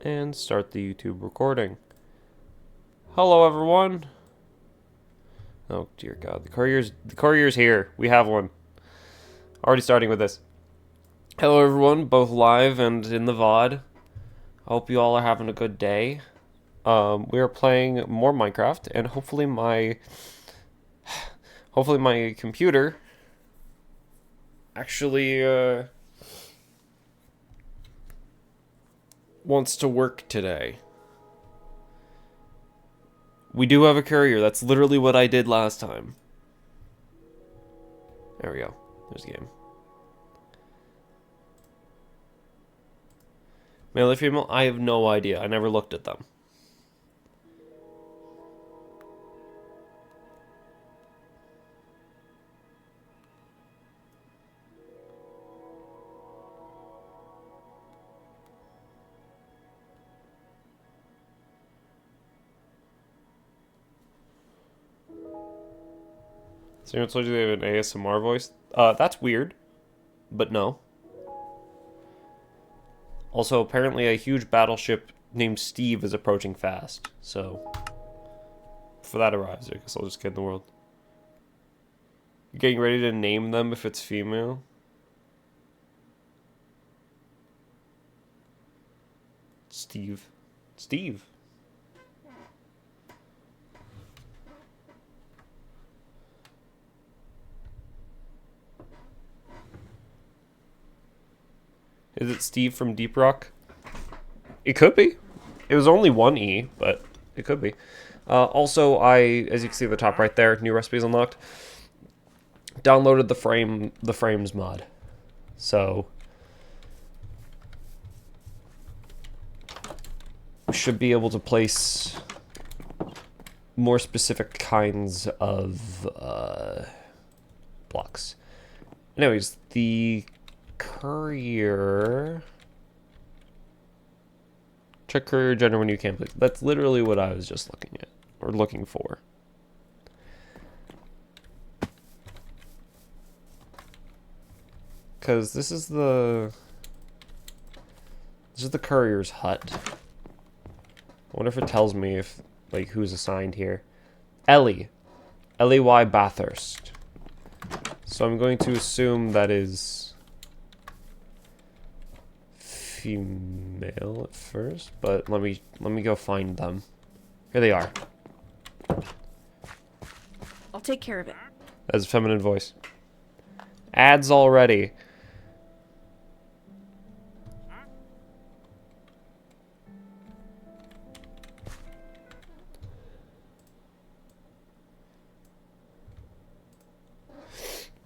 and start the YouTube recording. Hello, everyone. Oh dear God, the courier's here. We have one. Already starting with this. Hello, everyone, both live and in the VOD. I hope you all are having a good day. We are playing more Minecraft, and hopefully my computer actually wants to work today. We do have a courier. That's literally what I did last time. There we go. There's the game. Male or female? I have no idea. I never looked at them. So I told you they have an ASMR voice? That's weird. But no. Also, apparently a huge battleship named Steve is approaching fast. So, before that arrives, I guess I'll just get in the world. You're getting ready to name them if it's female? Steve. Steve. Is it Steve from Deep Rock? It could be. It was only one E, but it could be. Also, as you can see at the top right there, new recipes unlocked. Downloaded the frames mod. So we should be able to place more specific kinds of blocks. Anyways, the courier. Check courier gender when you can, please. That's literally what I was just looking at, or looking for. Because this is the courier's hut. I wonder if it tells me if, like, who's assigned here. Ellie. L-E-Y Bathurst. So I'm going to assume that is female at first, but let me go find them. Here they are. I'll take care of it. That's a feminine voice. Ads already.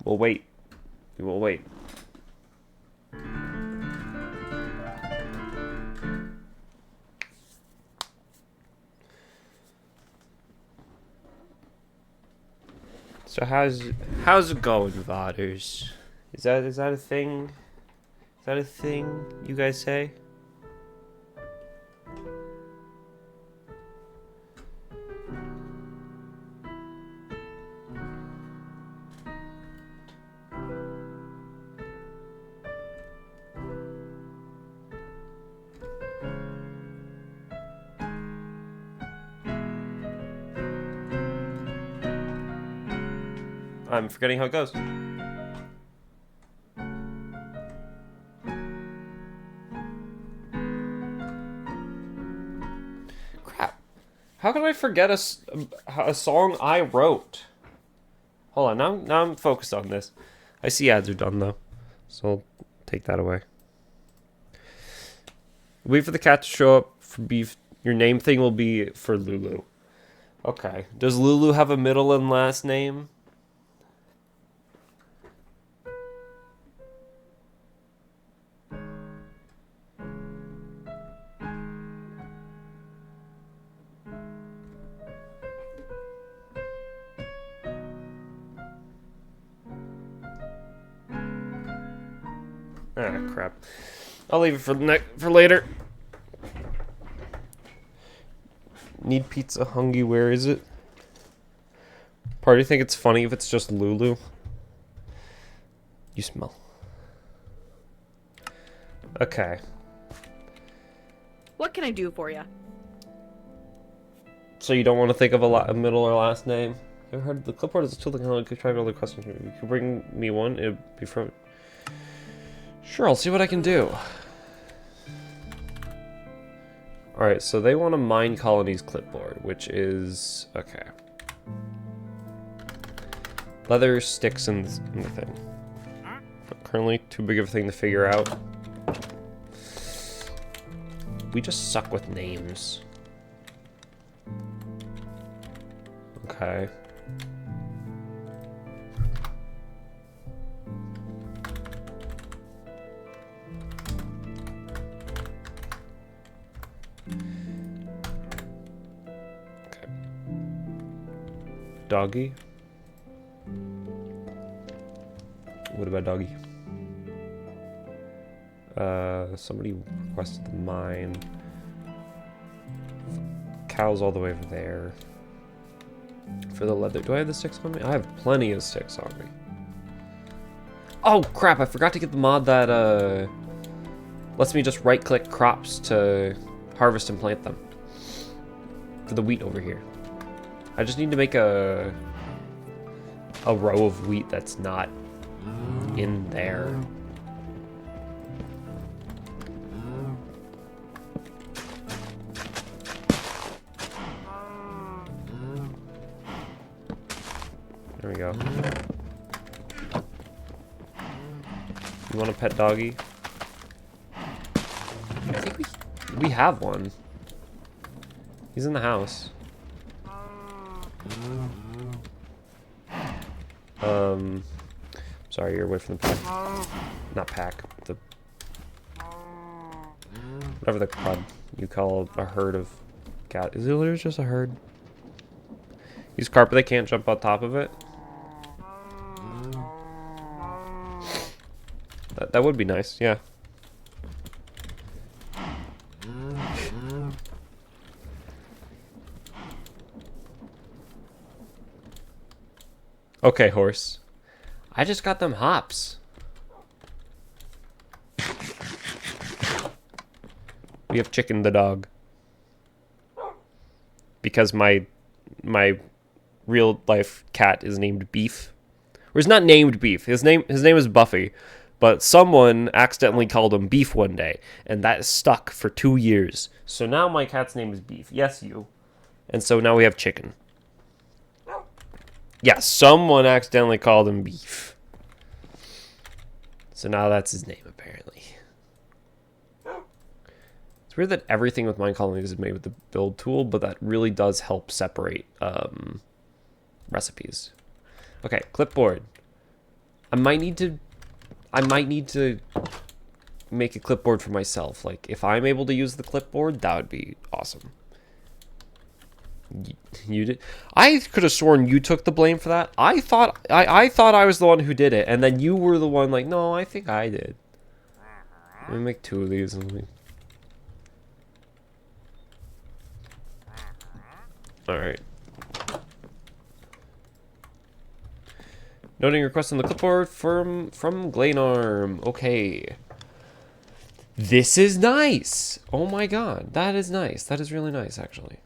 We'll wait. We will wait. So how's it going, VODers? Is that a thing? Is that a thing you guys say? I'm forgetting how it goes. Crap. How can I forget a song I wrote? Hold on, now I'm focused on this. I see ads are done, though. So I'll take that away. Wait for the cat to show up for beef. Your name thing will be for Lulu. Okay. Does Lulu have a middle and last name? Ah, crap. I'll leave it for later. Need pizza, hungry. Where is it? Part of you think it's funny if it's just Lulu. You smell. Okay. What can I do for you? So you don't want to think of a middle or last name? Ever heard the clipboard is a tool that can only keep track of all the questions. You could bring me one. It'd be from. Sure, I'll see what I can do. All right, so they want a Mind Colonies clipboard, which is okay. Leather sticks in the thing. Currently, too big of a thing to figure out. We just suck with names. Okay. Okay. Doggy? What about doggy? Somebody requested the mine. Cow's all the way over there. For the leather. Do I have the sticks on me? I have plenty of sticks on me. Oh, crap. I forgot to get the mod that, lets me just right-click crops to harvest and plant them. For the wheat over here. I just need to make a row of wheat that's not in there. There we go. You want a pet doggy? I think we have one. He's in the house. Sorry, you're away from the pack. Not pack. The whatever the crud you call a herd of cat. Is it literally just a herd? Use carpet. They can't jump on top of it. That would be nice, yeah. Okay, horse. I just got them hops. We have Chicken the dog. Because my real life cat is named Beef. Or he's not named Beef. His name is Buffy. But someone accidentally called him Beef one day, and that stuck for 2 years. So now my cat's name is Beef. Yes, you. And so now we have Chicken. Yeah, someone accidentally called him Beef. So now that's his name, apparently. It's weird that everything with Mind Colonies is made with the build tool, but that really does help separate recipes. Okay, clipboard. I might need to make a clipboard for myself. Like, if I'm able to use the clipboard, that would be awesome. You did? I could have sworn you took the blame for that. I thought I was the one who did it, and then you were the one like, no, I think I did. Let me make 2 of these. Alright. Noting request on the clipboard from Glenarm. Okay. This is nice. Oh my god. That is nice. That is really nice, actually.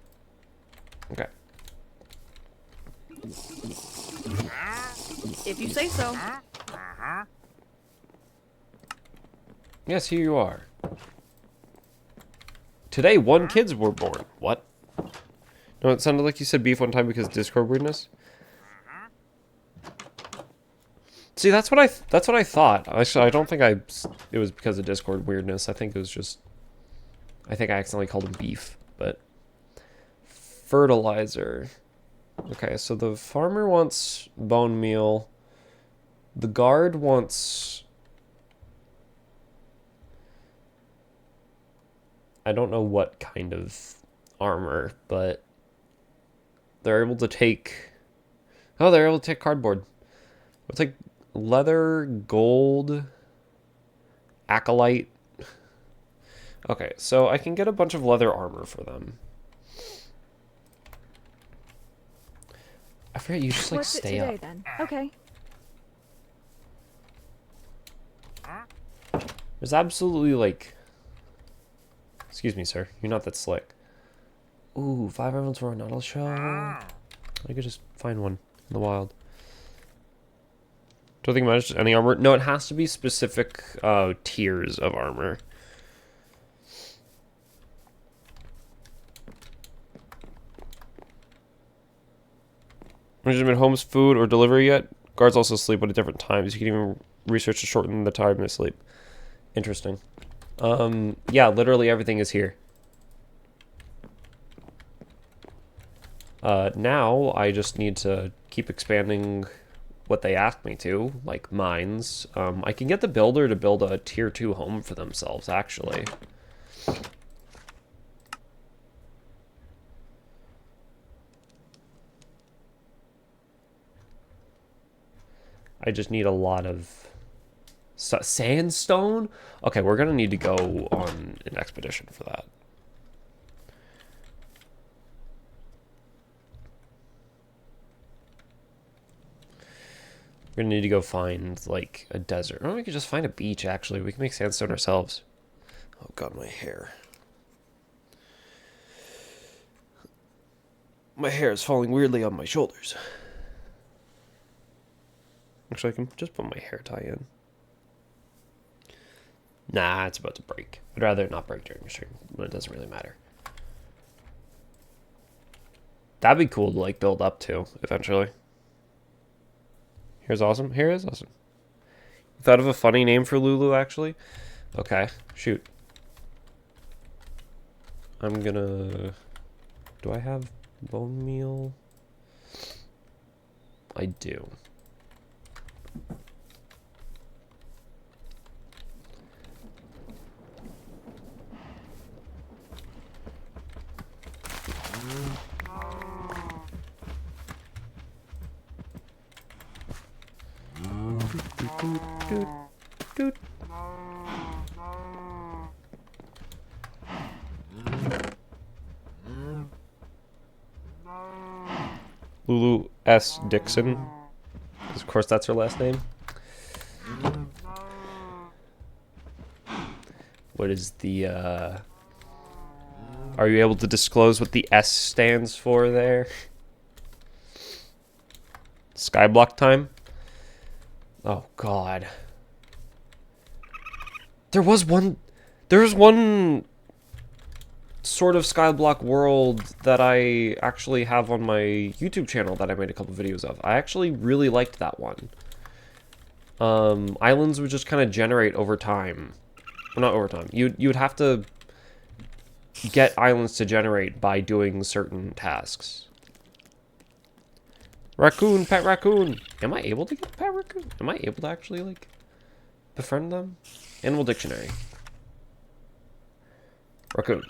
Okay. If you say so. Yes, here you are. Today, 1 kids were born. What? No, it sounded like you said beef one time because of Discord weirdness. See, that's what I thought. Actually, I don't think it was because of Discord weirdness. I think it was just, I think I accidentally called him beef, but fertilizer. Okay, so the farmer wants bone meal. The guard wants, I don't know what kind of armor, but they're able to take, oh, they're able to take cardboard. We'll take leather, gold, acolyte. Okay, so I can get a bunch of leather armor for them. I forget, you just like stay up. Then? Okay. There's absolutely like Excuse me, sir. You're not that slick. Ooh, 5 emeralds for a Nautilus shell. I could just find one in the wild. Don't think much. Any armor? No, it has to be specific tiers of armor. Management home's food or delivery yet? Guards also sleep at different times. You can even research to shorten the time they sleep. Interesting. Yeah, literally everything is here. Now I just need to keep expanding what they ask me to, like mines. I can get the builder to build a tier 2 home for themselves, actually. I just need a lot of sandstone? Okay, we're gonna need to go on an expedition for that. We're gonna need to go find, like, a desert. Or we could just find a beach, actually. We can make sandstone ourselves. Oh god, my hair. My hair is falling weirdly on my shoulders. Actually, I can just put my hair tie in. Nah, it's about to break. I'd rather it not break during the stream, but it doesn't really matter. That'd be cool to, like, build up to, eventually. Here's awesome. Here is awesome. You thought of a funny name for Lulu, actually? Okay, shoot. I'm gonna... Do I have bone meal? I do. Lulu S. Dixon. Of course, that's her last name. What is the, Are you able to disclose what the S stands for there? Skyblock time? Oh, God. There was one sort of Skyblock world that I actually have on my YouTube channel that I made a couple videos of. I actually really liked that one. Islands would just kind of generate over time. Well, not over time. You'd have to get islands to generate by doing certain tasks. Raccoon, pet raccoon. Am I able to get pet raccoon? Am I able to actually, like, befriend them? Animal dictionary. Raccoon.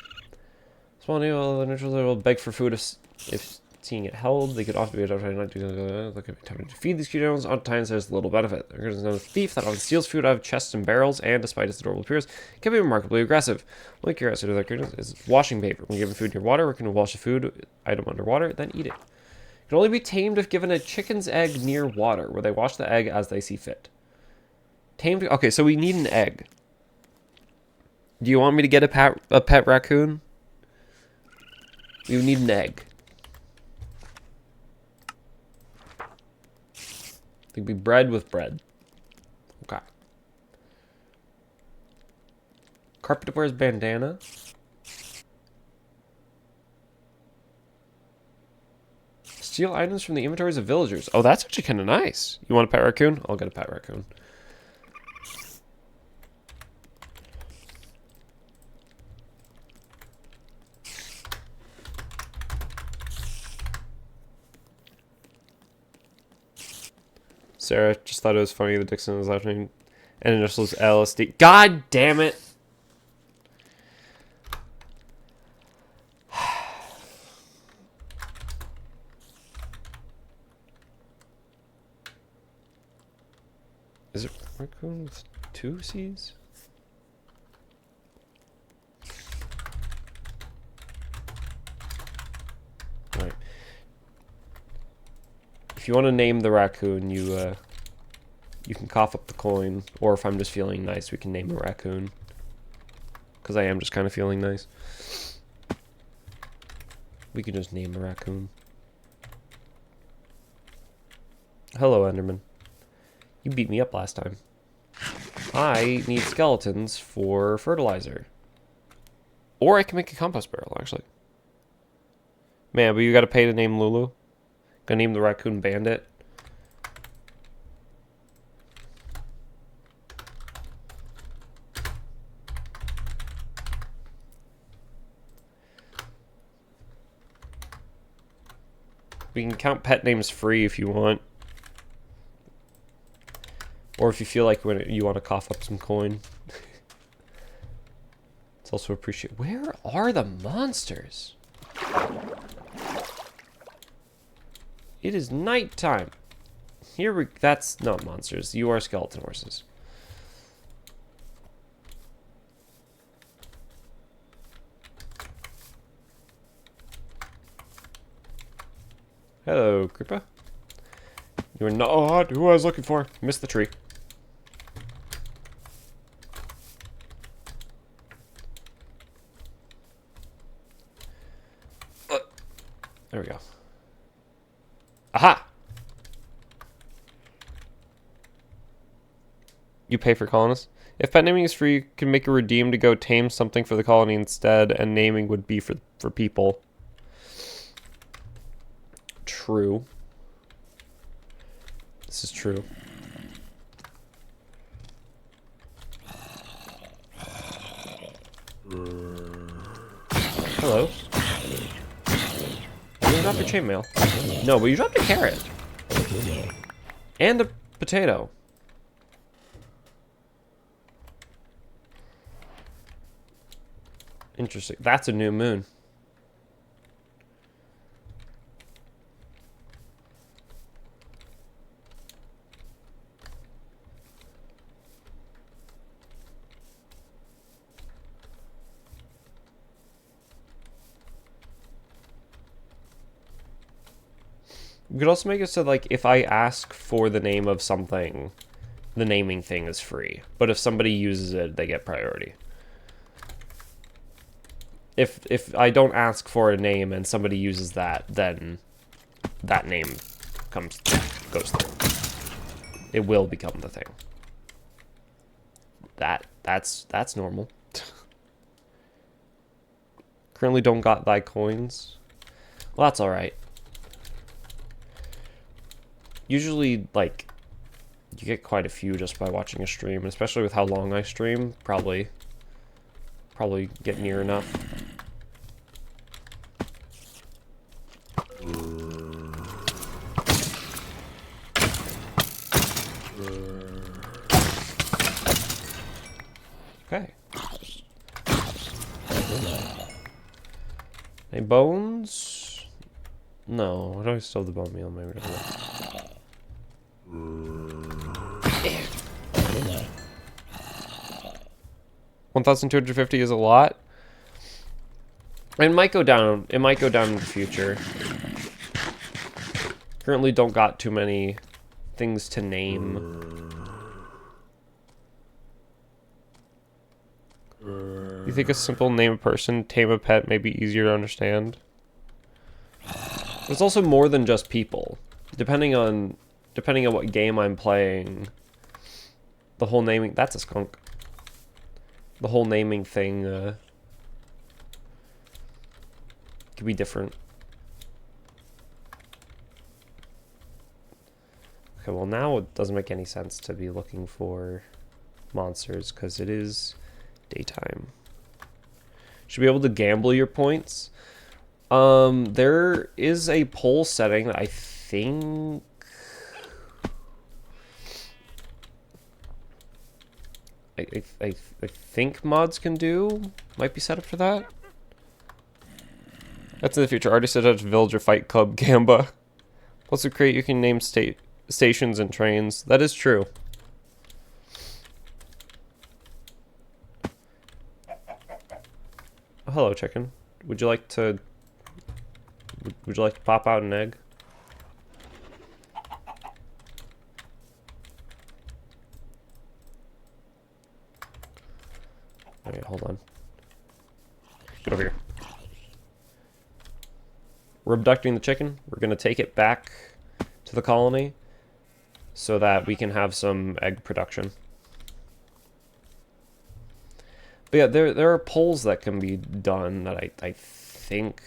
Small animal will beg for food if seeing it held. They could often be identified not to look at time to feed these cute animals. Oftentimes there's little benefit. There is no thief that often steals food out of chests and barrels, and despite its adorable appearance, can be remarkably aggressive. Only curiosity of that is washing paper. When given food near water, we can wash the food item underwater, then eat it. It can only be tamed if given a chicken's egg near water, where they wash the egg as they see fit. Tamed. Okay, so we need an egg. Do you want me to get a pet raccoon? We need an egg. It'd be bread with bread. Okay. Carpet wears bandana. Steal items from the inventories of villagers. Oh, that's actually kind of nice. You want a pet raccoon? I'll get a pet raccoon. Sarah just thought it was funny that Dixon was laughing. And initials LSD. God damn it! Is it raccoon with 2 C's? Alright. If you want to name the raccoon, you can cough up the coin, or if I'm just feeling nice, we can name a raccoon. because I am just kind of feeling nice. We could just name a raccoon. Hello, Enderman. You beat me up last time. I need skeletons for fertilizer. Or I can make a compost barrel, actually. Man, but you gotta pay to name Lulu. Gonna name the raccoon Bandit. We can count pet names free if you want. Or if you feel like you want to cough up some coin. It's also appreciated. Where are the monsters? It is nighttime. That's not monsters. You are skeleton horses. Hello, Creeper. You're not who I was looking for. Missed the tree. There we go. Aha! You pay for colonists? If pet naming is free, you can make a redeem to go tame something for the colony instead, and naming would be for people. True. This is true. Hello. You dropped your chainmail. No, but you dropped a carrot. And a potato. Interesting. That's a new moon. We could also make it so, like, if I ask for the name of something, the naming thing is free. But if somebody uses it, they get priority. If I don't ask for a name and somebody uses that, then that name goes through. It will become the thing. That's normal. Currently don't got thy coins. Well, that's alright. Usually, like, you get quite a few just by watching a stream, especially with how long I stream. Probably get near enough. Okay. Any bones? No, I don't still have the bone meal. Maybe. 1,250 is a lot. It might go down. It might go down in the future. Currently don't got too many things to name. You think a simple name a person, tame a pet may be easier to understand? There's also more than just people. Depending on what game I'm playing, the whole naming... That's a skunk. The whole naming thing could be different. Okay, well now it doesn't make any sense to be looking for monsters because it is daytime. Should be able to gamble your points. There is a poll setting that I think... I think mods can do. Might be set up for that. That's in the future. Artists such as Villager Fight Club, Gamba. Once you create, you can name stations and trains. That is true. Oh, hello, chicken. Would you like to... Would you like to pop out an egg? Okay, hold on. Get over here. We're abducting the chicken. We're going to take it back to the colony so that we can have some egg production. But yeah, there are polls that can be done that I think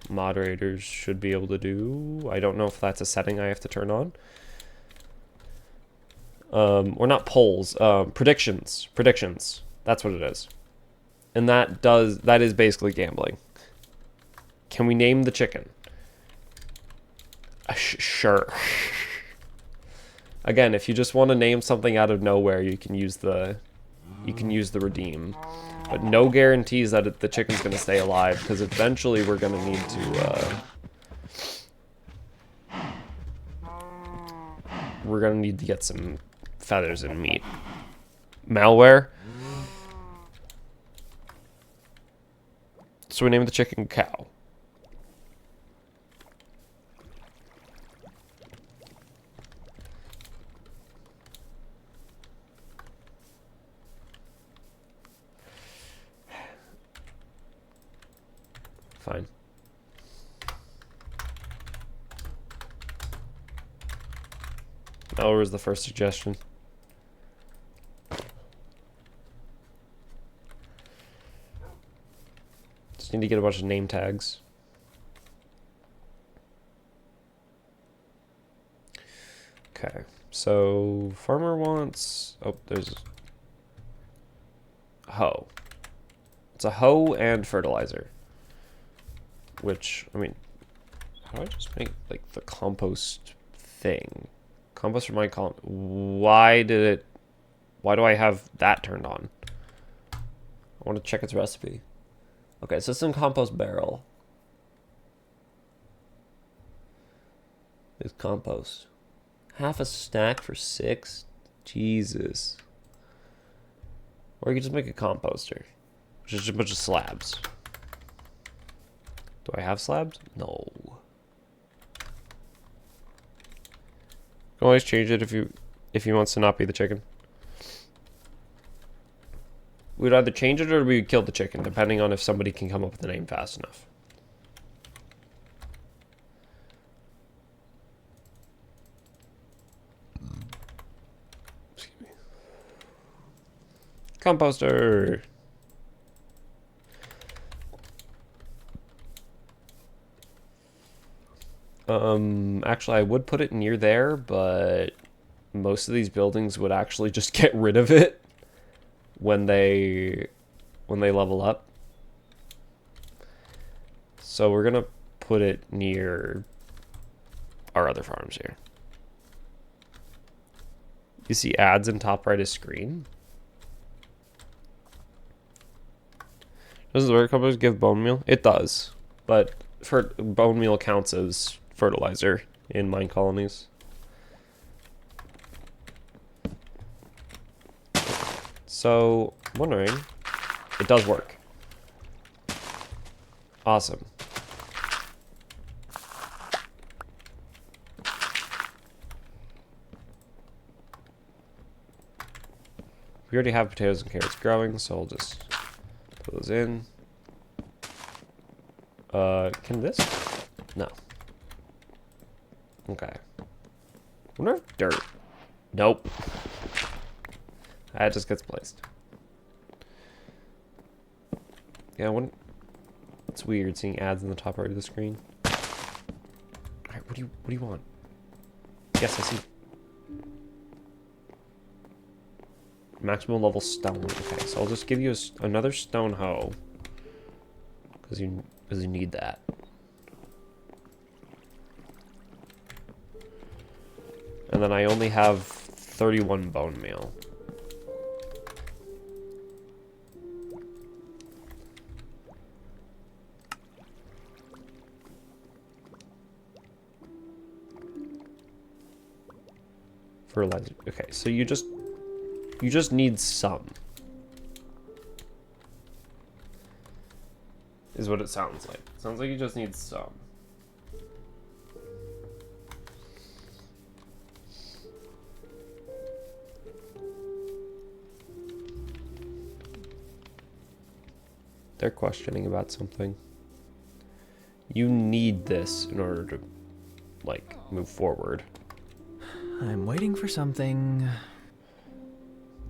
moderators should be able to do. I don't know if that's a setting I have to turn on. Or not polls, predictions. Predictions. That's what it is. And that is basically gambling. Can we name the chicken? Sure. Again, if you just want to name something out of nowhere, you can use the redeem. But no guarantees that the chicken's going to stay alive, because eventually we're going to need to get some feathers and meat. Malware. So we named the chicken Cow. Fine. Malware is the first suggestion. Just need to get a bunch of name tags. Okay, so farmer wants... Oh, there's... hoe. It's a hoe and fertilizer. Which, I mean, how do I just make, like, the compost thing? Compost for my column. Why do I have that turned on? I want to check its recipe. Okay, so some compost barrel. It's compost. Half a stack for 6? Jesus. Or you could just make a composter, which is just a bunch of slabs. Do I have slabs? No. You can always change it if he wants to not be the chicken. We'd either change it or we'd kill the chicken, depending on if somebody can come up with a name fast enough. Excuse me. Composter. Actually, I would put it near there, but most of these buildings would actually just get rid of it when they level up. So we're gonna put it near our other farms here. You see ads in top right of screen? Does the compost give bone meal? It does, but bone meal counts as fertilizer in mine colonies. So, I'm wondering, it does work. Awesome. We already have potatoes and carrots growing, so I'll just put those in. Can this? No. Okay. Wonder if dirt. Nope. That just gets placed. Yeah, it's weird seeing ads in the top right of the screen. Alright, what do you want? Yes, I see. Maximum level stone. Okay, so I'll just give you another stone hoe. Because you need that. And then I only have 31 bone meal. Fertilizer. Okay, so you just need some. Is what it sounds like. It sounds like you just need some. They're questioning about something. You need this in order to, like, move forward. I'm waiting for something.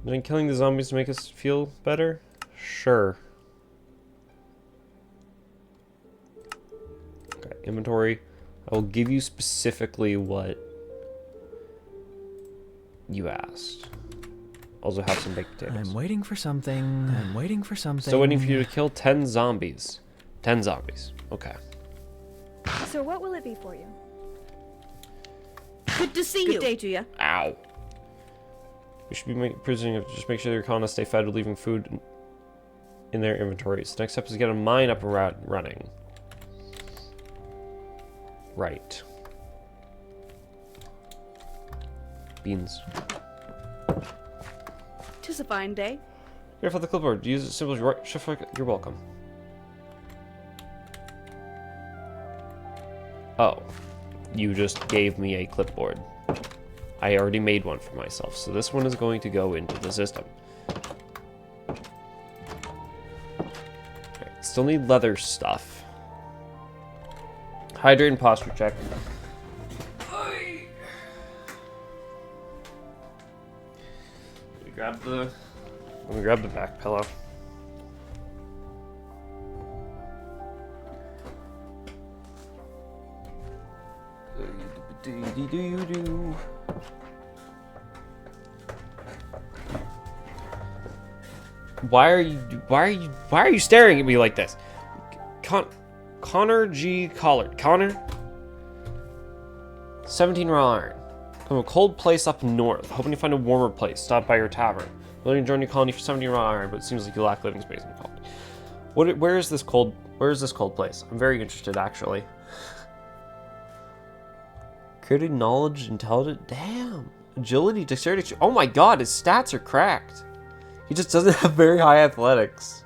Didn't killing the zombies make us feel better? Sure. Okay, inventory. I will give you specifically what you asked. Also have some baked potatoes. I'm waiting for something. I'm waiting for something. Still waiting for you to kill 10 zombies. 10 zombies. Okay. So what will it be for you? Good to see you. Good day to you. Ow. We should be just make sure your colonists stay fed, leaving food in their inventories. Next step is to get a mine up and running. Right. Beans. 'Tis a fine day. Here for the clipboard. Use it simply right. Shift. You're welcome. Oh, you just gave me a clipboard. I already made one for myself, so this one is going to go into the system. Okay, still need leather stuff. Hydrate and posture check. Let me grab the back pillow. Why are you staring at me like this? Connor G. Collard. Connor? 17 raw iron. From a cold place up north, hoping to find a warmer place. Stop by your tavern. Willing to join your colony for 17 raw iron, but it seems like you lack living space in the colony. Where is this cold place? I'm very interested, actually. Creative knowledge, intelligent. Damn. Agility, dexterity. Oh my god, his stats are cracked. He just doesn't have very high athletics.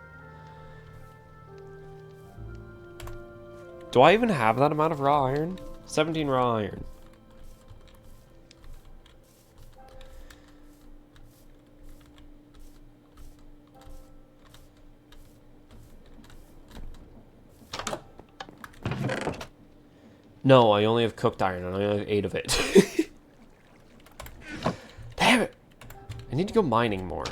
Do I even have that amount of raw iron? 17 raw iron. No, I only have cooked iron and I only have 8 of it. Damn it! I need to go mining more.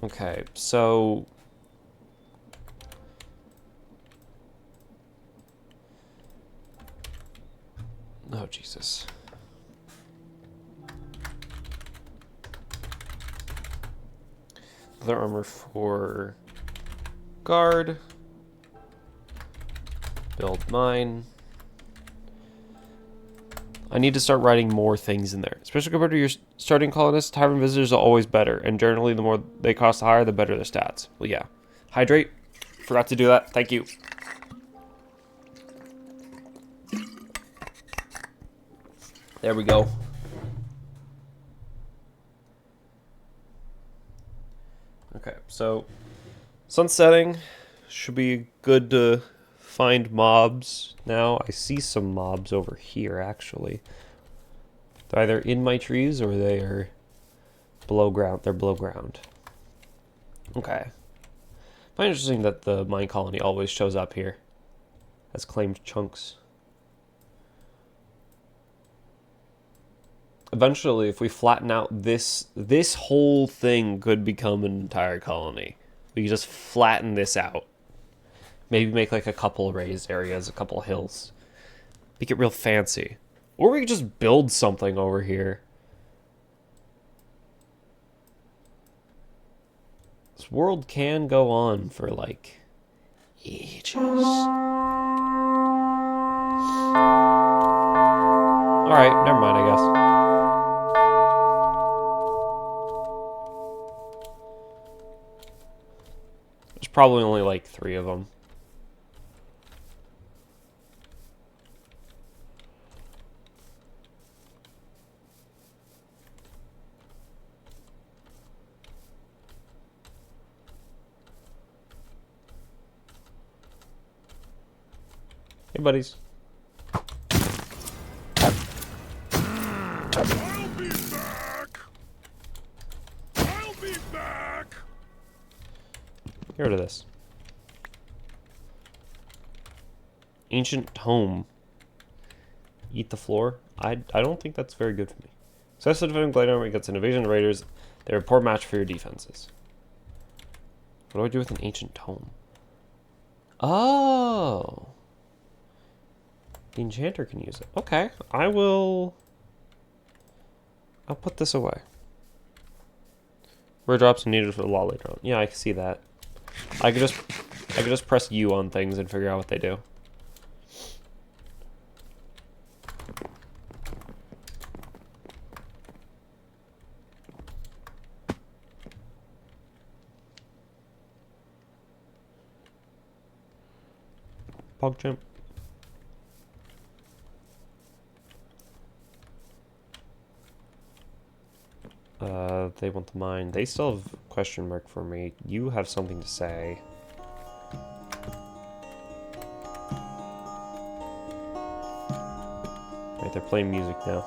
Okay, so... Oh, Jesus. Leather armor for guard. Build mine. I need to start writing more things in there. Especially compared to your starting colonists, tavern visitors are always better. And generally, the more they cost the higher, the better their stats. Well, yeah. Hydrate. Forgot to do that. Thank you. There we go. Okay, so sun's setting. Should be good to find mobs now. I see some mobs over here, actually. They're either in my trees or they are below ground. They're below ground. Okay. I find it interesting that the mine colony always shows up here as claimed chunks. Eventually, if we flatten out this whole thing could become an entire colony. We could just flatten this out. Maybe make like a couple raised areas, a couple hills. Make it real fancy. Or we could just build something over here. This world can go on for like ages. Alright, never mind, I guess. There's probably only like 3 of them. Hey, buddies. I'll be back. I'll be back. Get rid of this. Ancient tome. Eat the floor. I don't think that's very good for me. Successful defending Glide Armor against an invasion of raiders. They're a poor match for your defenses. What do I do with an ancient tome? Oh. The enchanter can use it. Okay. I'll put this away. Rare drops are needed for the law later on. Yeah, I can see that. I could just press U on things and figure out what they do. PogChamp. They want the mine. They still have a question mark for me. You have something to say. Right, they're playing music now.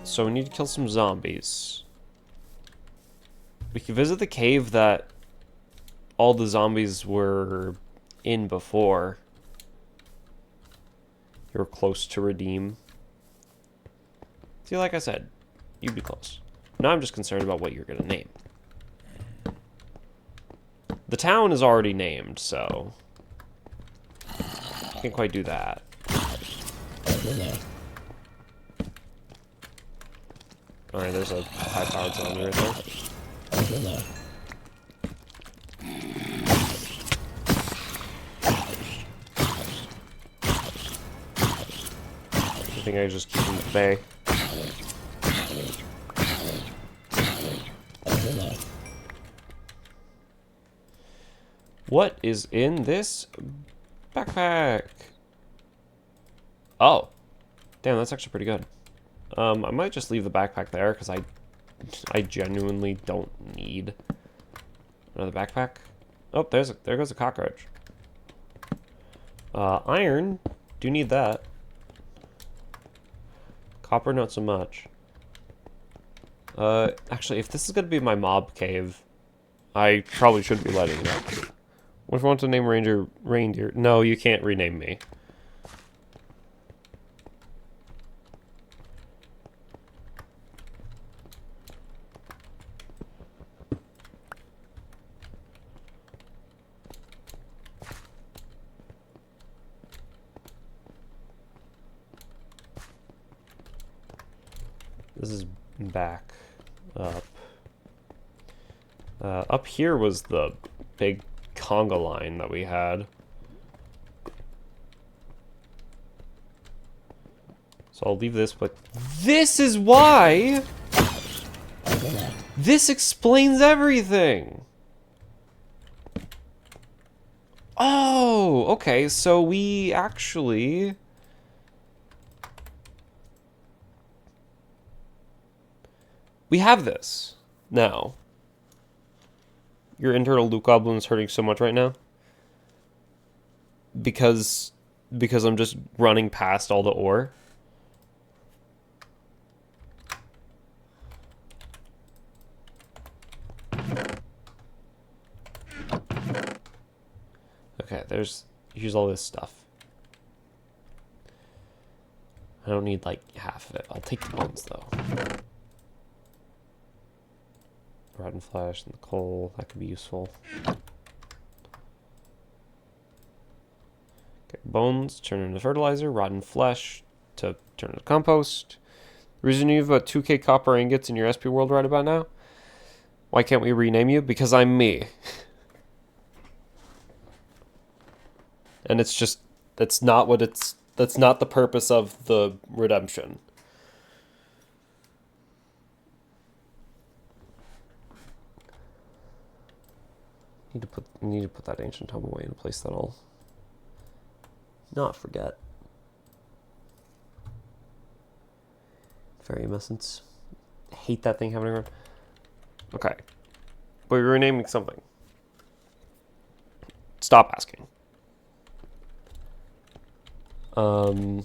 So we need to kill some zombies. We can visit the cave that all the zombies were in before. You're close to redeem. See, like I said, you'd be close. Now I'm just concerned about what you're going to name. The town is already named, so... can't quite do that. Alright, there's a high-powered zombie right there. I think I just keep him at bay. What is in this backpack? Oh. Damn, that's actually pretty good. I might just leave the backpack there because I genuinely don't need another backpack. Oh, there goes a cockroach. Iron, do need that. Copper, not so much. Actually, if this is gonna be my mob cave, I probably shouldn't be letting it up. What if I want to name reindeer? No, you can't rename me. This is back up. Up here was the big conga line that we had. So I'll leave this, but this is why! This explains everything! Oh, okay, so we actually... we have this now. Your internal loot goblin is hurting so much right now. Because I'm just running past all the ore. Okay, here's all this stuff. I don't need like half of it. I'll take the bones though. Rotten flesh and the coal, that could be useful. Okay, bones turn into fertilizer, rotten flesh to turn into compost. The reason you have about 2k copper ingots in your SP world right about now? Why can't we rename you? Because I'm me. And it's just, that's not the purpose of the redemption. Need to put that ancient tome away in a place that I'll not forget. Fairy essence. I hate that thing having around. Okay. But you're renaming something. Stop asking. I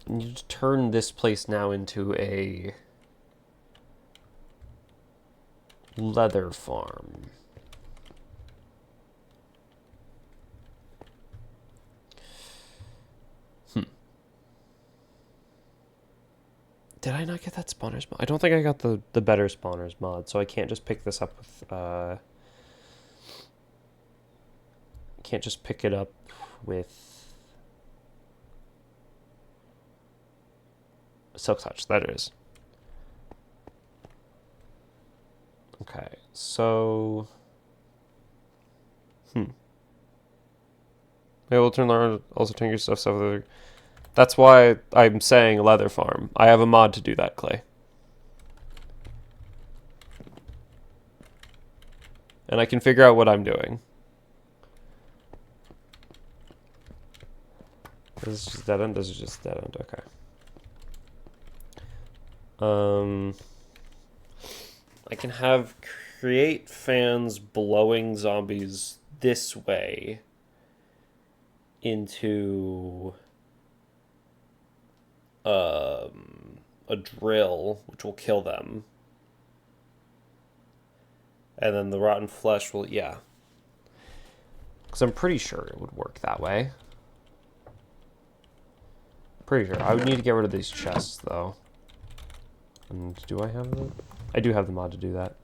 need to turn this place now into a leather farm. Did I not get that spawners mod? I don't think I got the better spawners mod, so I can't just pick this up with can't just pick it up with Silk Touch. That is. Okay, so maybe we'll turn on also turn your stuff over. That's why I'm saying leather farm. I have a mod to do that, Clay. And I can figure out what I'm doing. This is just dead end? This is just dead end, okay. I can have create fans blowing zombies this way into a drill, which will kill them. And then the rotten flesh will, yeah. Because I'm pretty sure it would work that way. Pretty sure. I would need to get rid of these chests, though. And do I have them? I do have the mod to do that.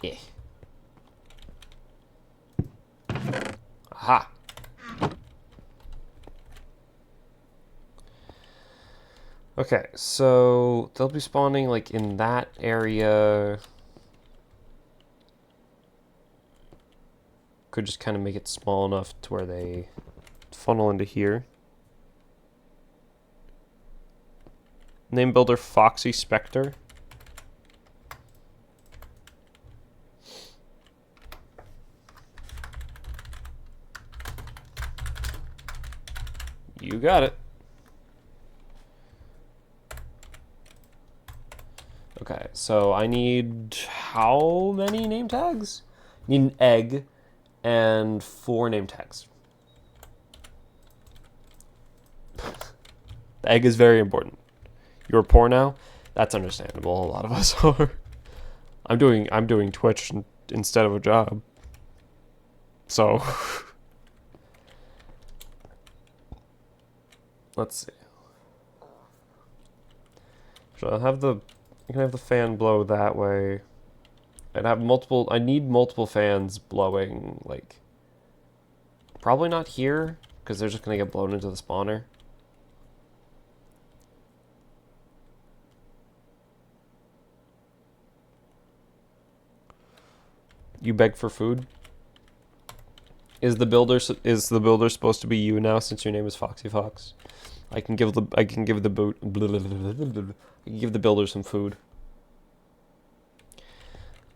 Yeah. Aha! Okay, so they'll be spawning, like, in that area. Could just kind of make it small enough to where they funnel into here. Name builder Foxy Spectre. You got it. Okay, so I need how many name tags? I need an egg and 4 name tags. The egg is very important. You're poor now? That's understandable. A lot of us are. I'm doing Twitch instead of a job. So let's see. So I can have the fan blow that way. I need multiple fans blowing, like, probably not here, because they're just gonna get blown into the spawner. You beg for food? Is the builder supposed to be you now, since your name is Foxy Fox? I can give the builder some food.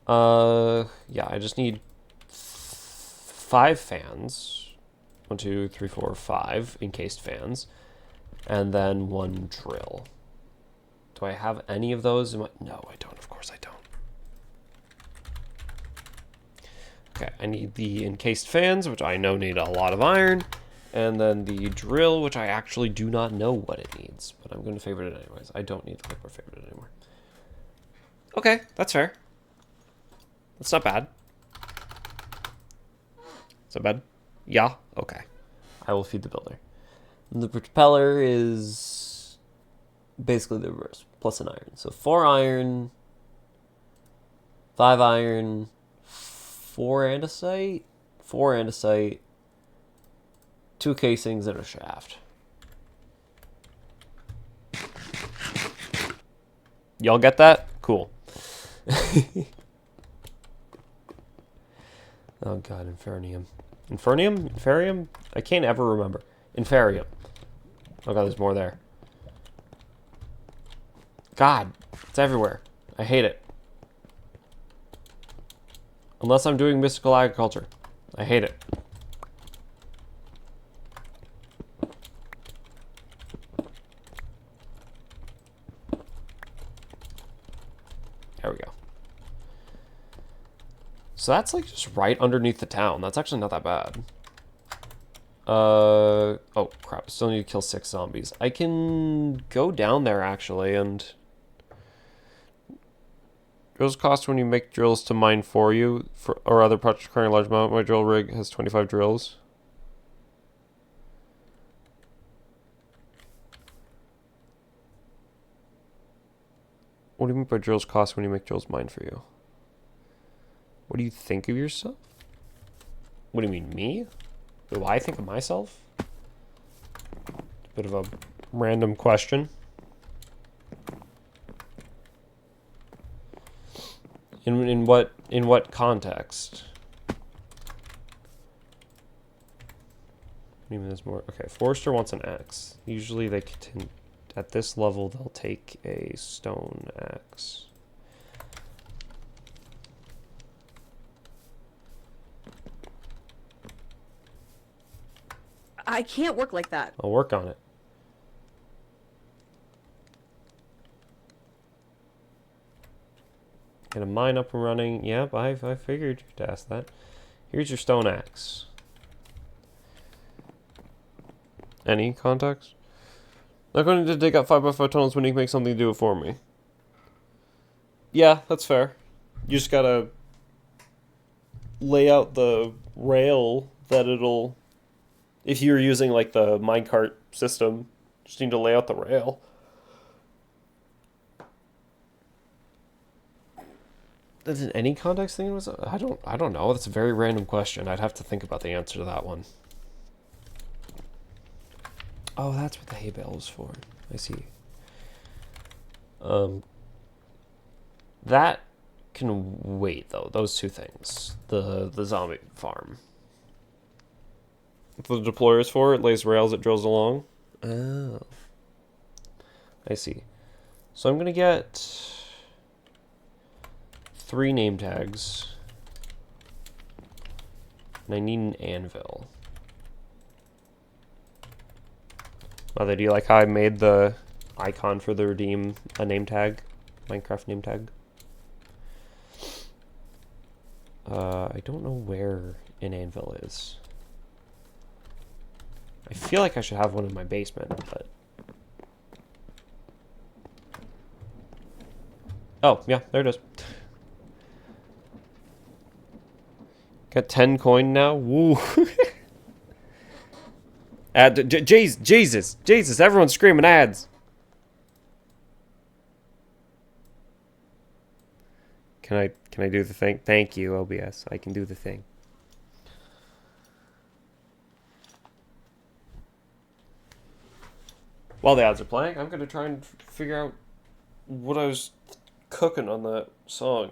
Yeah, I just need 5 fans. 1, 2, 3, 4, 5 encased fans, and then 1 drill. Do I have any of those? No, I don't. Of course I don't. Okay, I need the encased fans, which I know need a lot of iron, and then the drill, which I actually do not know what it needs, but I'm going to favorite it anyways. I don't need to click or favorite it anymore. Okay, that's fair. That's not bad. Is that bad? Yeah? Okay. I will feed the builder. And the propeller is basically the reverse, plus an iron. So 4 iron, 5 iron, 4 andesite, 4 andesite, 2 casings, and a shaft. Y'all get that? Cool. Oh god, Infernium. Infernium? Inferium? I can't ever remember. Inferium. Oh god, there's more there. God, it's everywhere. I hate it. Unless I'm doing mystical agriculture. I hate it. There we go. So that's like just right underneath the town. That's actually not that bad. Oh, crap. I still need to kill 6 zombies. I can go down there, actually, and... Drills cost when you make drills to mine for you, or other projects requiring a large amount. My drill rig has 25 drills. What do you mean by drills cost when you make drills mine for you? What do you think of yourself? What do you mean, me? What do I think of myself? Bit of a random question. In what context? Even there's more. Okay, Forester wants an axe. Usually they can, at this level they'll take a stone axe. I can't work like that. I'll work on it. Get a mine up and running. Yep, I figured you'd ask that. Here's your stone axe. Any context? Not going to dig up 5x5 tunnels when you can make something to do it for me. Yeah, that's fair. You just gotta lay out the rail that it'll... If you're using like the minecart system, just need to lay out the rail. Does any context thing was? I don't know. That's a very random question. I'd have to think about the answer to that one. Oh, that's what the hay bale was for. I see. That can wait though. Those two things. The zombie farm. The deployer is for it lays rails, it drills along. Oh. I see. So I'm gonna get 3 name tags. And I need an anvil. Mother, do you like how I made the icon for the redeem a name tag? Minecraft name tag? I don't know where an anvil is. I feel like I should have one in my basement, but... Oh, yeah, there it is. Got 10 coin now. Woo. Jesus, everyone's screaming ads. Can I do the thing? Thank you, OBS. I can do the thing. While the ads are playing, I'm gonna try and figure out what I was cooking on that song.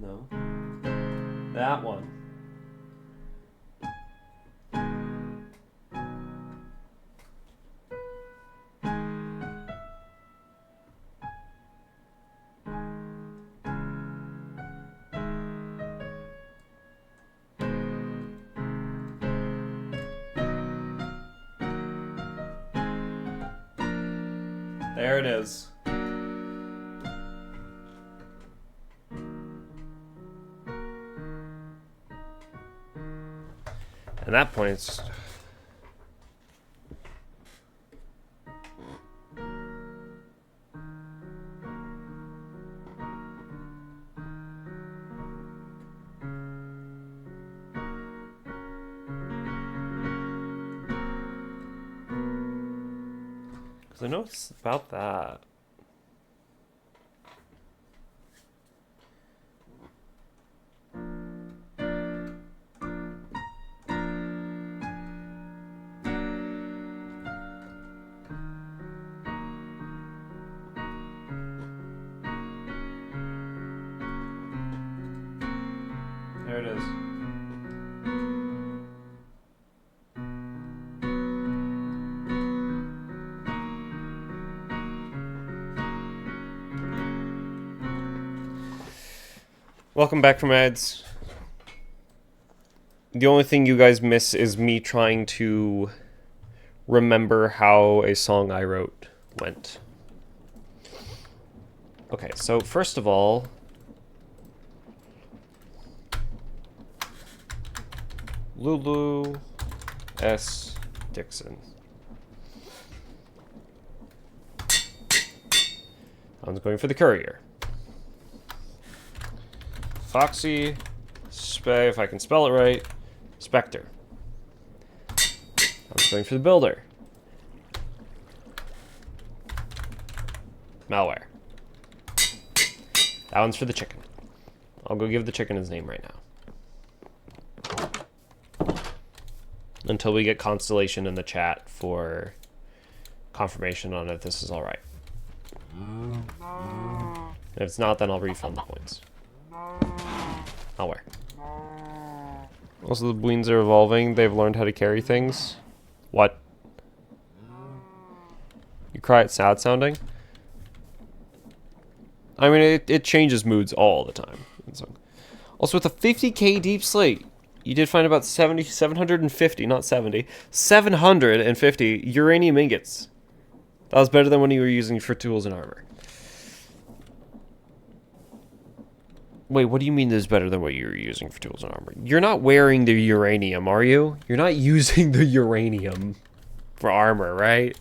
No. That one. There it is. At that point, it's... Because I know it's about that. There it is. Welcome back from ads. The only thing you guys miss is me trying to remember how a song I wrote went. Okay, so first of all, Lulu S. Dixon. I'm going for the courier. Foxy, if I can spell it right, Spectre. I'm going for the builder. Malware. That one's for the chicken. I'll go give the chicken his name right now. Until we get Constellation in the chat for confirmation on if this is alright. If it's not, then I'll refund the points. Malware. Also, the Bleens are evolving. They've learned how to carry things. What? You cry it sad sounding? I mean, it changes moods all the time. Also, with a 50k deep slate, you did find about 750, not 70, 750 uranium ingots. That was better than when you were using for tools and armor. Wait, what do you mean this is better than what you were using for tools and armor? You're not wearing the uranium, are you? You're not using the uranium for armor, right?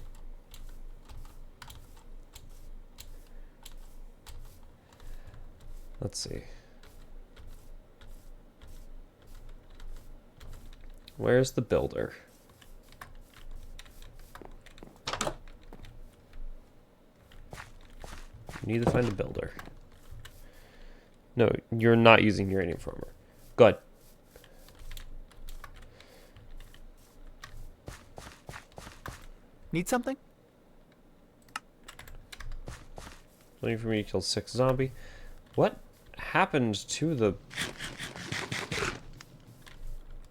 Let's see. Where's the builder? You need to find the builder. No, you're not using uranium for armor. Good. Need something? Waiting for me to kill 6 zombie. What happened to the...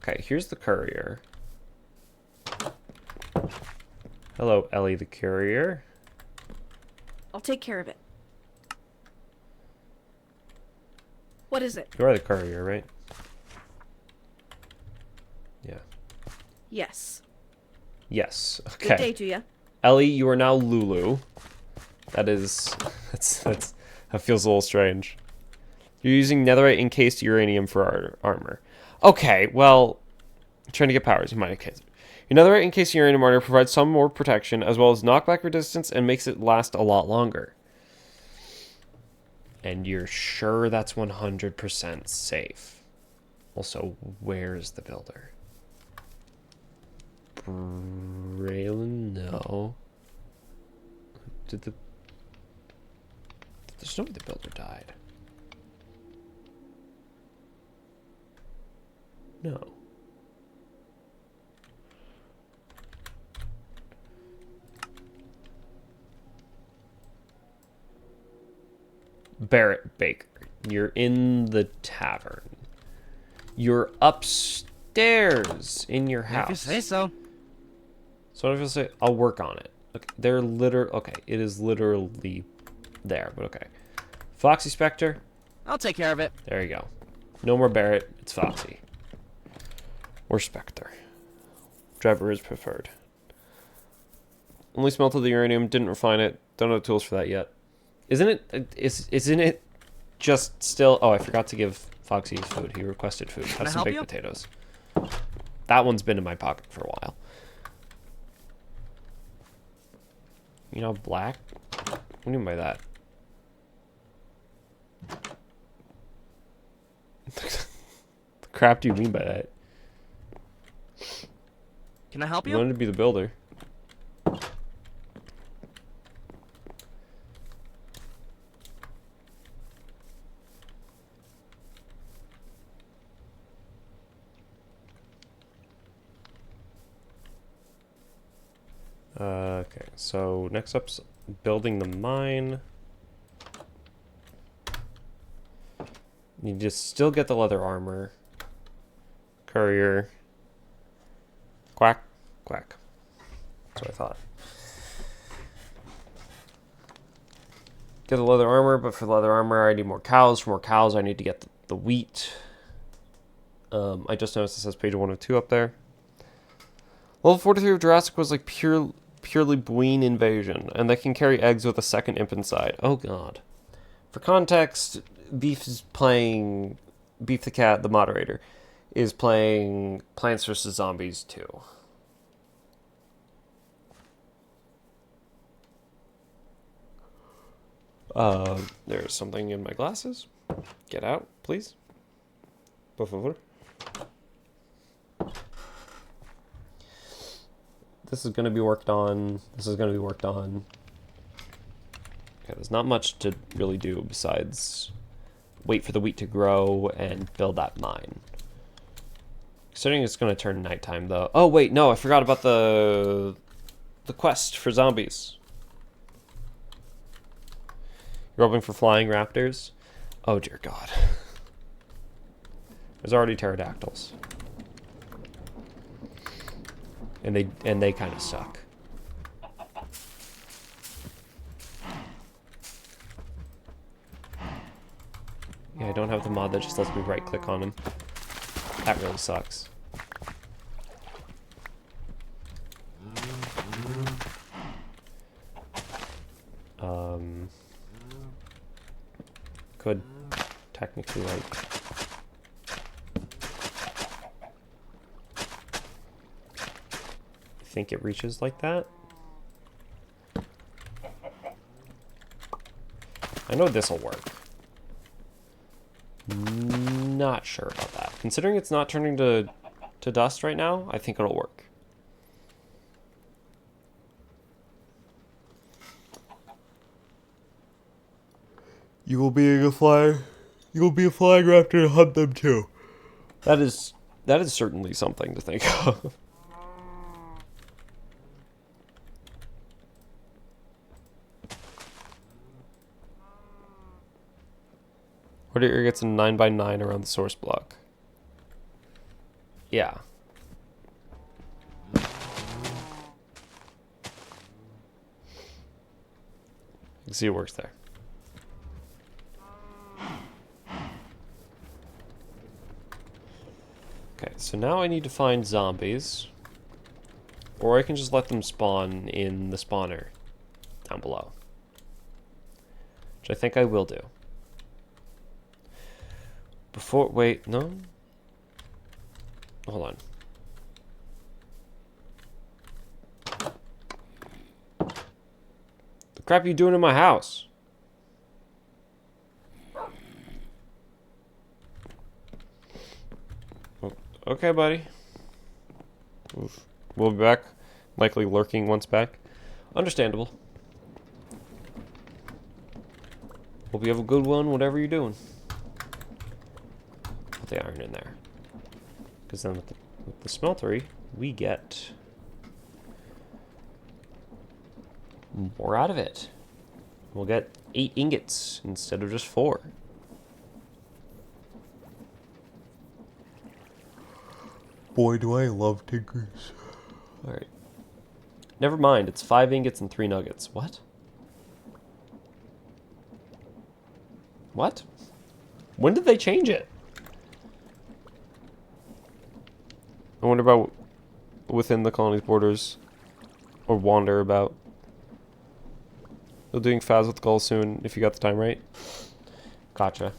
Okay, here's the courier. Hello, Ellie the courier. I'll take care of it. What is it? You are the courier, right? Yeah. Yes. Yes. Good day Okay. to ya. Ellie, you are now Lulu. That is... that feels a little strange. You're using netherite encased uranium for armor. Okay, well... Trying to get powers. You might have kids. Your netherite encased uranium armor provides some more protection, as well as knockback resistance, and makes it last a lot longer. And you're sure that's 100% safe. Also, where's the builder? Braylon? No. There's no way the builder died. No. Barrett Baker. You're in the tavern. You're upstairs in your house. If you say so. So what if I say, I'll work on it. Okay, they're okay, it is literally there, but okay. Foxy Spectre. I'll take care of it. There you go. No more Barrett, it's Foxy. Or Spectre. Driver is preferred. Only smelted the uranium, didn't refine it. Don't have tools for that yet. Isn't it just still... Oh, I forgot to give Foxy his food. He requested food. Have some baked potatoes. That one's been in my pocket for a while. You know, black? What do you mean by that? The crap do you mean by that? Can I help You you? wanted to be the builder. Okay, so next up's building the mine. You just still get the leather armor. Courier. Quack. Quack. That's what I thought. Get the leather armor, but for leather armor I need more cows. For more cows I need to get the wheat. I just noticed it says page 102 up there. Level 43 of Jurassic was like purely Bween invasion, and they can carry eggs with a second imp inside. Oh god. For context, Beef the Cat, the moderator, is playing Plants vs. Zombies 2. There's something in my glasses. Get out, please. Por favor. This is going to be worked on. Okay, there's not much to really do besides wait for the wheat to grow and build that mine. Considering it's going to turn nighttime, though. Oh, wait, no, I forgot about the quest for zombies. You're hoping for flying raptors? Oh, dear God. There's already pterodactyls. And they kind of suck. Yeah, I don't have the mod that just lets me right-click on them. That really sucks. Could technically, like... think it reaches like that? I know this'll work. Not sure about that. Considering it's not turning to dust right now, I think it'll work. You will be a flying raptor to hunt them too. That is certainly something to think of. Predator gets a 9x9 around the source block. Yeah. You can see it works there. Okay, so now I need to find zombies. Or I can just let them spawn in the spawner down below. Which I think I will do. Wait, no? Hold on. The crap are you doing in my house? Okay, buddy. Oof. We'll be back. Likely lurking once back. Understandable. Hope you have a good one, whatever you're doing. Put the iron in there. Because then with the smeltery, we get more out of it. We'll get 8 ingots instead of just 4. Boy, do I love tinkers. Alright. Never mind, it's 5 ingots and 3 nuggets. What? What? When did they change it? I wonder about within the colony's borders. Or wander about. They're doing Faz with Gull soon, if you got the time right. Gotcha.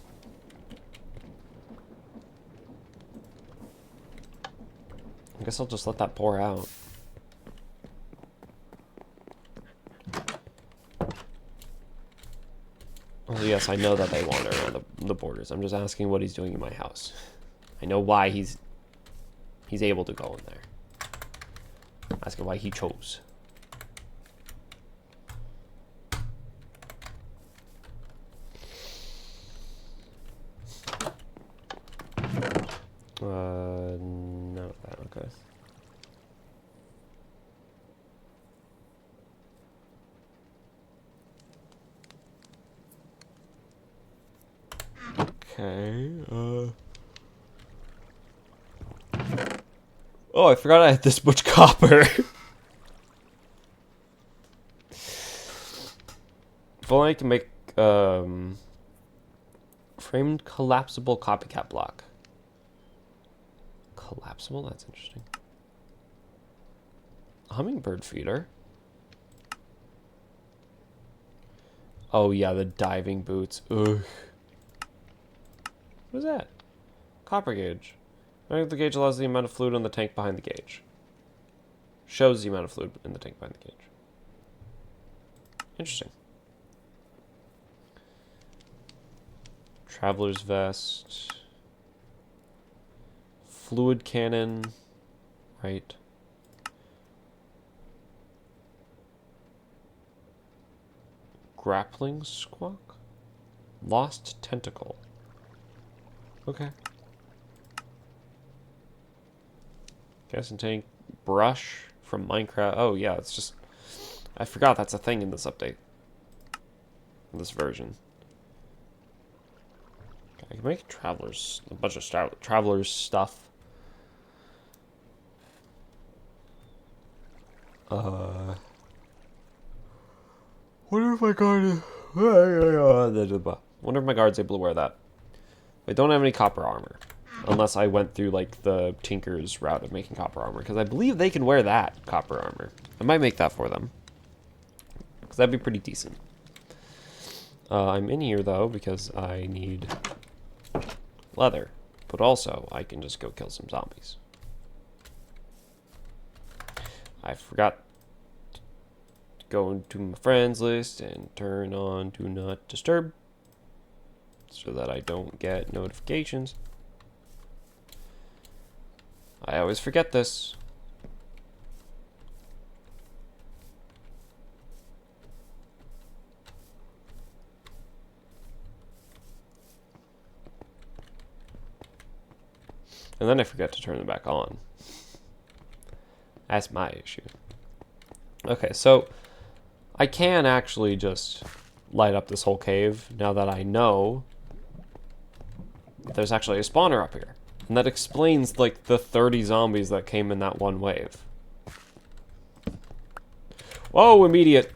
I guess I'll just let that pour out. Oh yes, I know that they wander around the borders. I'm just asking what he's doing in my house. I know why he's able to go in there. Asking why he chose. No, okay. Okay, Oh, I forgot I had this much copper. If only I can make, framed collapsible copycat block. Collapsible? That's interesting. Hummingbird feeder. Oh yeah, the diving boots. Ugh. What is that? Copper gauge. The gauge allows the amount of fluid in the tank behind the gauge. Shows the amount of fluid in the tank behind the gauge. Interesting. Traveler's vest. Fluid cannon. Right. Grappling squawk? Lost tentacle. Okay. Gas and tank brush from Minecraft. Oh yeah, it's just... I forgot that's a thing in this update. In this version. Okay, I can make travelers... a bunch of travelers stuff. Wonder if my guard is... Wonder if my guard's able to wear that. I don't have any copper armor. Unless I went through, like, the Tinker's route of making copper armor. Because I believe they can wear that copper armor. I might make that for them. Because that'd be pretty decent. I'm in here, though, because I need leather. But also, I can just go kill some zombies. I forgot to go into my friends list and turn on Do Not Disturb. So that I don't get notifications. I always forget this. And then I forget to turn them back on. That's my issue. Okay, so I can actually just light up this whole cave now that I know there's actually a spawner up here. And that explains, like, the 30 zombies that came in that one wave. Whoa, immediate.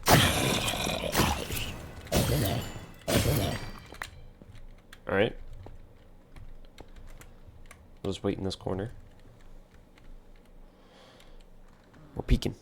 Alright. I'll just wait in this corner. We're peeking.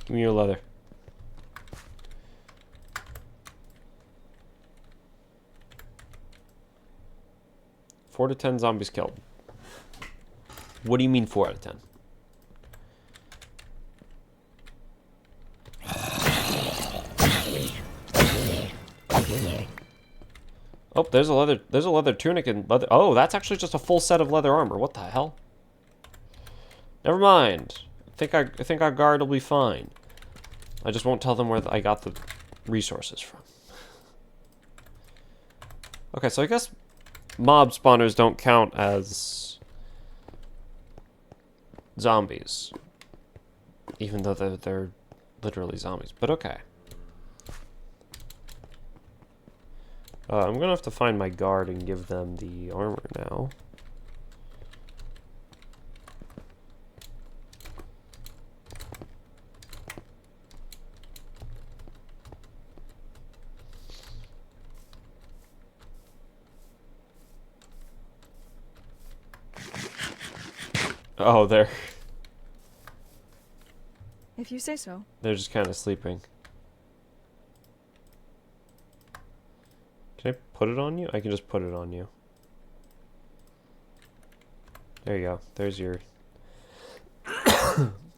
Give me your leather. Four to 10 zombies killed. What do you mean 4 out of 10? Oh, there's a leather tunic and leather. Oh, that's actually just a full set of leather armor. What the hell? Never mind. I think our guard will be fine. I just won't tell them where I got the resources from. Okay, so I guess mob spawners don't count as zombies, even though they're literally zombies. But okay. I'm gonna have to find my guard and give them the armor now. Oh, they're If you say so. just kind of sleeping. Can I put it on you? I can just put it on you. There you go. There's your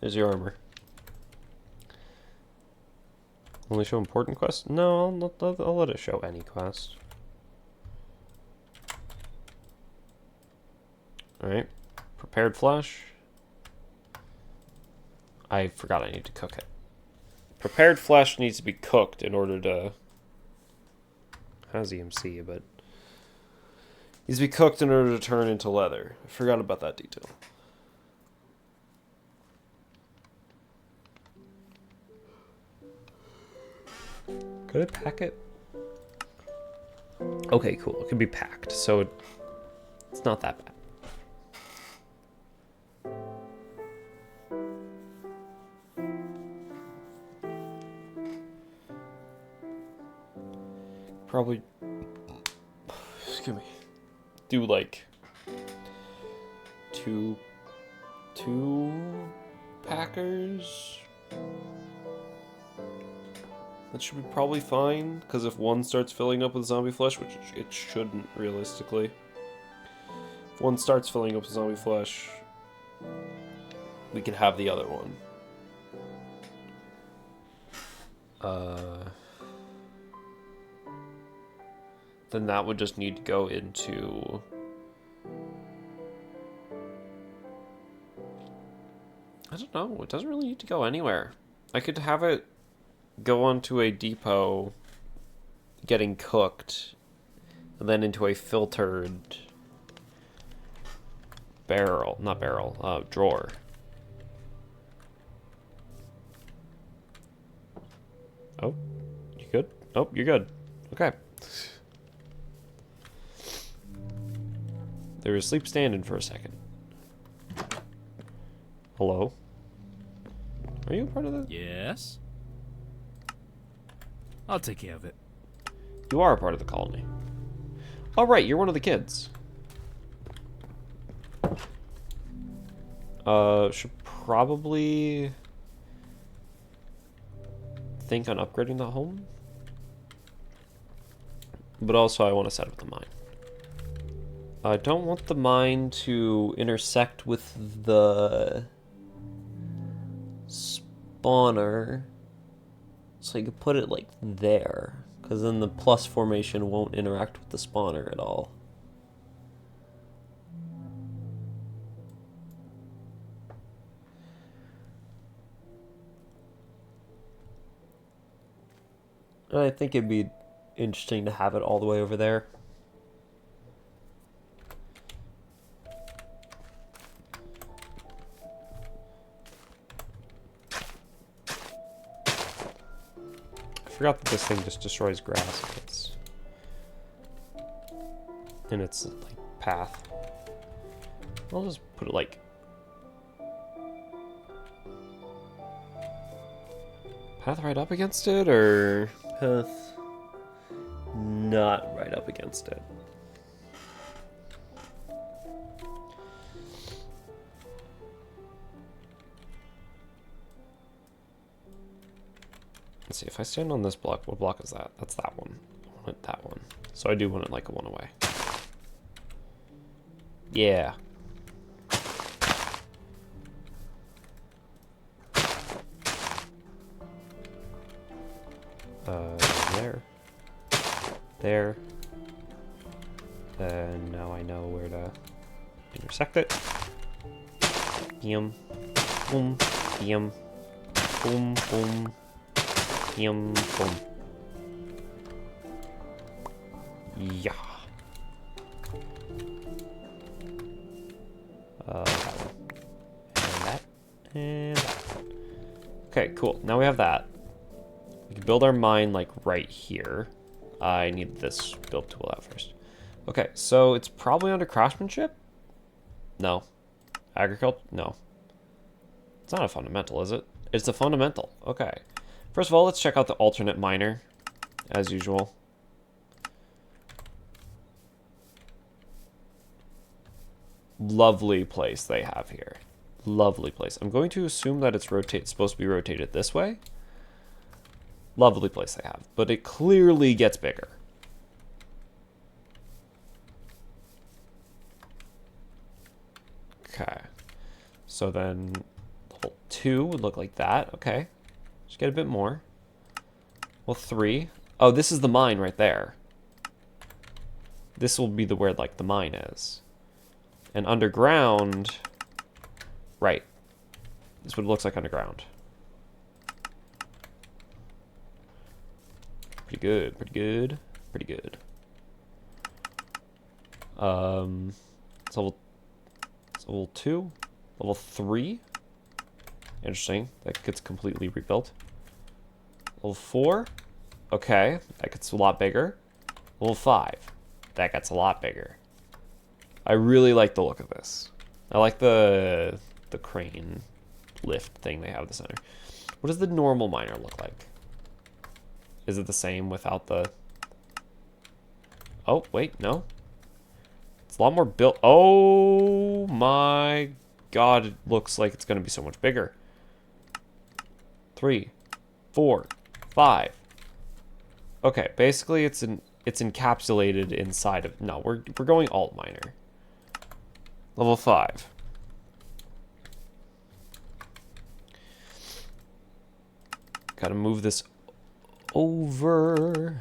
there's your armor. Only show important quests? No, I'll let it show any quest. Alright. Prepared flesh. I forgot I need to cook it. Prepared flesh needs to be cooked in order to... How's EMC, but... needs to be cooked in order to turn into leather. I forgot about that detail. Could I pack it? Okay, cool. It can be packed, so it's not that bad. Probably, excuse me, do like two packers. That should be probably fine, because if one starts filling up with zombie flesh, which it shouldn't realistically, if one starts filling up with zombie flesh, we can have the other one. Then that would just need to go into... I don't know, it doesn't really need to go anywhere. I could have it go onto a depot getting cooked, and then into a filtered drawer. Oh, you good? Oh, you're good. Okay. They were asleep standing for a second. Hello? Are you a part of that? Yes? I'll take care of it. You are a part of the colony. Oh, right, you're one of the kids. Should probably think on upgrading the home. But also I want to set up the mine. I don't want the mine to intersect with the spawner. So you could put it like there, because then the plus formation won't interact with the spawner at all. And I think it'd be interesting to have it all the way over there. I forgot that this thing just destroys grass if it's in its like path. I'll just put it like path right up against it, or path not right up against it. Let's see, if I stand on this block, what block is that? That's that one. I want it that one. So I do want it like a one away. Yeah. There. There. And now I know where to intersect it. Boom. Boom. Boom. Boom. Boom. Boom. Boom. Yeah. That one. And that. And that. Okay, cool. Now we have that. We can build our mine, like, right here. I need this build tool out first. Okay, so it's probably under craftsmanship? No. Agriculture? No. It's not a fundamental, is it? It's a fundamental. Okay. First of all, let's check out the alternate miner, as usual. Lovely place they have here. Lovely place. I'm going to assume that it's supposed to be rotated this way. Lovely place they have, but it clearly gets bigger. Okay. So then level 2 would look like that. Okay. Just get a bit more. Well, 3. Oh, this is the mine right there. This will be where like the mine is. And underground, right. This is what it looks like underground. Pretty good, pretty good, pretty good. It's level 2, level 3. Interesting. That gets completely rebuilt. Level 4. Okay, that gets a lot bigger. Level 5. That gets a lot bigger. I really like the look of this. I like the crane lift thing they have at the center. What does the normal miner look like? Is it the same without the... Oh, wait, no. It's a lot more built. Oh my god, it looks like it's going to be so much bigger. 3, 4, 5. Okay, basically it's encapsulated inside of... No, we're going alt miner. Level 5. Gotta move this over.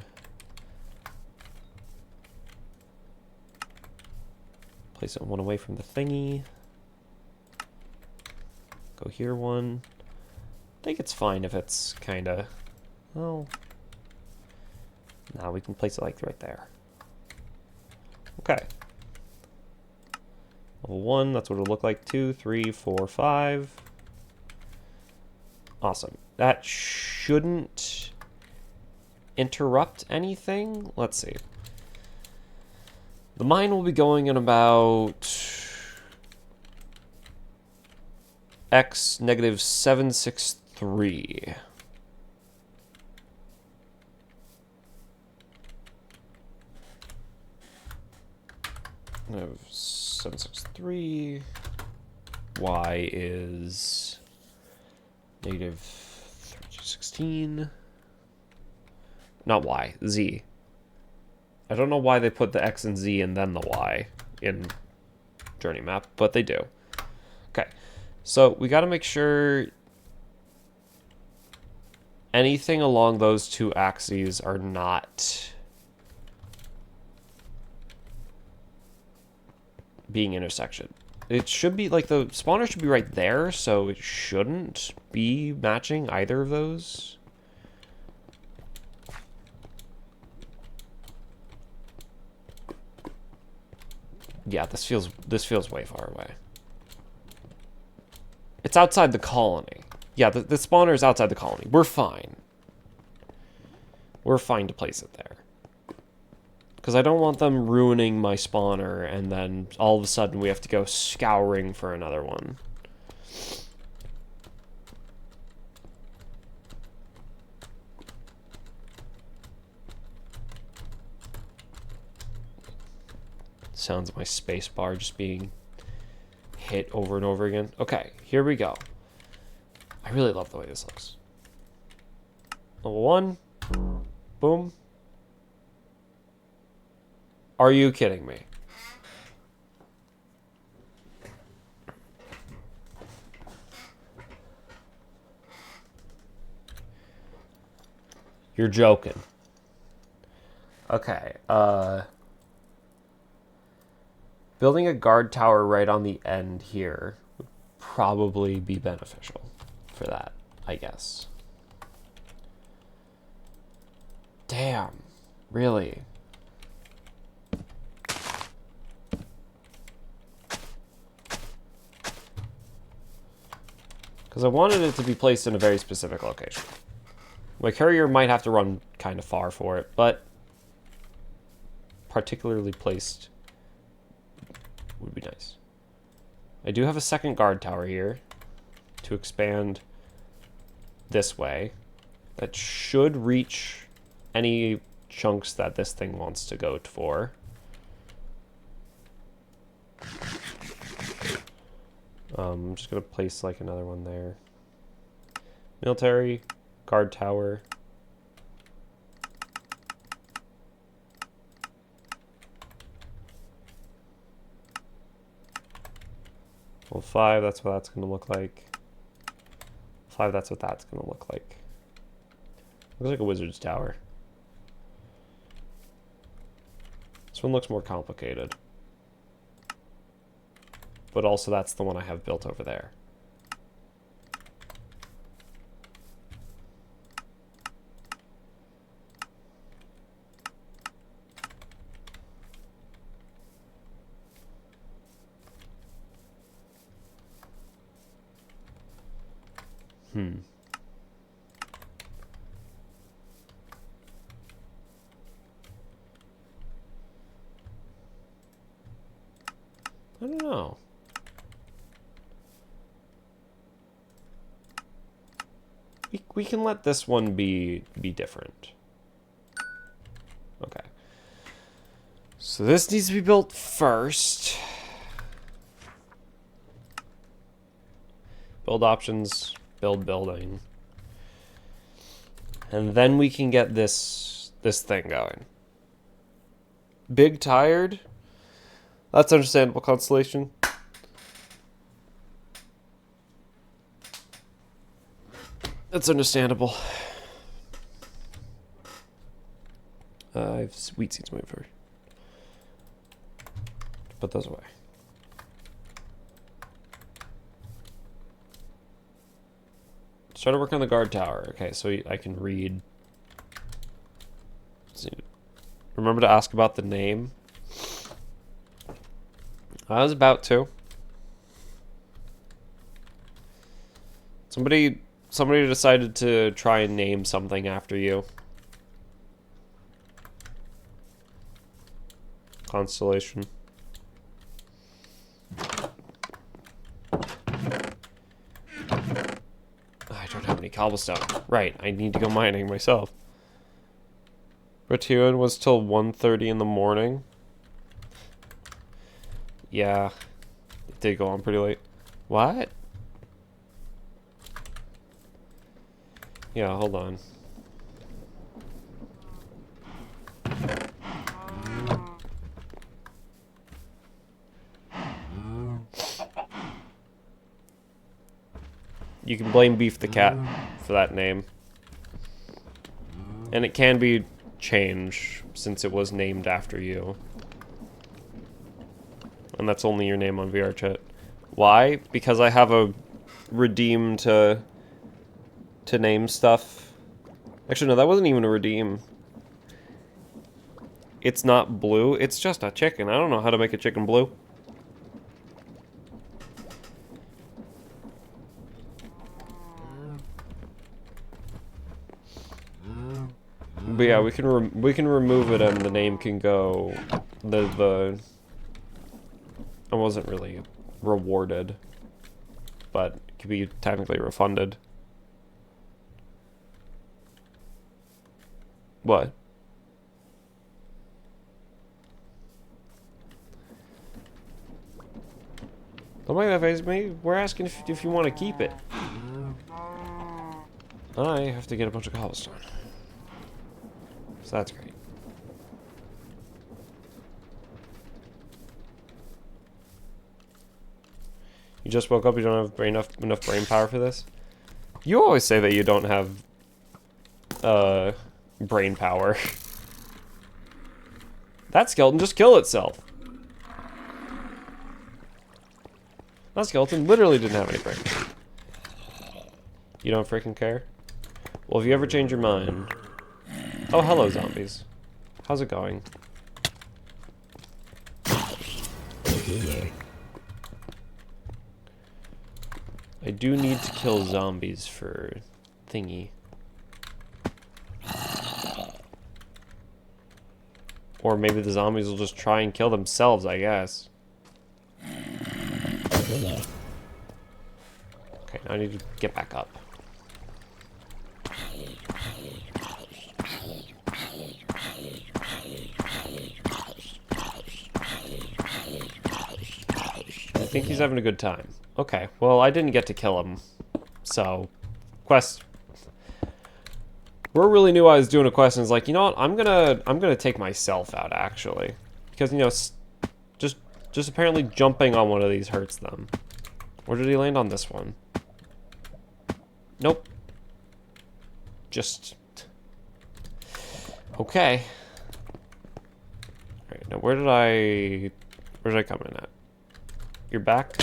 Place it one away from the thingy. Go here one. I think it's fine if it's kind of... Oh. Now we can place it like right there. Okay. Level 1, that's what it'll look like. 2, 3, 4, 5. Awesome. That shouldn't interrupt anything. Let's see. The mine will be going in about x negative 763. Negative 763. Y is negative 316. Not Y, Z. I don't know why they put the X and Z and then the Y in journey map, but they do. Okay, so we got to make sure anything along those two axes are not being intersection. It should be like the spawner should be right there, so it shouldn't be matching either of those. Yeah, this feels way far away. It's outside the colony. Yeah, the spawner is outside the colony. We're fine. We're fine to place it there. Because I don't want them ruining my spawner and then all of a sudden we have to go scouring for another one. Sounds of my space bar just being hit over and over again. Okay, here we go. I really love the way this looks. Level 1. Boom. Are you kidding me? You're joking. Okay, building a guard tower right on the end here would probably be beneficial for that, I guess. Damn, really? Because I wanted it to be placed in a very specific location. My courier might have to run kind of far for it, but particularly placed would be nice. I do have a second guard tower here to expand this way. That should reach any chunks that this thing wants to go for. I'm just going to place like another one there. Military, guard tower. Well, 5, that's what that's going to look like. 5, that's what that's going to look like. Looks like a wizard's tower. This one looks more complicated. But also that's the one I have built over there. I don't know. We can let this one be different. Okay. So this needs to be built first. Build options, build building. And then we can get this thing going. Big tired? That's understandable, Constellation. That's understandable. I have sweet seeds in my inventory. Put those away. Start to work on the guard tower. Okay, so I can read. Remember to ask about the name. I was about to. Somebody decided to try and name something after you. Constellation. I don't have any cobblestone. Right, I need to go mining myself. Ratuan was till 1:30 in the morning. Yeah, it did go on pretty late. What? Yeah, hold on. You can blame Beef the Cat for that name. And it can be changed since it was named after you. And that's only your name on VRChat. Why? Because I have a redeem to name stuff. Actually, no, that wasn't even a redeem. It's not blue, it's just a chicken. I don't know how to make a chicken blue. But yeah, we can remove it and the name can go. I wasn't really rewarded, but it could be technically refunded. What? Don't make that face at me. We're asking if you want to keep it. I have to get a bunch of cobblestone. So that's great. You just woke up, you don't have enough brain power for this? You always say that you don't have brain power. That skeleton just killed itself. That skeleton literally didn't have any brain power. You don't freaking care? Well, if you ever change your mind... Oh, hello, zombies. How's it going? I do need to kill zombies for thingy. Or maybe the zombies will just try and kill themselves, I guess. Okay, now I need to get back up. I think he's having a good time. Okay, well, I didn't get to kill him, so quest. We're really knew I was doing a quest, and it's like, you know what? I'm gonna take myself out actually, because you know, just apparently jumping on one of these hurts them. Or did he land on this one? Nope. Just okay. All right, now where did I come in at? You're back?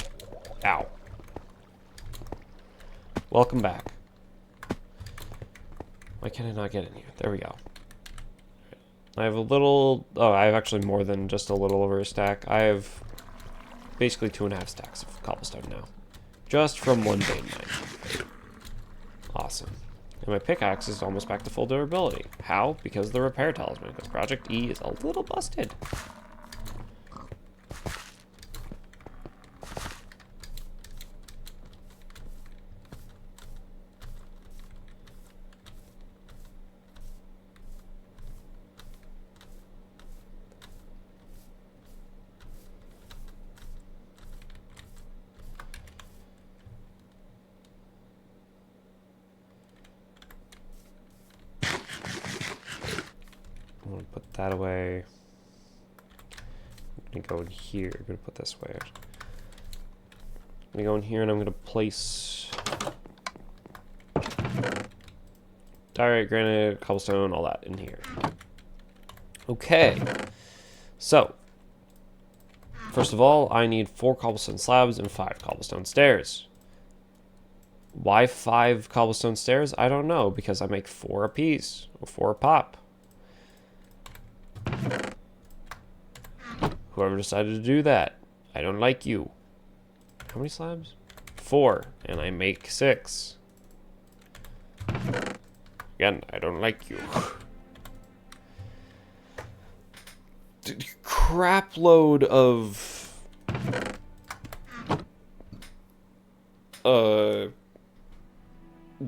Ow. Welcome back. Why can I not get in here? There we go. I have a little... Oh, I have actually more than just a little over a stack. I have basically 2.5 stacks of cobblestone now. Just from one vein mine. Awesome. And my pickaxe is almost back to full durability. How? Because of the repair talisman. Because Project E is a little busted. that away. I'm gonna go in here. I'm gonna put this away. I'm gonna go in here and I'm gonna place diorite, granite, cobblestone, all that in here. Okay. So, first of all, I need 4 cobblestone slabs and 5 cobblestone stairs. Why 5 cobblestone stairs? I don't know, because I make 4 a piece, or 4 a pop. Whoever decided to do that, I don't like you. How many slabs? 4, and I make 6. Again, I don't like you. Crap load of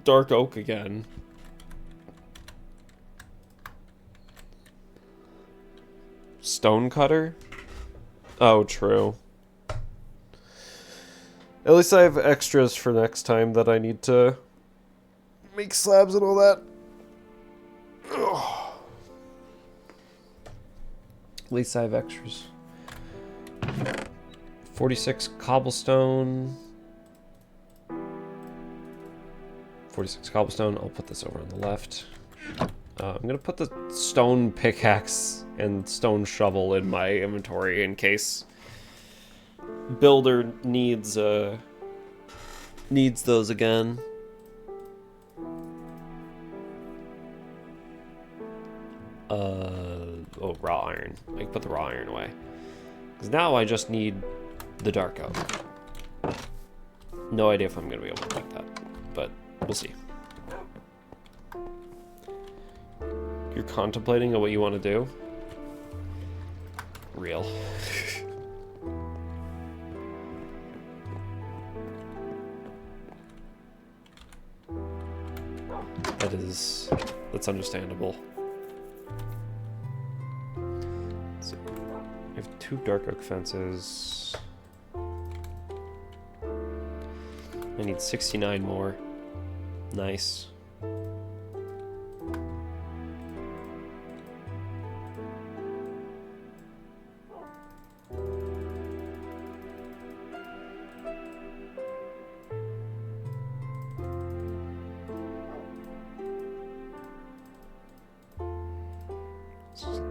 dark oak again. Stone cutter? Oh, true. At least I have extras for next time that I need to make slabs and all that. Ugh. At least I have extras. 46 cobblestone. 46 cobblestone. I'll put this over on the left. I'm going to put the stone pickaxe and stone shovel in my inventory in case builder needs those again. Oh, raw iron. I can put the raw iron away. Because now I just need the dark oak. No idea if I'm going to be able to make that, but we'll see. You're contemplating on what you want to do? Real. That's understandable. So, we have 2 dark oak fences. I need 69 more. Nice.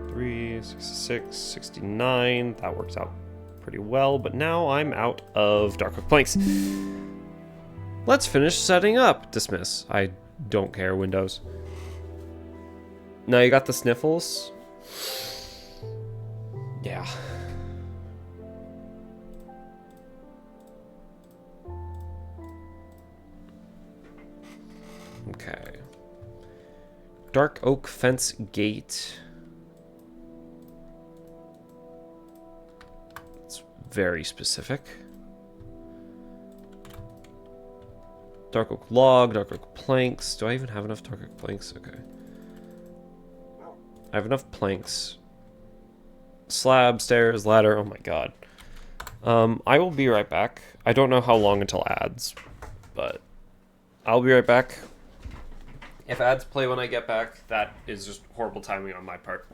Three, 66, 69. That works out pretty well, but now I'm out of dark oak planks. Let's finish setting up. Dismiss. I don't care, Windows. Now you got the sniffles? Yeah. Okay. Dark oak fence gate. It's very specific. Dark oak log, dark oak planks. Do I even have enough dark oak planks? Okay. I have enough planks. Slab, stairs, ladder. Oh my god. I will be right back. I don't know how long until ads, but I'll be right back. If ads play when I get back, that is just horrible timing on my part.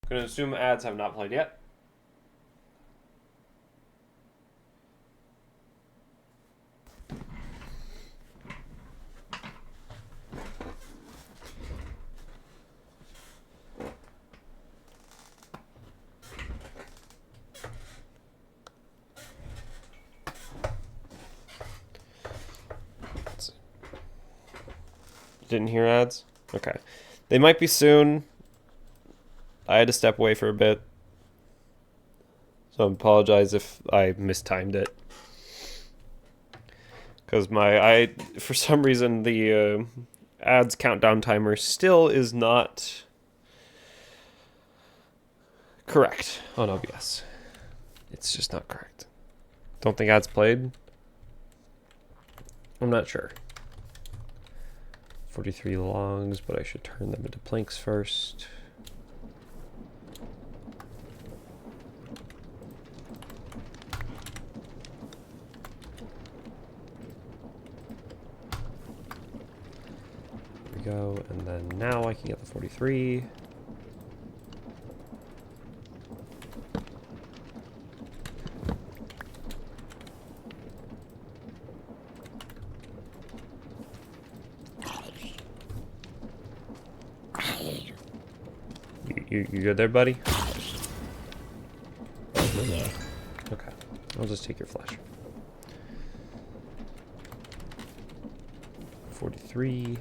Gonna assume ads have not played yet. Didn't hear ads? Okay. They might be soon. I had to step away for a bit. So I apologize if I mistimed it. Because for some reason, the ads countdown timer still is not correct on OBS. It's just not correct. Don't think ads played? I'm not sure. 43 logs, but I should turn them into planks first. There we go, and then now I can get the 43. You good there, buddy? Okay, I'll just take your flesh. 43.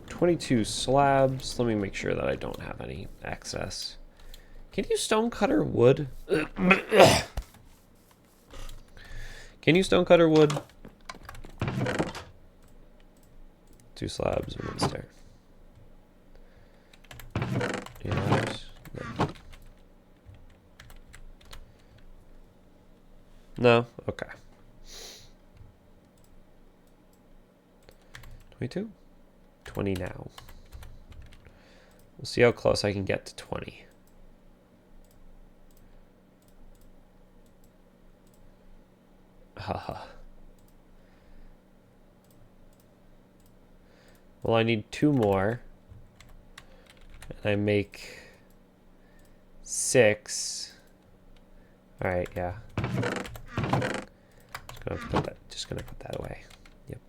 22 slabs. Let me make sure that I don't have any excess. Can you stonecutter wood? Can you stonecutter wood? 2 slabs and 1 stair. Yes. No? Okay. 22? 20 now. We'll see how close I can get to 20. Haha. Well, I need 2 more. And I make 6. Alright, yeah. Just gonna put that away. Yep.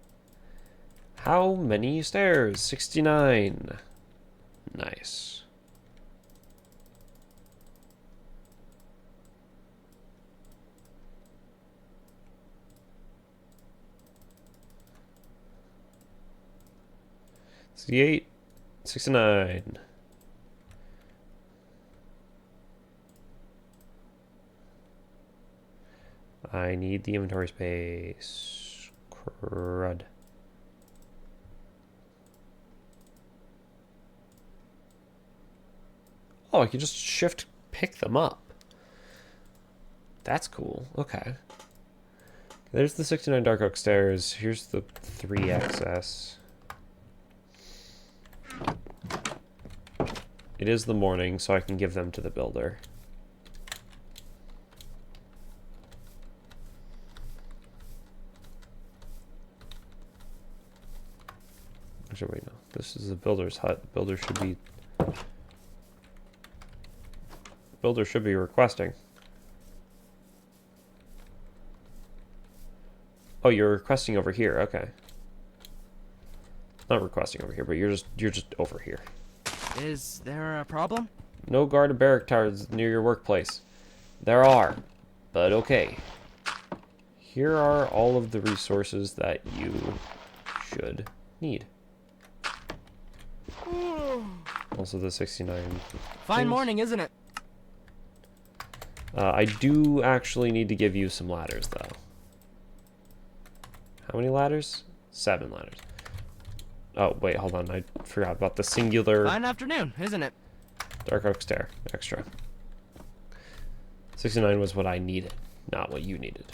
How many stairs? 69. Nice. $68. 69. I need the inventory space. Crud. Oh, I can just shift pick them up. That's cool. Okay. There's the 69 Dark Oak stairs. Here's the 3 excess. It is the morning, so I can give them to the builder. Actually, wait, no. This is the builder's hut. The builder should be requesting. Oh, you're requesting over here. Okay. Not requesting over here, but you're just over here. Is there a problem? No guarded barrack towers near your workplace. There are, but okay. Here are all of the resources that you should need. Also the 69. Fine morning, isn't it? I do actually need to give you some ladders, though. How many ladders? 7 ladders. Oh, wait, hold on. I forgot about the singular... Fine afternoon, isn't it? Dark Oak Stair. Extra. 69 was what I needed, not what you needed.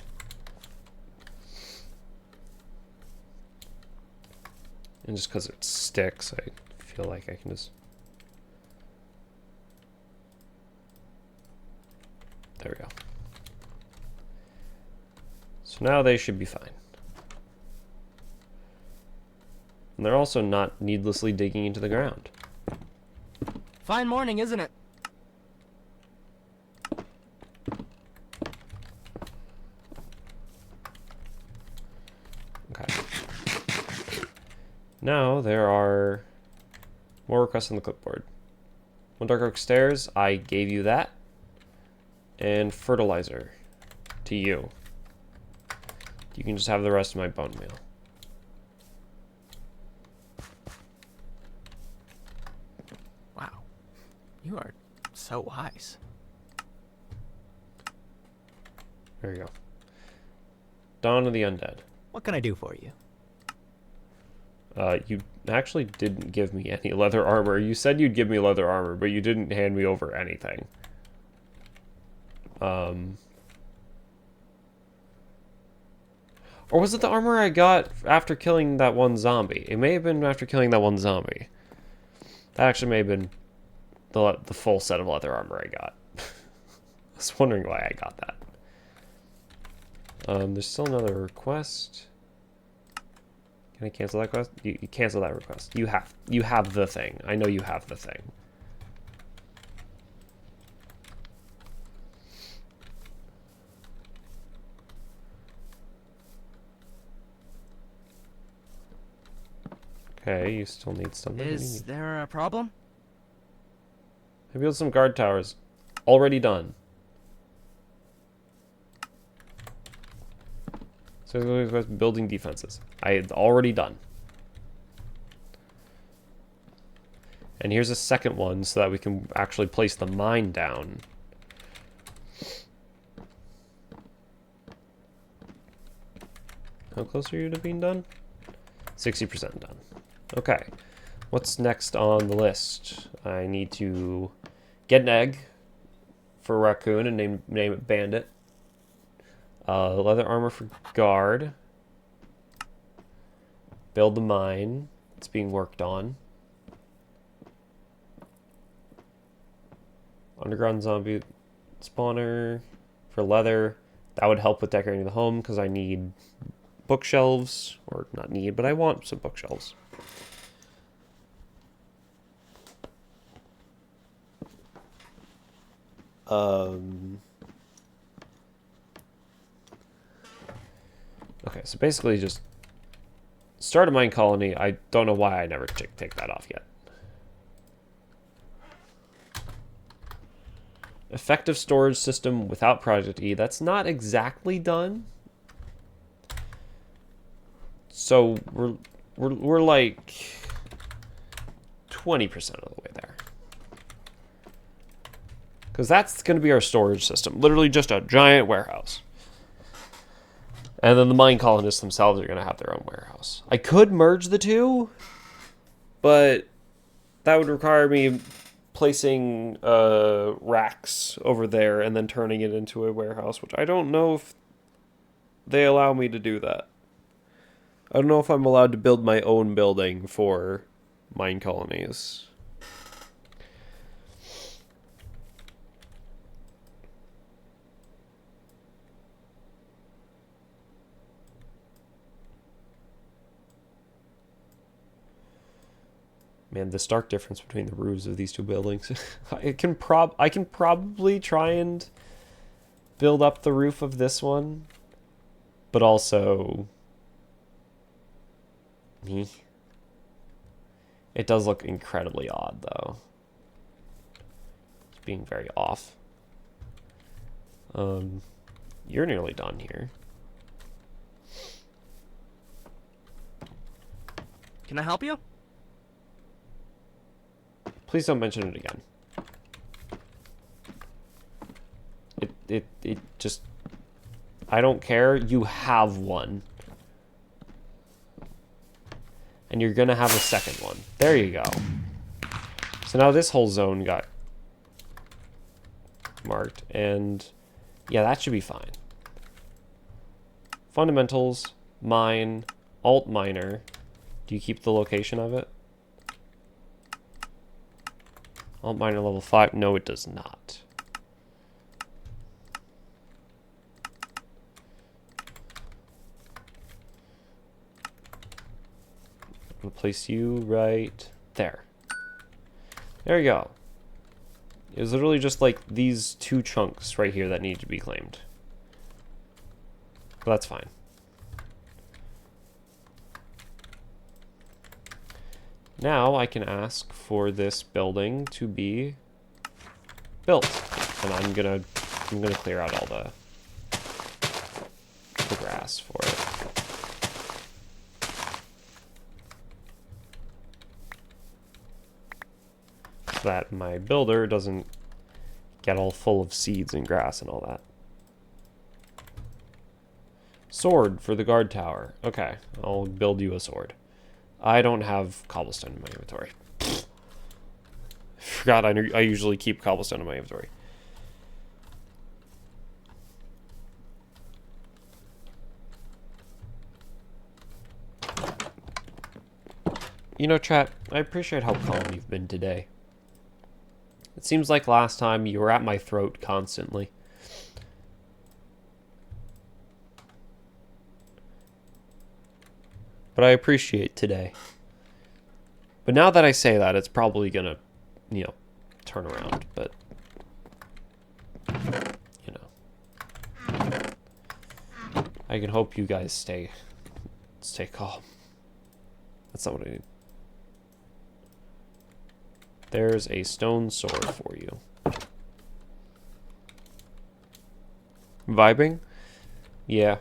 And just because it sticks, I feel like I can just... There we go. So now they should be fine. And they're also not needlessly digging into the ground. Fine morning, isn't it? Okay. Now there are more requests on the clipboard. One dark oak stairs, I gave you that. And fertilizer to you. You can just have the rest of my bone meal. Wow. You are so wise. There you go. Dawn of the Undead. What can I do for you? You actually didn't give me any leather armor. You said you'd give me leather armor, but you didn't hand me over anything. Or was it the armor I got after killing that one zombie? It may have been after killing that one zombie. That actually may have been the full set of leather armor I got. I was wondering why I got that. There's still another request. Can I cancel that request? You cancel that request. You have the thing. I know you have the thing. Okay, you still need something. Is there a problem? I built some guard towers. Already done. So building defenses. I had already done. And here's a second one so that we can actually place the mine down. How close are you to being done? 60% done. Okay. What's next on the list? I need to get an egg for a raccoon and name it Bandit. Leather armor for guard. Build the mine. It's being worked on. Underground zombie spawner for leather. That would help with decorating the home because I need bookshelves. Or not need, but I want some bookshelves. Okay, so basically just start a mine colony. I don't know why I never take that off yet. Effective storage system without Project E. That's not exactly done. So we're like 20% of the way there. Because that's going to be our storage system. Literally just a giant warehouse. And then the mine colonists themselves are going to have their own warehouse. I could merge the two, but that would require me placing racks over there and then turning it into a warehouse, which I don't know if they allow me to do that. I don't know if I'm allowed to build my own building for mine colonies. Man, the stark difference between the roofs of these two buildings. I can probably try and build up the roof of this one, but also it does look incredibly odd though. It's being very off. You're nearly done here. Can I help you? Please don't mention it again. It just... I don't care. You have one. And you're gonna have a second one. There you go. So now this whole zone got marked. And yeah, that should be fine. Fundamentals, mine, alt miner. Do you keep the location of it? Alt miner level 5. No, it does not. I'm gonna place you right there. There you go. It was literally just like these 2 chunks right here that need to be claimed. But that's fine. Now I can ask for this building to be built, and I'm gonna clear out all the grass for it. So that my builder doesn't get all full of seeds and grass and all that. Sword for the guard tower. Okay, I'll build you a sword. I don't have cobblestone in my inventory. Forgot I usually keep cobblestone in my inventory. You know, chat, I appreciate how calm you've been today. It seems like last time you were at my throat constantly. But I appreciate today. But now that I say that, it's probably gonna, you know, turn around, but, you know. I can hope you guys stay calm. That's not what I need. There's a stone sword for you. Vibing? Yeah.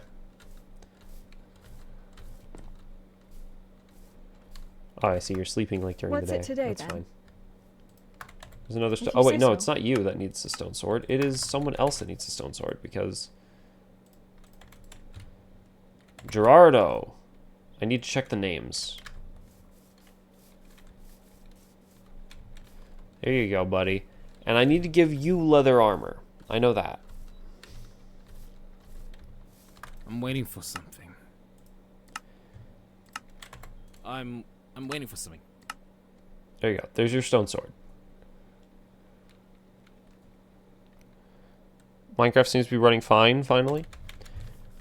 Oh, I see. You're sleeping like during What's the day. it today, That's then? fine. There's another stone. If you Oh, wait, say no, so. it's not you that needs the stone sword. It is someone else that needs the stone sword because... Gerardo. I need to check the names. There you go, buddy. And I need to give you leather armor. I know that. I'm waiting for something. I'm waiting for something. There you go. There's your stone sword. Minecraft seems to be running fine, finally.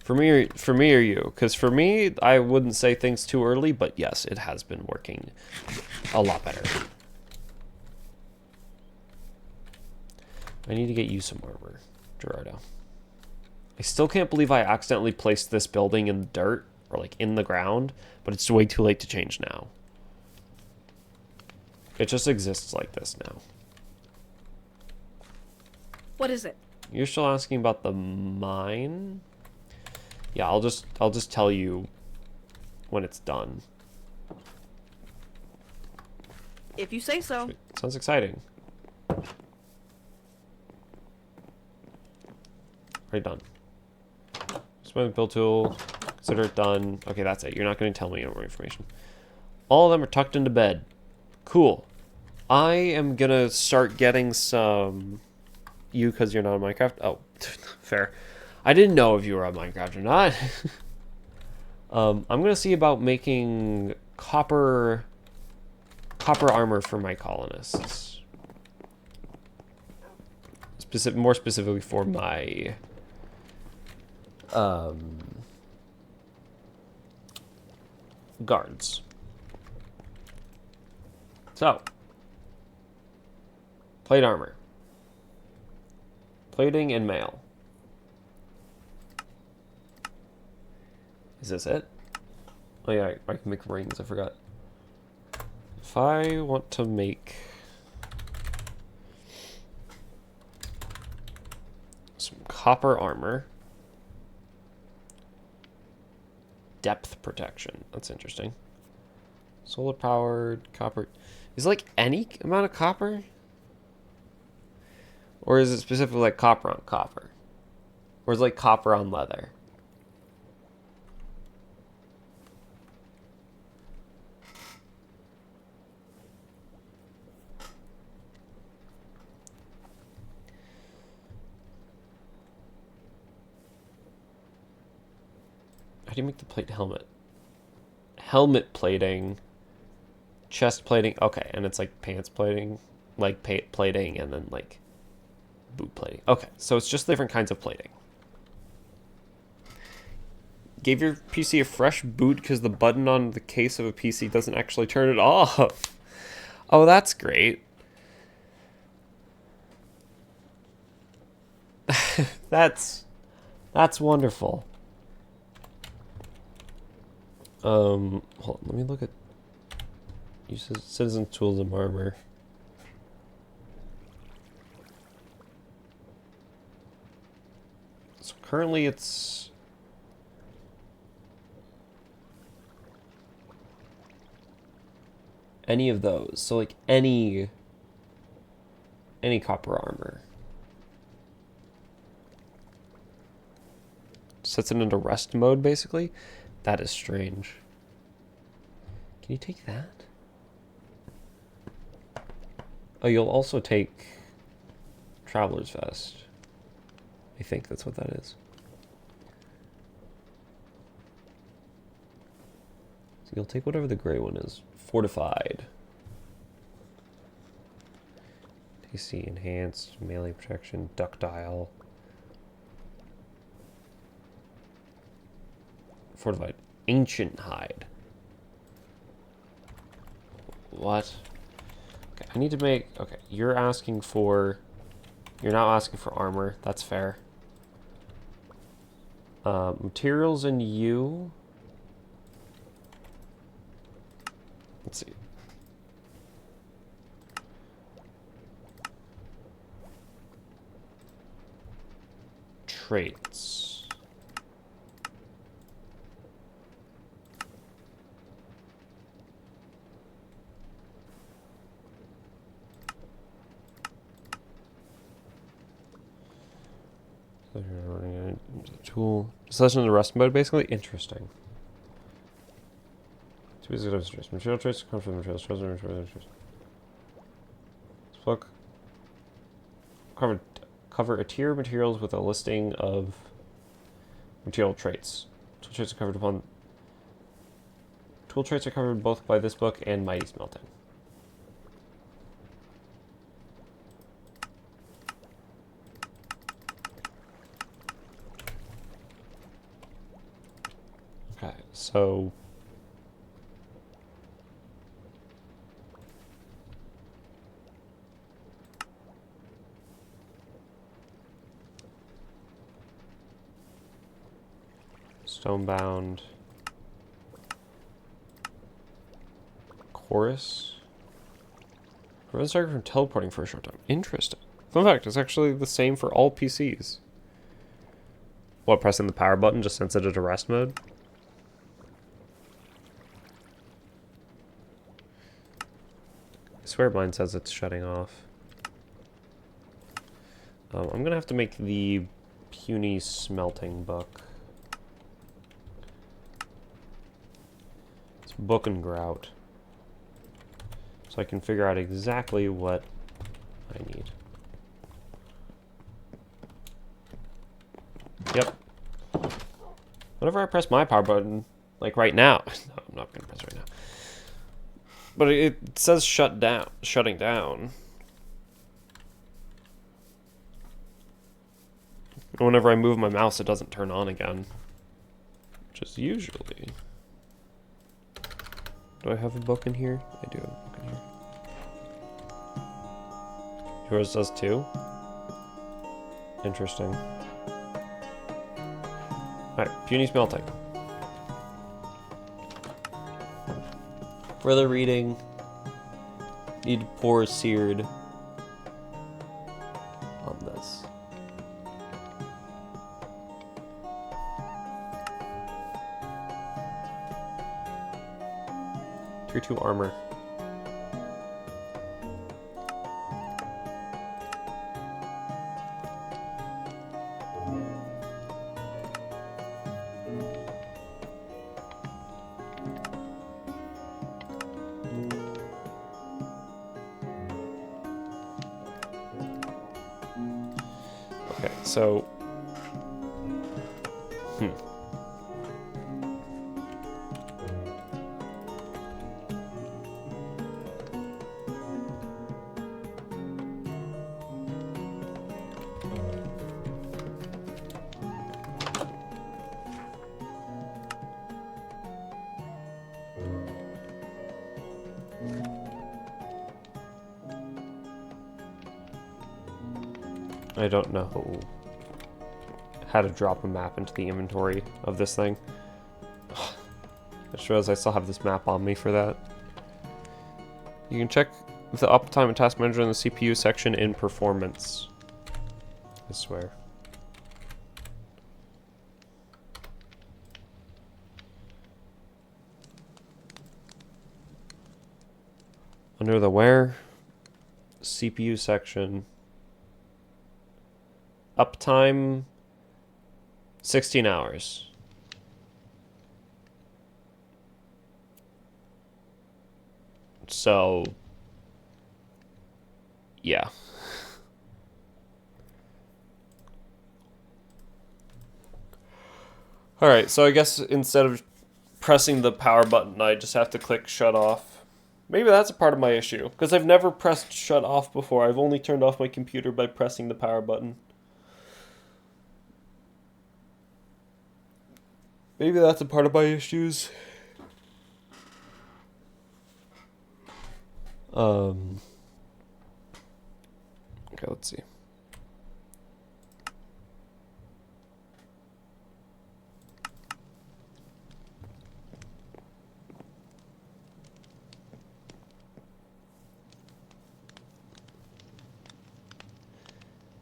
For me or you? Because for me, I wouldn't say things too early, but yes, it has been working a lot better. I need to get you some armor, Gerardo. I still can't believe I accidentally placed this building in the dirt, or like in the ground, but it's way too late to change now. It just exists like this now. What is it? You're still asking about the mine? Yeah, I'll just tell you when it's done. If you say so. Sweet. Sounds exciting. Already done. Smooth build tool. Consider it done. Okay, that's it. You're not going to tell me any more information. All of them are tucked into bed. Cool. I am going to start getting some... You, because you're not on Minecraft? Oh, fair. I didn't know if you were on Minecraft or not. I'm going to see about making copper armor for my colonists. More specifically for my... guards. So, plate armor. Plating and mail. Is this it? Oh yeah, I can make rings, I forgot. If I want to make some copper armor, depth protection, that's interesting. Solar powered copper. Is it like any amount of copper? Or is it specifically like copper on copper? Or is it like copper on leather? How do you make the plate helmet? Helmet plating. Chest plating. Okay, and it's like pants plating. Like plating and then like boot plating. Okay, so it's just different kinds of plating. Gave your PC a fresh boot because the button on the case of a PC doesn't actually turn it off. Oh, that's great. That's wonderful. Hold on, let me look at uses citizen tools and armor. So currently it's any of those. So like any copper armor. Sets it into rest mode basically. That is strange. Can you take that? Oh, you'll also take Traveler's Vest. I think that's what that is. So you'll take whatever the gray one is. Fortified. TC enhanced, melee protection, ductile. Fortified. Ancient hide. What? Okay, I need to make... Okay, you're asking for... You're not asking for armor. That's fair. Materials in you... Let's see. Traits. Tool. Selection of the rest mode, basically. Interesting. Material traits come from materials. This book cover a tier of materials with a listing of material traits. Tool traits are covered upon. Tool traits are covered both by this book and Mighty Smelting. Okay, so Stonebound Chorus. Prevents target from teleporting for a short time. Interesting. Fun fact, it's actually the same for all PCs. What, pressing the power button just sends it into rest mode? I swear mine says it's shutting off. I'm gonna have to make the puny smelting book. It's book and grout. So I can figure out exactly what I need. Yep. Whenever I press my power button, like right now, no, I'm not gonna press right now. But it says shutting down. And whenever I move my mouse, it doesn't turn on again. Which is usually. Do I have a book in here? I do have a book in here. Yours does too? Interesting. Alright, puny smelting. Further reading. Need to pour seared on this. Tier 2 armor. Okay, so... I don't know had to drop a map into the inventory of this thing. I just realized I still have this map on me for that. You can check the uptime and task manager in the CPU section in performance. I swear. Under the where? CPU section. Uptime 16 hours. So yeah. Alright, so I guess instead of pressing the power button, I just have to click shut off. Maybe that's a part of my issue, because I've never pressed shut off before. I've only turned off my computer by pressing the power button. Maybe that's a part of my issues. Okay, let's see.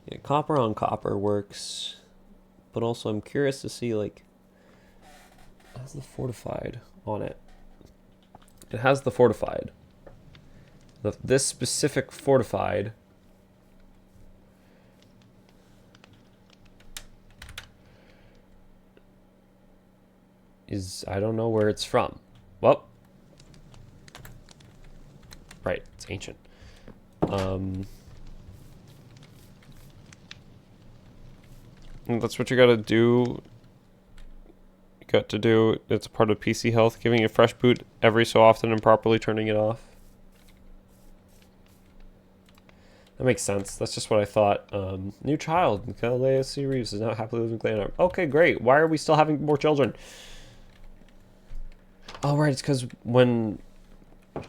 Yeah, copper on copper works, but also I'm curious to see, like, it has the fortified on it. It has the fortified. This specific fortified is, I don't know where it's from. Well, right, it's ancient. And that's what you gotta do. You got to do, it's a part of PC health, giving a fresh boot every so often and properly turning it off. That makes sense. That's just what I thought. New child, Michaela C. Reeves is now happily living in Glenarm. Okay, great. Why are we still having more children? Oh, right. It's because when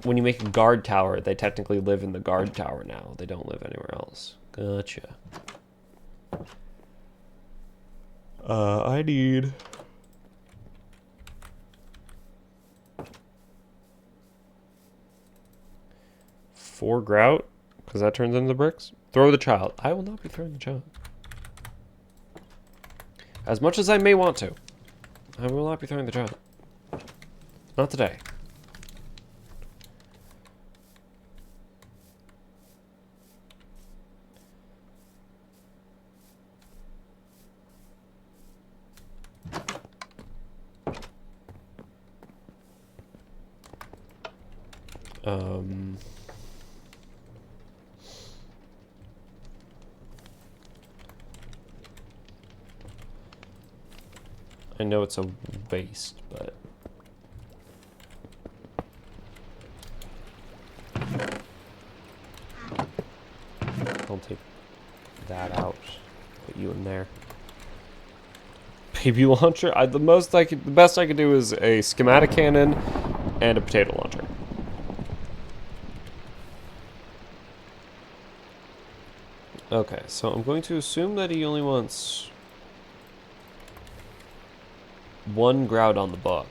you make a guard tower, they technically live in the guard tower now. They don't live anywhere else. Gotcha. I need... four grout, because that turns into bricks. Throw the child. I will not be throwing the child. As much as I may want to. I will not be throwing the child. Not today. I know it's a waste, but... I'll take that out. Put you in there. Baby launcher? The best I could do is a schematic cannon and a potato launcher. Okay, so I'm going to assume that he only wants one grout on the book.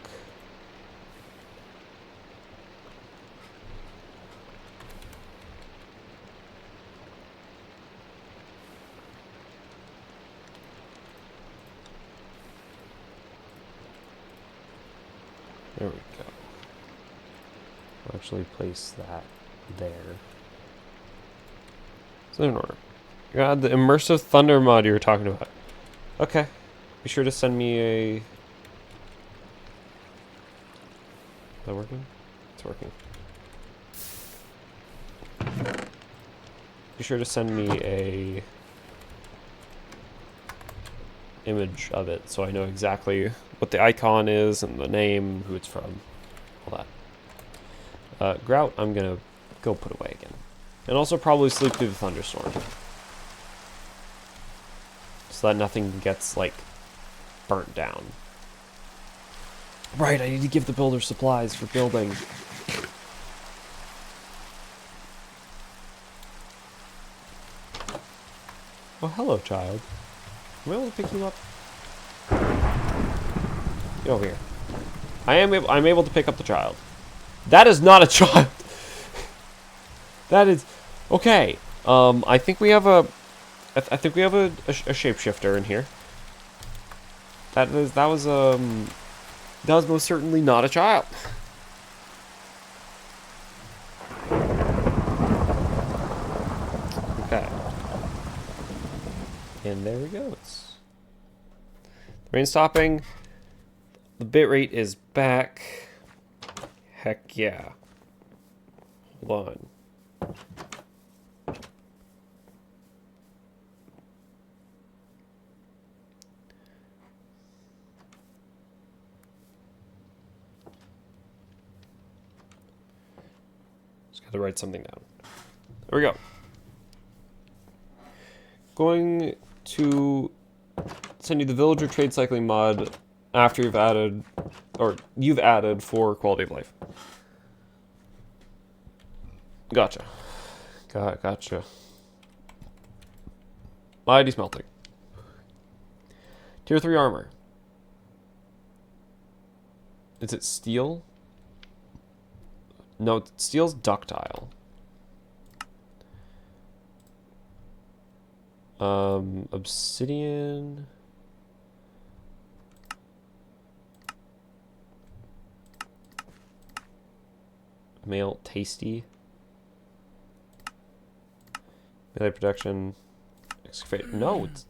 There we go. I'll actually place that there. So in order. God, the immersive thunder mod you were talking about. Okay. Be sure to send me a... Is that working? It's working. Be sure to send me a image of it so I know exactly what the icon is and the name, who it's from, all that. Grout, I'm gonna go put away again. And also probably sleep through the thunderstorm. So that nothing gets, like, burnt down. Right, I need to give the builder supplies for building. Oh, hello, child. Am I able to pick you up? Get over here. I'm able to pick up the child. That is not a child. That is okay. I think we have a shapeshifter in here. That was most certainly not a child. Okay. And there we go. The rain's stopping. The bitrate is back. Heck yeah. Hold on. Just gotta write something down. There we go. Going to send you the villager trade cycling mod after you've added 4 quality of life. Gotcha. Gotcha. Mighty smelting. Tier 3 armor. Is it steel? No, steel's ductile. Obsidian. Male tasty. Melee protection. Excavate. No, it's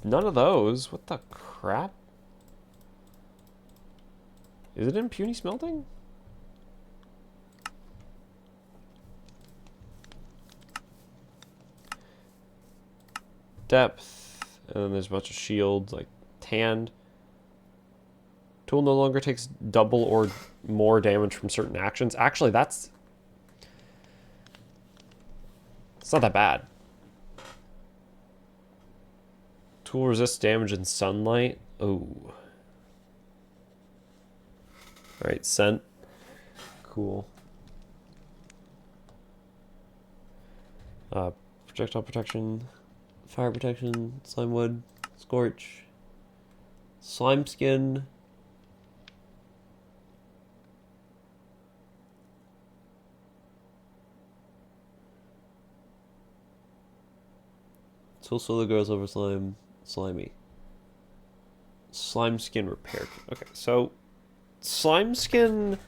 none of those. What the crap? Is it in puny smelting? Depth. And then there's a bunch of shields, like tanned. Tool no longer takes double or more damage from certain actions. Actually, it's not that bad. Tool resists damage in sunlight. Oh. Alright, scent. Cool. Projectile protection. Fire protection. Slime wood. Scorch. Slime skin. Tool slowly grows over slime. Slimy. Slime skin repair. Okay, so slime skin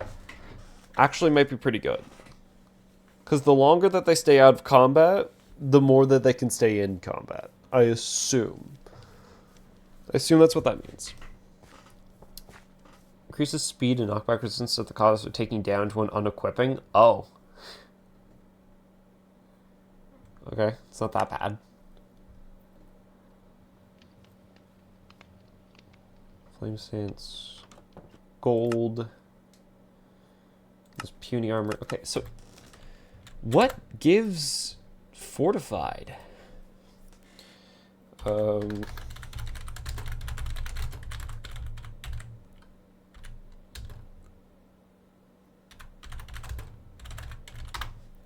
actually might be pretty good. Because the longer that they stay out of combat, the more that they can stay in combat. I assume. That's what that means. Increases speed and knockback resistance at the cost of taking down to an unequipping. Oh. Okay, it's not that bad. Flame stance. Gold. This puny armor. Okay, so what gives fortified? And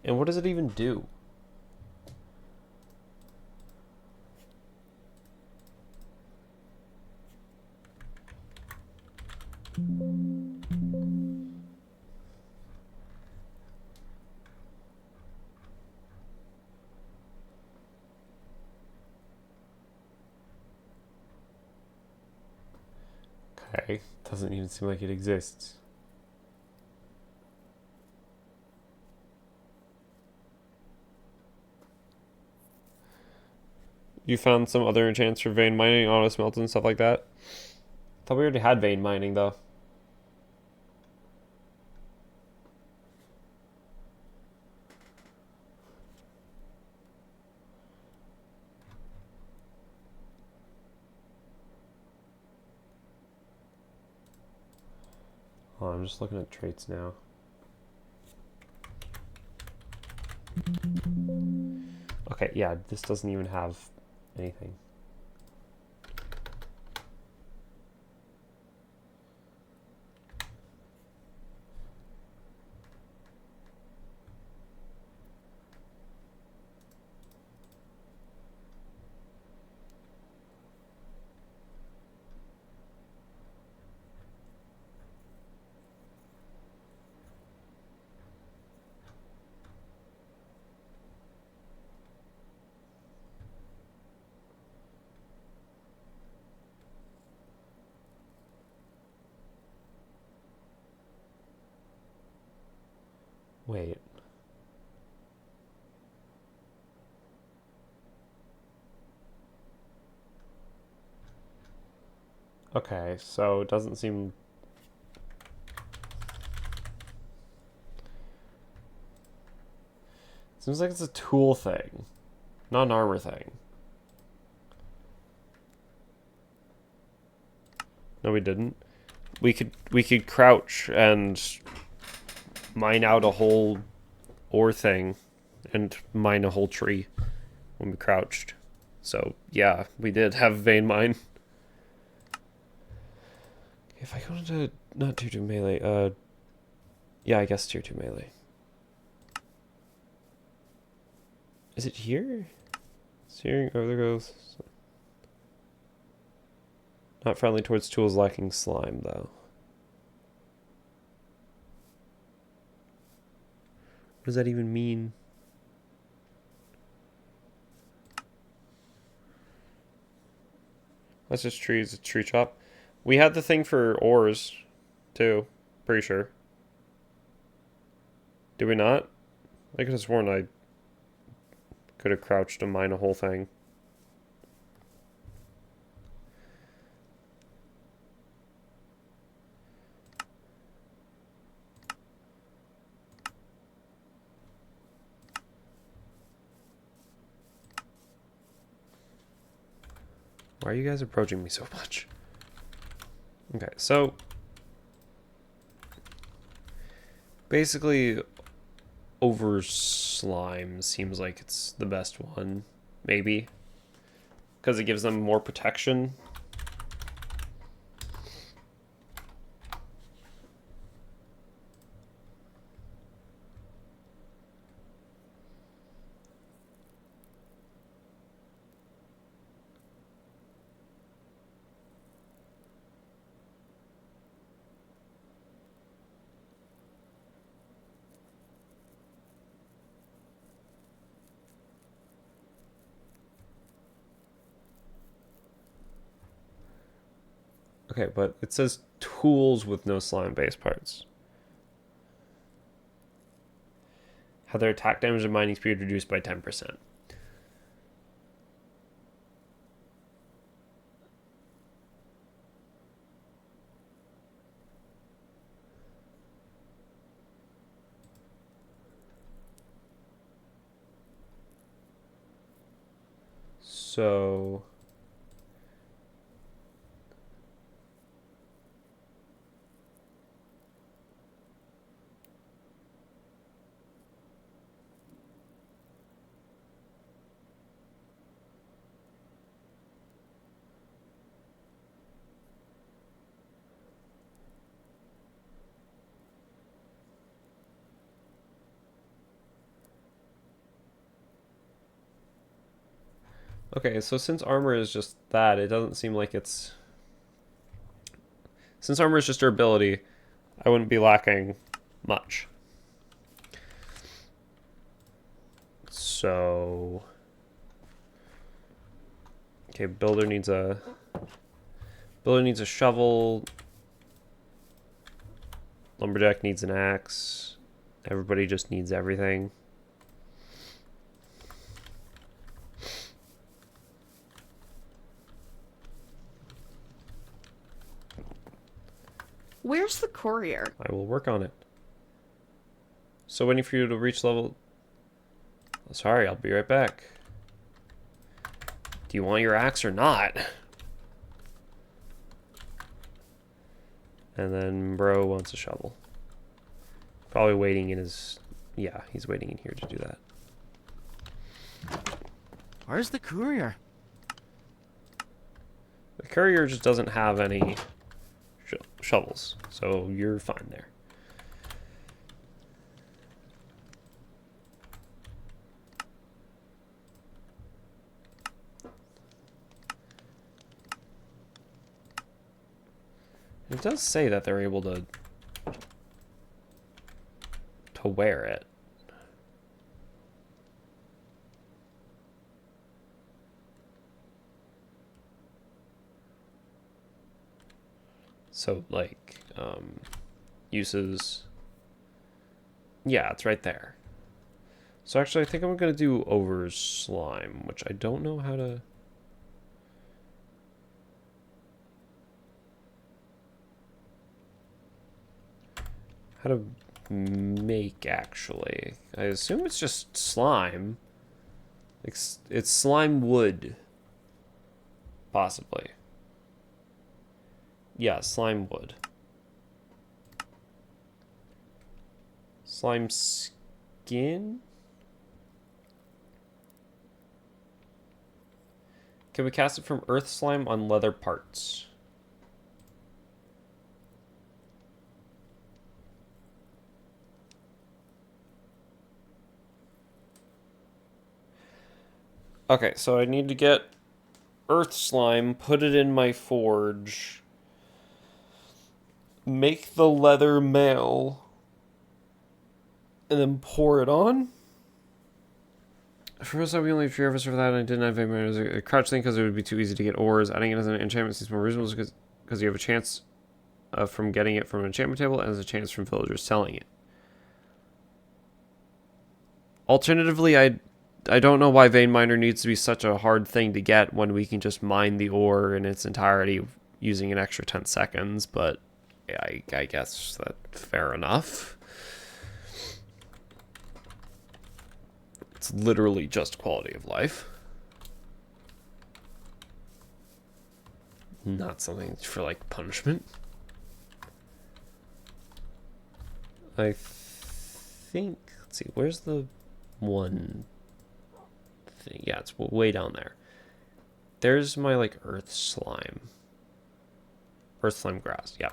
what does it even do? Okay, doesn't even seem like it exists. You found some other enchants for vein mining, auto smelt, and stuff like that? Thought we already had vein mining though. Oh, I'm just looking at traits now. Okay, yeah, this doesn't even have anything. Wait. Okay, so it doesn't seem... Seems like it's a tool thing, not an armor thing. No, we didn't. We could crouch and mine out a whole ore thing and mine a whole tree when we crouched. So yeah, we did have vein mine. If I go into not tier 2 melee, yeah, I guess tier 2 melee. Is it here? Searing over the goes. Not friendly towards tools lacking slime, though. What does that even mean? That's just trees, a tree chop. We had the thing for ores, too. Pretty sure. Did we not? I could have sworn I could have crouched to mine a whole thing. Why are you guys approaching me so much? Okay, so basically over slime seems like it's the best one, maybe, because it gives them more protection. Okay, but it says tools with no slime base parts. Have their attack damage and mining speed reduced by 10%. So okay, so since armor is just that, it doesn't seem like it's... Since armor is just durability, I wouldn't be lacking much. So... Okay, builder needs a shovel. Lumberjack needs an axe. Everybody just needs everything. Where's the courier? I will work on it. So waiting for you to reach level... Sorry, I'll be right back. Do you want your axe or not? And then bro wants a shovel. Probably waiting in his... Yeah, he's waiting in here to do that. Where's the courier? The courier just doesn't have any shovels, so you're fine there. It does say that they're able to wear it. So like uses Yeah, it's right there. So actually, I think I'm going to do over slime, which I don't know how to... How to make, actually. I assume it's just slime. It's slime wood. Possibly. Yeah, slime wood. Slime skin? Can we cast it from earth slime on leather parts? Okay, so I need to get earth slime, put it in my forge, make the leather mail, and then pour it on. First, we only have 3 of us for that, and I didn't have any as a crouch thing because it would be too easy to get ores. Adding it as an enchantment seems more reasonable because you have a chance from getting it from an enchantment table and there's a chance from villagers selling it. Alternatively, I don't know why vein miner needs to be such a hard thing to get when we can just mine the ore in its entirety using an extra 10 seconds, but yeah, I guess that's fair enough. It's literally just quality of life. Not something for, like, punishment. I think... Let's see, where's the one thing? Yeah, it's way down there. There's my, like, earth slime. Earth slime grass, yeah.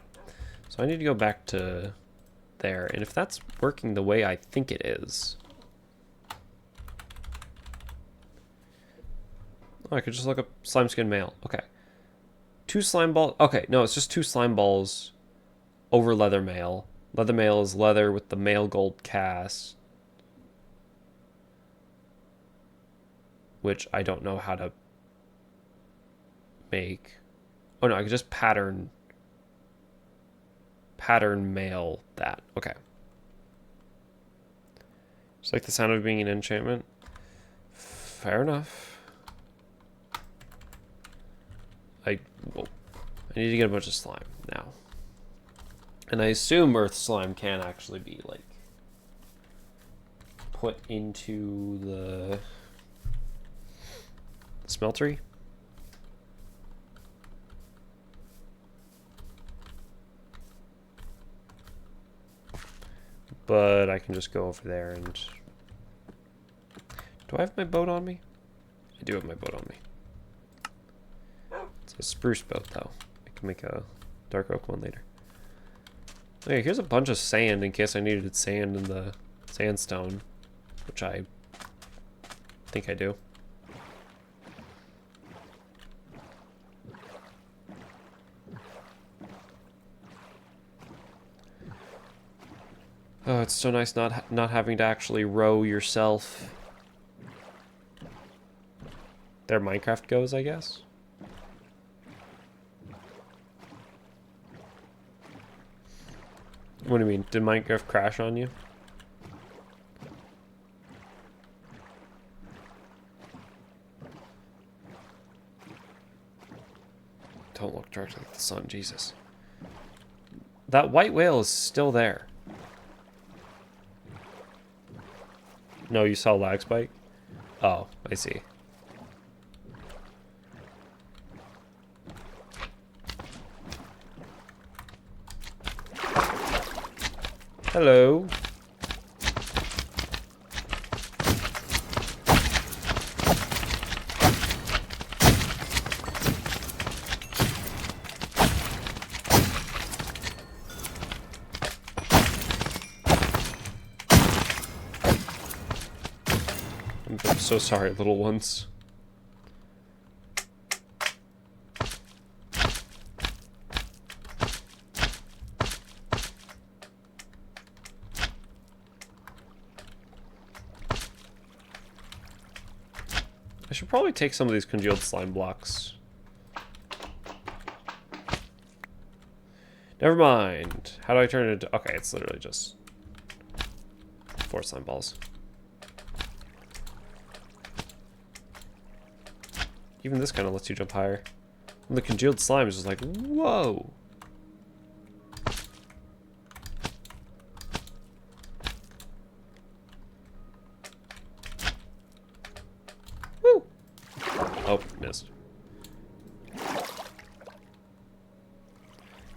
So I need to go back to there, and if that's working the way I think it is... Oh, I could just look up slime skin mail. Okay. 2 slime balls. Okay, no, it's just 2 slime balls over leather mail. Leather mail is leather with the mail gold cast. Which I don't know how to make. Oh no, I could just pattern mail that. Okay. Just like the sound of being an enchantment. Fair enough. I need to get a bunch of slime now. And I assume earth slime can actually be, like, put into the smeltery. But I can just go over there and... Do I have my boat on me? I do have my boat on me. It's a spruce boat, though. I can make a dark oak one later. Okay, here's a bunch of sand in case I needed sand in the sandstone, which I think I do. Oh, it's so nice not having to actually row yourself. There Minecraft goes, I guess. What do you mean? Did Minecraft crash on you? Don't look directly at the sun, Jesus. That white whale is still there. No, you saw lag spike? Oh, I see. Hello. I'm so sorry, little ones. I should probably take some of these congealed slime blocks. Never mind. How do I turn it into... Okay, it's literally just... more slime balls. Even this kind of lets you jump higher. And the congealed slime is just like, whoa. Woo! Oh, missed.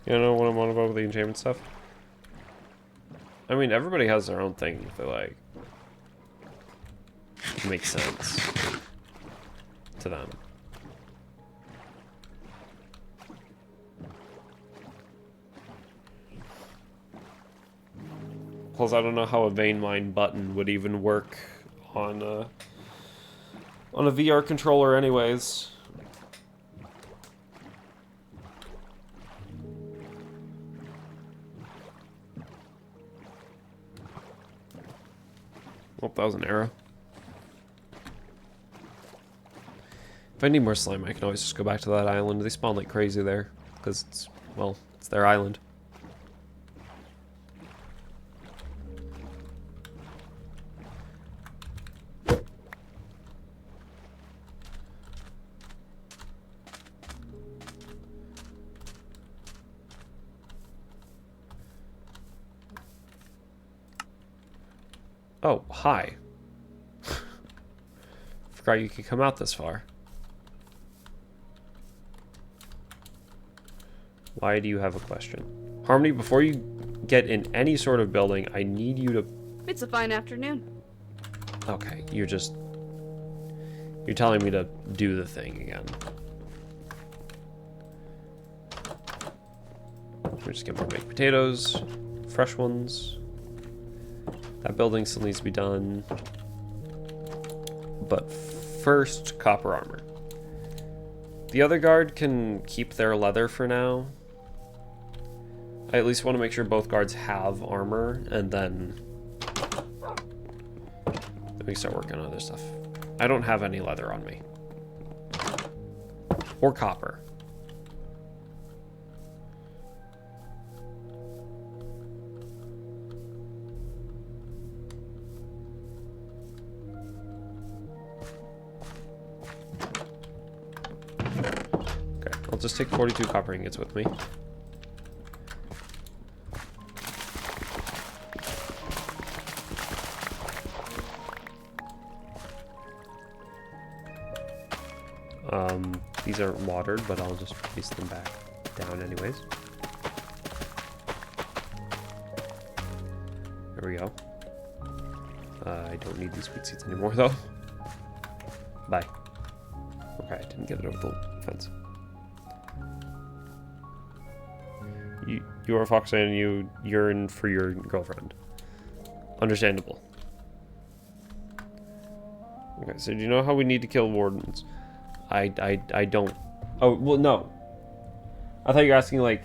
You know what I want about the enchantment stuff? I mean, everybody has their own thing if they like. It makes sense to them. Plus, I don't know how a vein mine button would even work on a VR controller anyways. Oh, that was an arrow. If I need more slime, I can always just go back to that island. They spawn like crazy there, because it's, well, it's their island. Oh, hi. Forgot you could come out this far. Why do you have a question? Harmony, before you get in any sort of building, I need you to... It's a fine afternoon. Okay, you're telling me to do the thing again. We're just getting more baked potatoes. Fresh ones. That building still needs to be done. But first, copper armor. The other guard can keep their leather for now. I at least want to make sure both guards have armor, and then we can start working on other stuff. I don't have any leather on me. Or copper. I'll just take 42 copper ingots with me. These aren't watered, but I'll just place them back down anyways. There we go. I don't need these wheat seeds anymore though. Bye. Okay, I didn't get it over the fence. You are a fox and you yearn for your girlfriend. Understandable. Okay, so do you know how we need to kill wardens? I don't. Oh, well, no. I thought you were asking, like,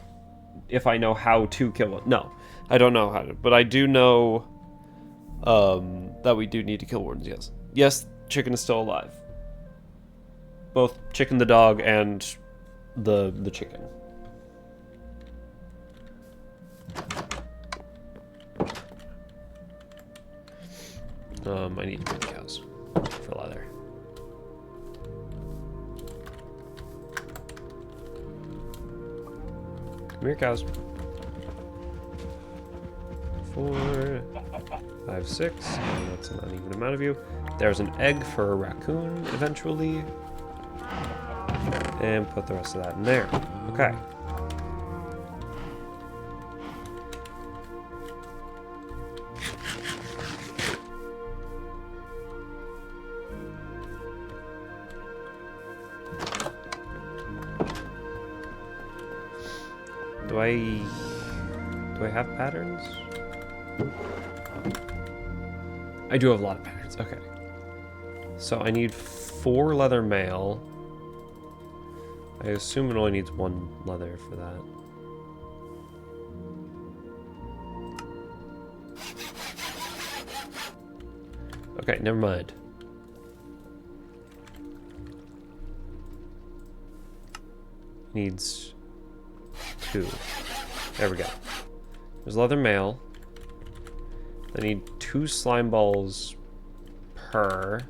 if I know how to kill one. No, I don't know how to. But I do know that we do need to kill wardens, yes. Yes, chicken is still alive. Both chicken the dog and the chicken. I need to breed cows for leather. Come here, cows. 4, 5, 6. And that's an uneven amount of you. There's an egg for a raccoon eventually. And put the rest of that in there. Okay. Do I have patterns? I do have a lot of patterns. Okay. So I need 4 leather mail. I assume it only needs 1 leather for that. Okay, never mind. Needs 2. There we go. There's leather mail. I need 2 2 slime balls per.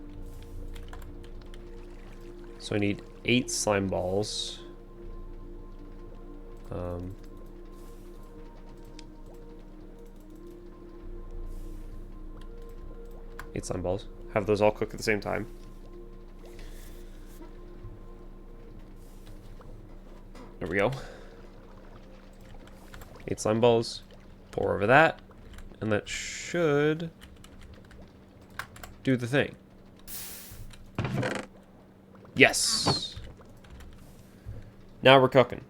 So I need 8 slime balls. 8 slime balls. Have those all cook at the same time. There we go. 8 slime balls. Pour over that. And that should do the thing. Yes! Now we're cooking.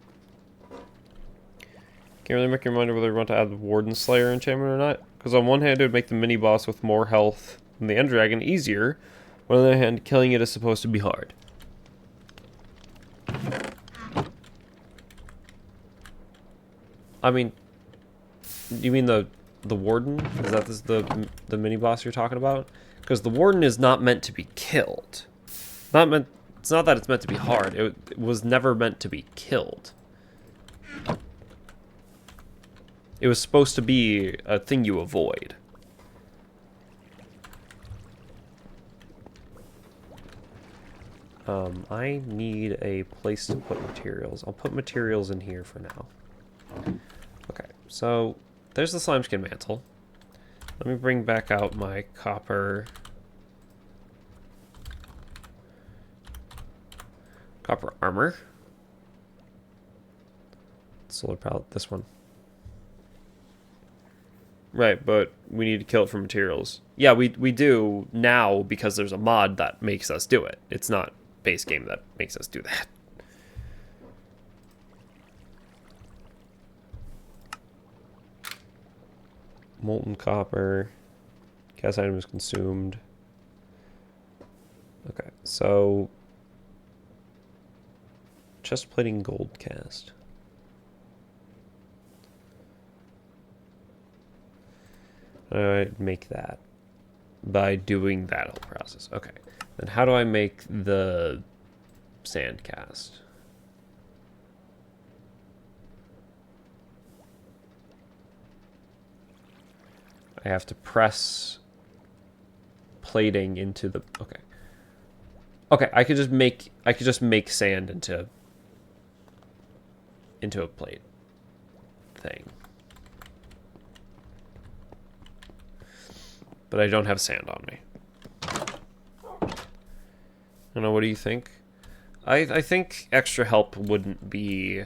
Can't really make your mind whether you want to add the Warden Slayer enchantment or not. Because on one hand, it would make the mini-boss with more health than the End Dragon easier. On the other hand, killing it is supposed to be hard. I mean, you mean the Warden? Is that the mini-boss you're talking about? Because the Warden is not meant to be killed. It's not that it's meant to be hard. It was never meant to be killed. It was supposed to be a thing you avoid. I need a place to put materials. I'll put materials in here for now. Okay, so there's the slime skin mantle. Let me bring back out my copper armor. Solar palette, this one. Right, but we need to kill it for materials. Yeah, we do now because there's a mod that makes us do it. It's not base game that makes us do that. Molten copper. Cast item is consumed. Okay, so chest plating gold cast. I'd make that by doing that whole process. Okay, then how do I make the sand cast? I have to press plating into the okay. I could just make sand into a plate thing. But I don't have sand on me. I don't know, what do you think? I think extra help wouldn't be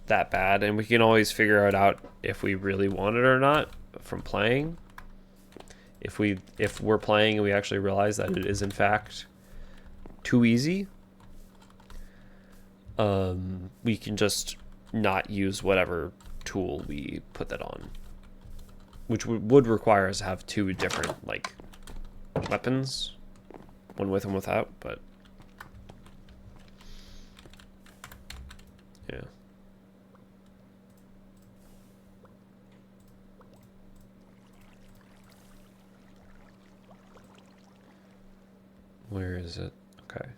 that bad, and we can always figure it out if we really want it or not from playing. If we're playing and we actually realize that it is in fact too easy, we can just not use whatever tool we put that on. Which would require us to have 2 different, like, weapons. One with and without, but yeah. Where is it? Okay.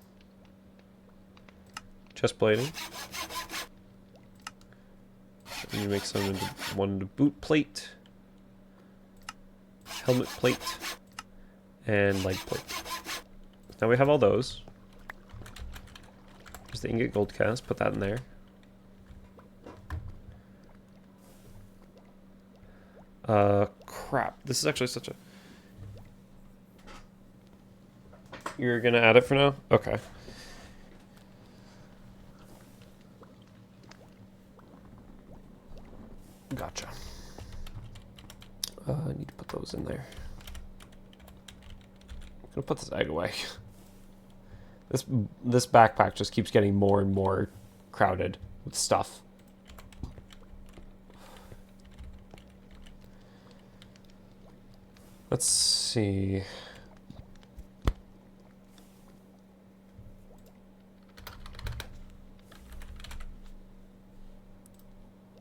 Chest plating. And you make some into one to boot plate. Helmet plate, and leg plate. Now we have all those. There's the ingot gold cast, put that in there. Crap. This is actually such a... You're gonna add it for now? Okay. Gotcha. I need to put those in there. I'm gonna put this egg away. This backpack just keeps getting more and more crowded with stuff. Let's see.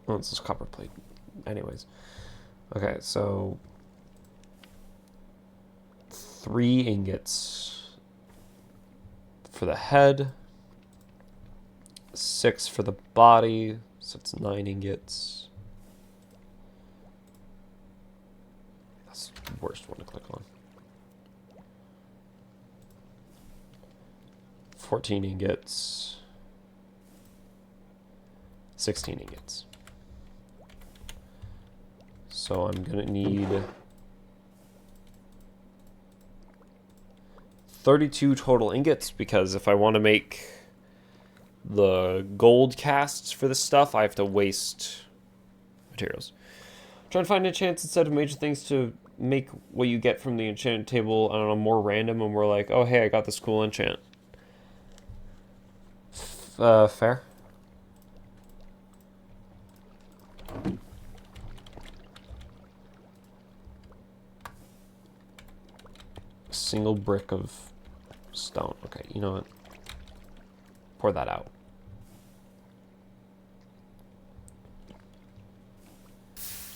Oh, it's this copper plate. Anyways. Okay, so 3 ingots for the head, 6 for the body, so it's 9 ingots. the worst one to click on. 14 ingots. 16 ingots. So I'm gonna need 32 total ingots, because if I want to make the gold casts for this stuff, I have to waste materials. Try and find enchants instead of major things to make what you get from the enchant table, I don't know, more random, and we're like, oh hey, I got this cool enchant. Fair. Single brick of stone. Okay, you know what? Pour that out.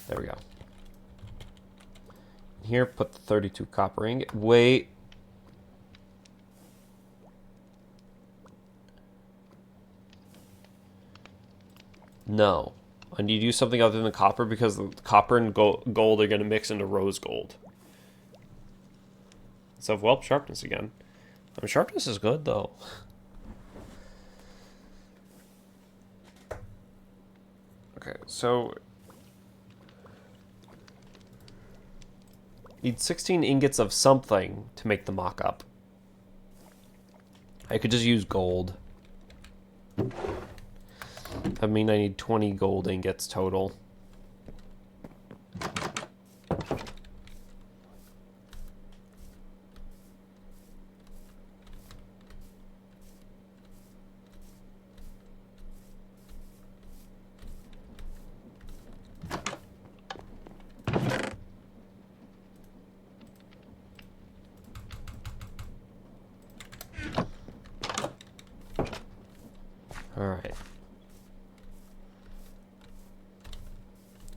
There we go. Here, put the 32 copper ingot. Wait. No. I need to use something other than copper, because the copper and gold are going to mix into rose gold. So, well, sharpness again. I mean, sharpness is good, though. Okay, so... need 16 ingots of something to make the mock-up. I could just use gold. I mean, I need 20 gold ingots total. Alright.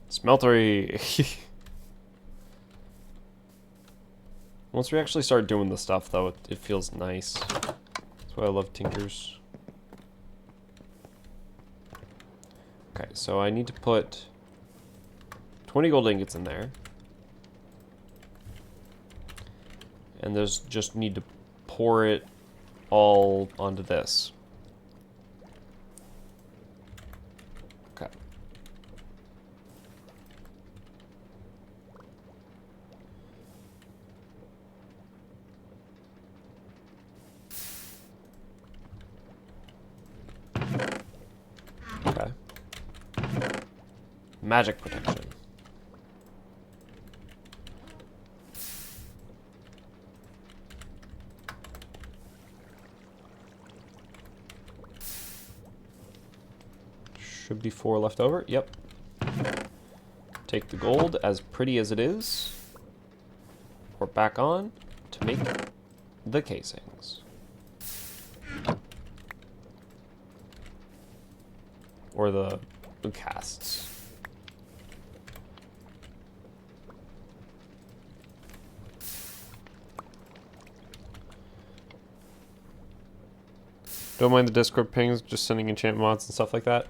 Smeltery! Once we actually start doing the stuff, though, it feels nice. That's why I love tinkers. Okay, so I need to put 20 gold ingots in there. And there's just need to pour it all onto this. Okay. Okay. Magic protection. Should be 4 left over. Yep. Take the gold, as pretty as it is, pour it back on to make the casings. Or the casts. Don't mind the Discord pings, just sending enchant mods and stuff like that.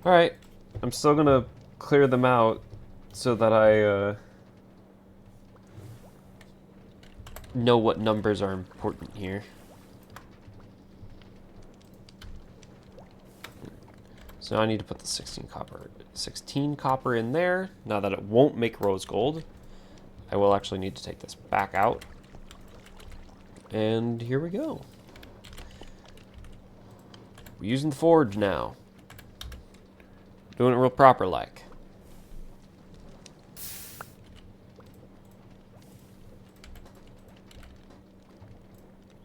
Alright, I'm still gonna clear them out so that I know what numbers are important here. So now I need to put the 16 copper in there. Now that it won't make rose gold, I will actually need to take this back out. And here we go. We're using the forge now. Doing it real proper like.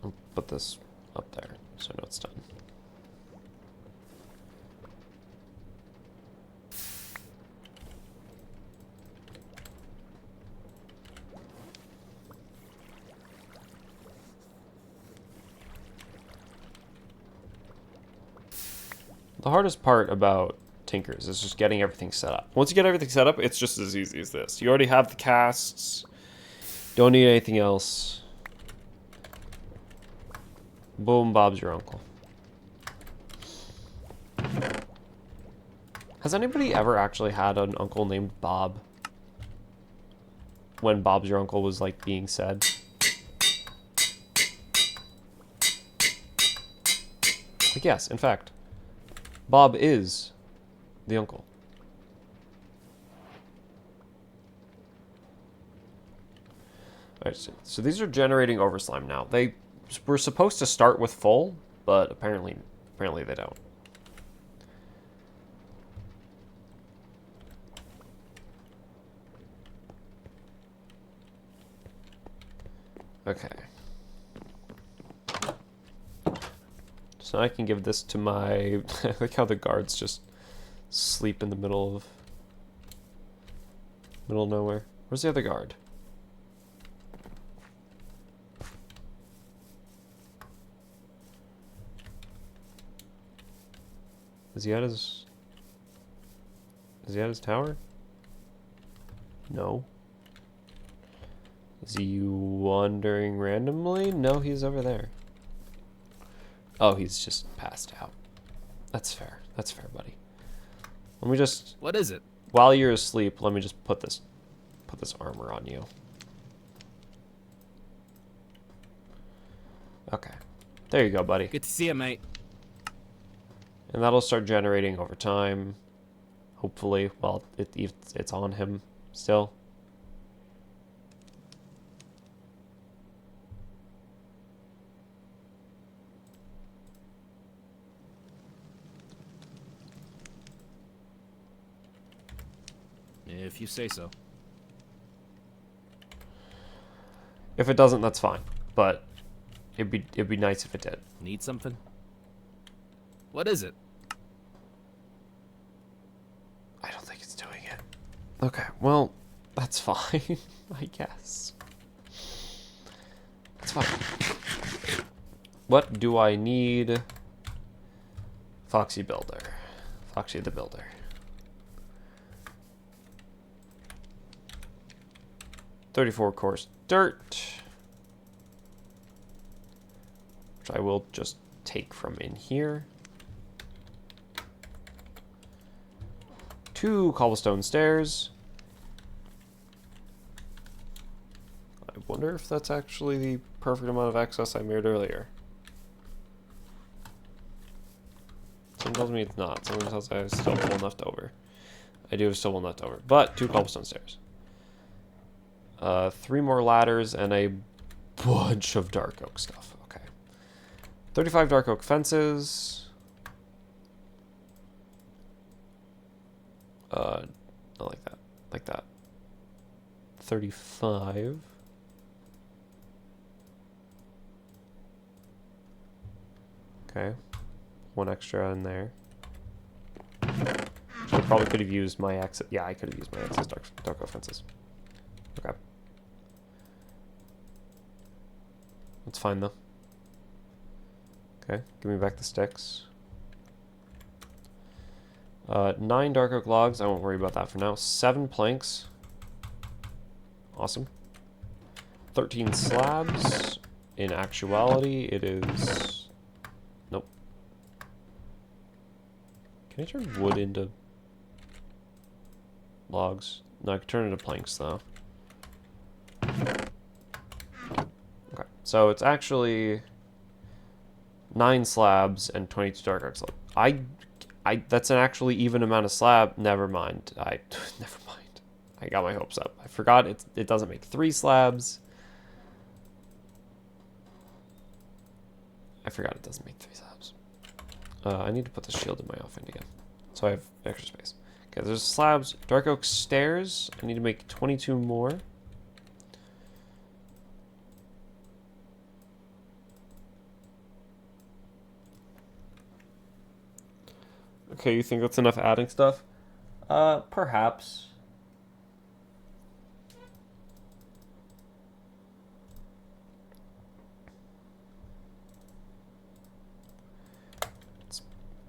I'll put this up there so I know it's done. The hardest part about tinkers is just getting everything set up. Once you get everything set up, it's just as easy as this. You already have the casts. Don't need anything else. Boom, Bob's your uncle. Has anybody ever actually had an uncle named Bob? when Bob's your uncle was like being said. Like, yes, in fact, Bob is the uncle. Alright, so these are generating over slime now. They were supposed to start with full, but apparently they don't. Okay. So I can give this to my... I like how the guards just sleep in the middle of nowhere. Where's the other guard? Is he at his tower? No. Is he wandering randomly? No, he's over there. Oh, he's just passed out. That's fair. That's fair, buddy. Let me just... What is it? While you're asleep, let me just put this armor on you. Okay. There you go, buddy. Good to see you, mate. And that'll start generating over time. Hopefully. Well, it's on him still. If you say so. If it doesn't, that's fine. But it'd be nice if it did. Need something? What is it? I don't think it's doing it. Okay, well, that's fine, I guess. That's fine. What do I need? Foxy Builder. Foxy the Builder. .34 coarse dirt, which I will just take from in here. 2 cobblestone stairs. I wonder if that's actually the perfect amount of access I made earlier. Someone tells me it's not. Someone tells me I have still one left over. I do have still one left over, but 2 cobblestone stairs. 3 more ladders and a bunch of dark oak stuff. Okay. 35 dark oak fences. I like that. Like that. 35. Okay. 1 extra in there. I probably could have used my excess. Yeah, I could have used my excess dark oak fences. Okay. That's fine though. Okay, give me back the sticks. 9 dark oak logs, I won't worry about that for now. 7 planks. Awesome. 13 slabs. In actuality, it is... Nope. Can I turn wood into logs? No, I can turn it into planks though. Okay, so it's actually 9 slabs and 22 dark oak slabs. That's an actually even amount of slab. Never mind. Never mind. I got my hopes up. I forgot it doesn't make 3 slabs. I forgot it doesn't make 3 slabs. I need to put the shield in my outfit again, so I have extra space. Okay, there's slabs. Dark oak stairs. I need to make 22 more. Okay, you think that's enough adding stuff? Perhaps.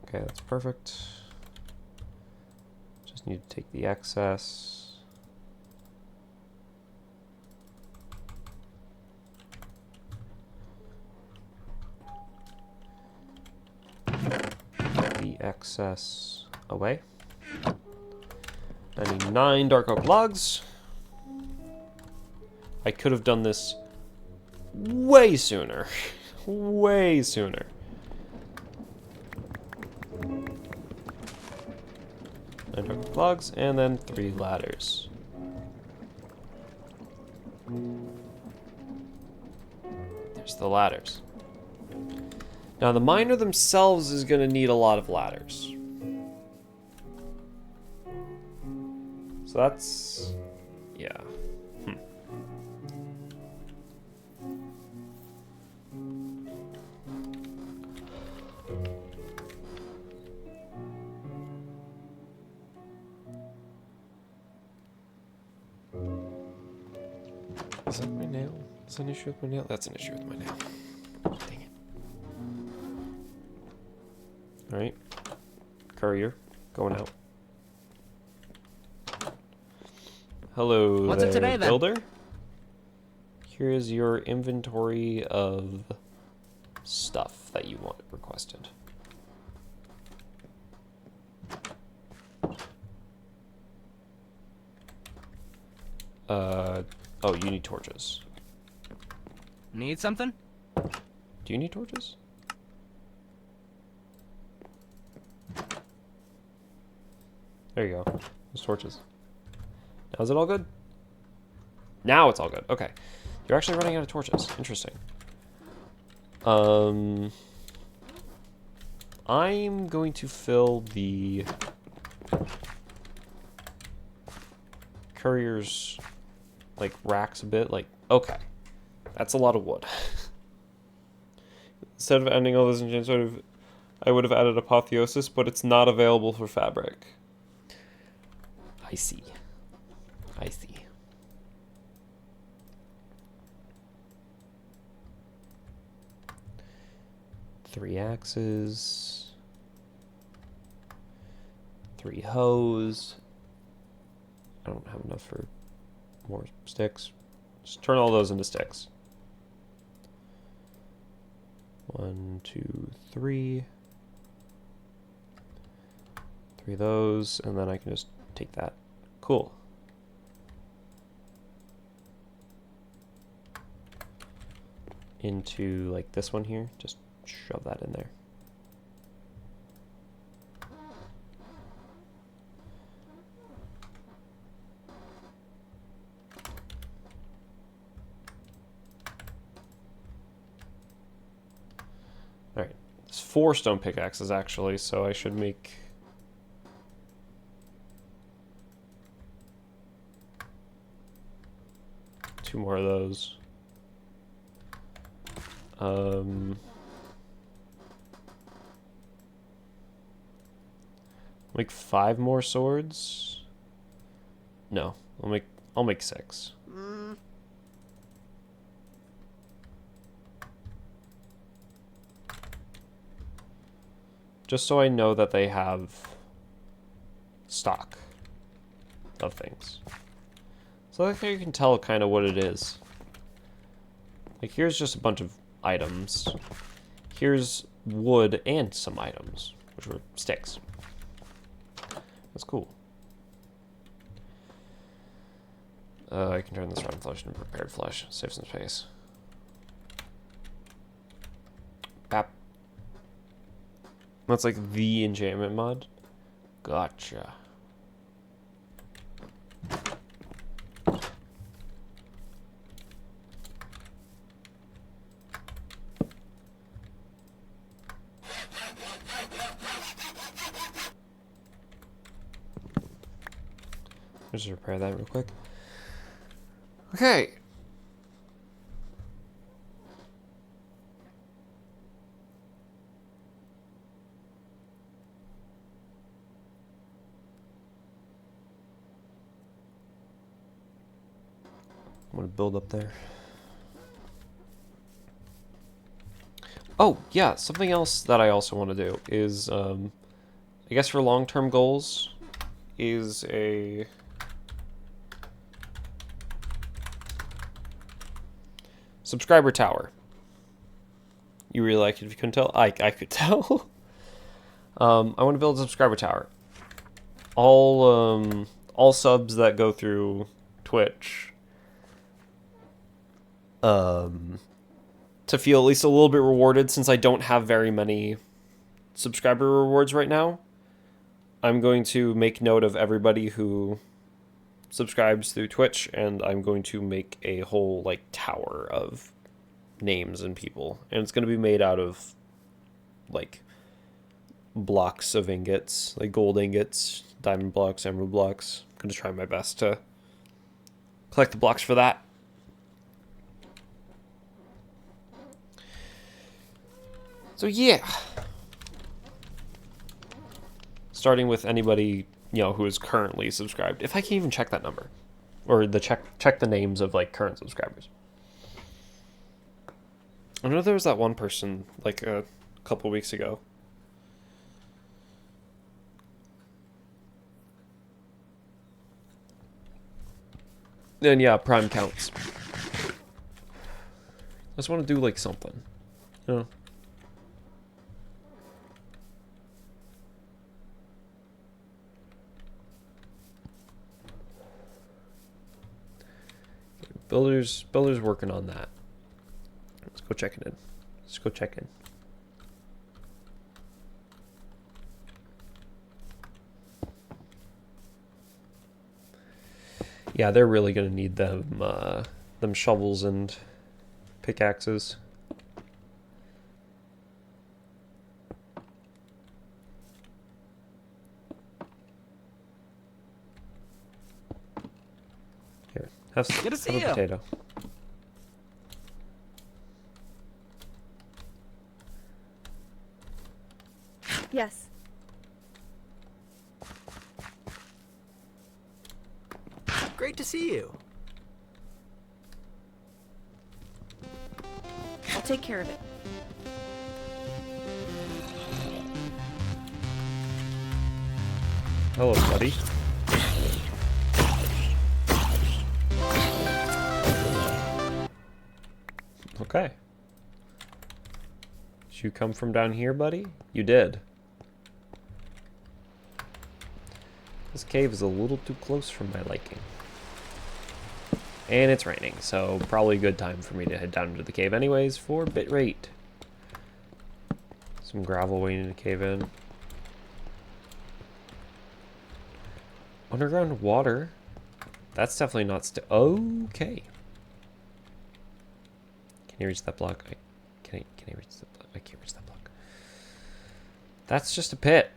Okay, that's perfect. Just need to take the excess. The excess away. I need 9 dark oak logs. I could have done this way sooner. Way sooner. 9 logs, and then 3 ladders. There's the ladders. Now the miner themselves is going to need a lot of ladders. So that's... yeah. Is that my nail? Is that an issue with my nail? That's an issue with my nail. Dang it. Alright. Courier. Going out. Hello What's it there, today, then? builder. Here is your inventory of stuff that you want requested. Oh, you need torches. Need something? Do you need torches? There you go. There's torches. Now is it all good? Now it's all good. Okay. You're actually running out of torches. Interesting. I'm going to fill the courier's like racks a bit. Like, okay. That's a lot of wood. Instead of ending all this in I would have added apotheosis, but it's not available for fabric. I see. I see. Three axes. 3 hoes. I don't have enough for more sticks. Just turn all those into sticks. 1, 2, 3. 3 of those, and then I can just take that. Cool. Into like this one here, just shove that in there. Alright, there's 4 stone pickaxes actually, so I should make... two more of those. Make 5 more swords? No, I'll make 6. Just so I know that they have stock of things. So like you can tell kind of what it is. Like here's just a bunch of items. Here's wood and some items, which were sticks. That's cool. I can turn this rotten flesh into prepared flesh. Save some space. Bap. That's like the enchantment mod. Gotcha. Just repair that real quick. Okay. I'm gonna build up there. Oh, yeah, something else that I also want to do is, I guess for long-term goals, is a... subscriber tower. You really like it if you couldn't tell? I could tell. I want to build a subscriber tower. All subs that go through Twitch to feel at least a little bit rewarded, since I don't have very many subscriber rewards right now. I'm going to make note of everybody who subscribes through Twitch, and I'm going to make a whole like tower of names and people, and it's going to be made out of like blocks of ingots, like gold ingots, diamond blocks, emerald blocks. I'm going to try my best to collect the blocks for that. So yeah, starting with anybody, you know, who is currently subscribed. If I can even check that number, or the check the names of like current subscribers. I know there was that one person like a couple weeks ago. And yeah, Prime counts. I just want to do like something, you know. Builder's working on that. Let's go check it in. Let's go check in. Yeah, they're really gonna need them shovels and pickaxes. Here, have Good to see a you. potato. Yes. Great to see you. I'll take care of it. Hello, buddy. Okay. Did you come from down here, buddy? You did. This cave is a little too close for my liking. And it's raining, so probably a good time for me to head down into the cave anyways for bitrate. Some gravel waiting to cave in. Underground water. That's definitely not okay. Can you reach that block? Can I reach the block? I can't reach that block. That's just a pit.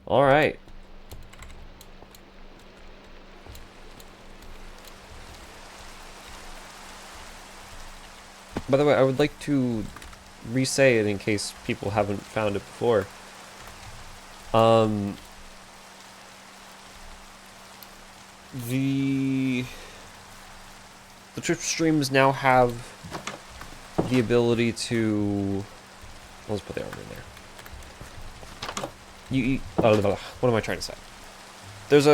All right. By the way, I would like to re-say it in case people haven't found it before. The Twitch streams now have the ability to... Let's put the armor in there. What am I trying to say? There's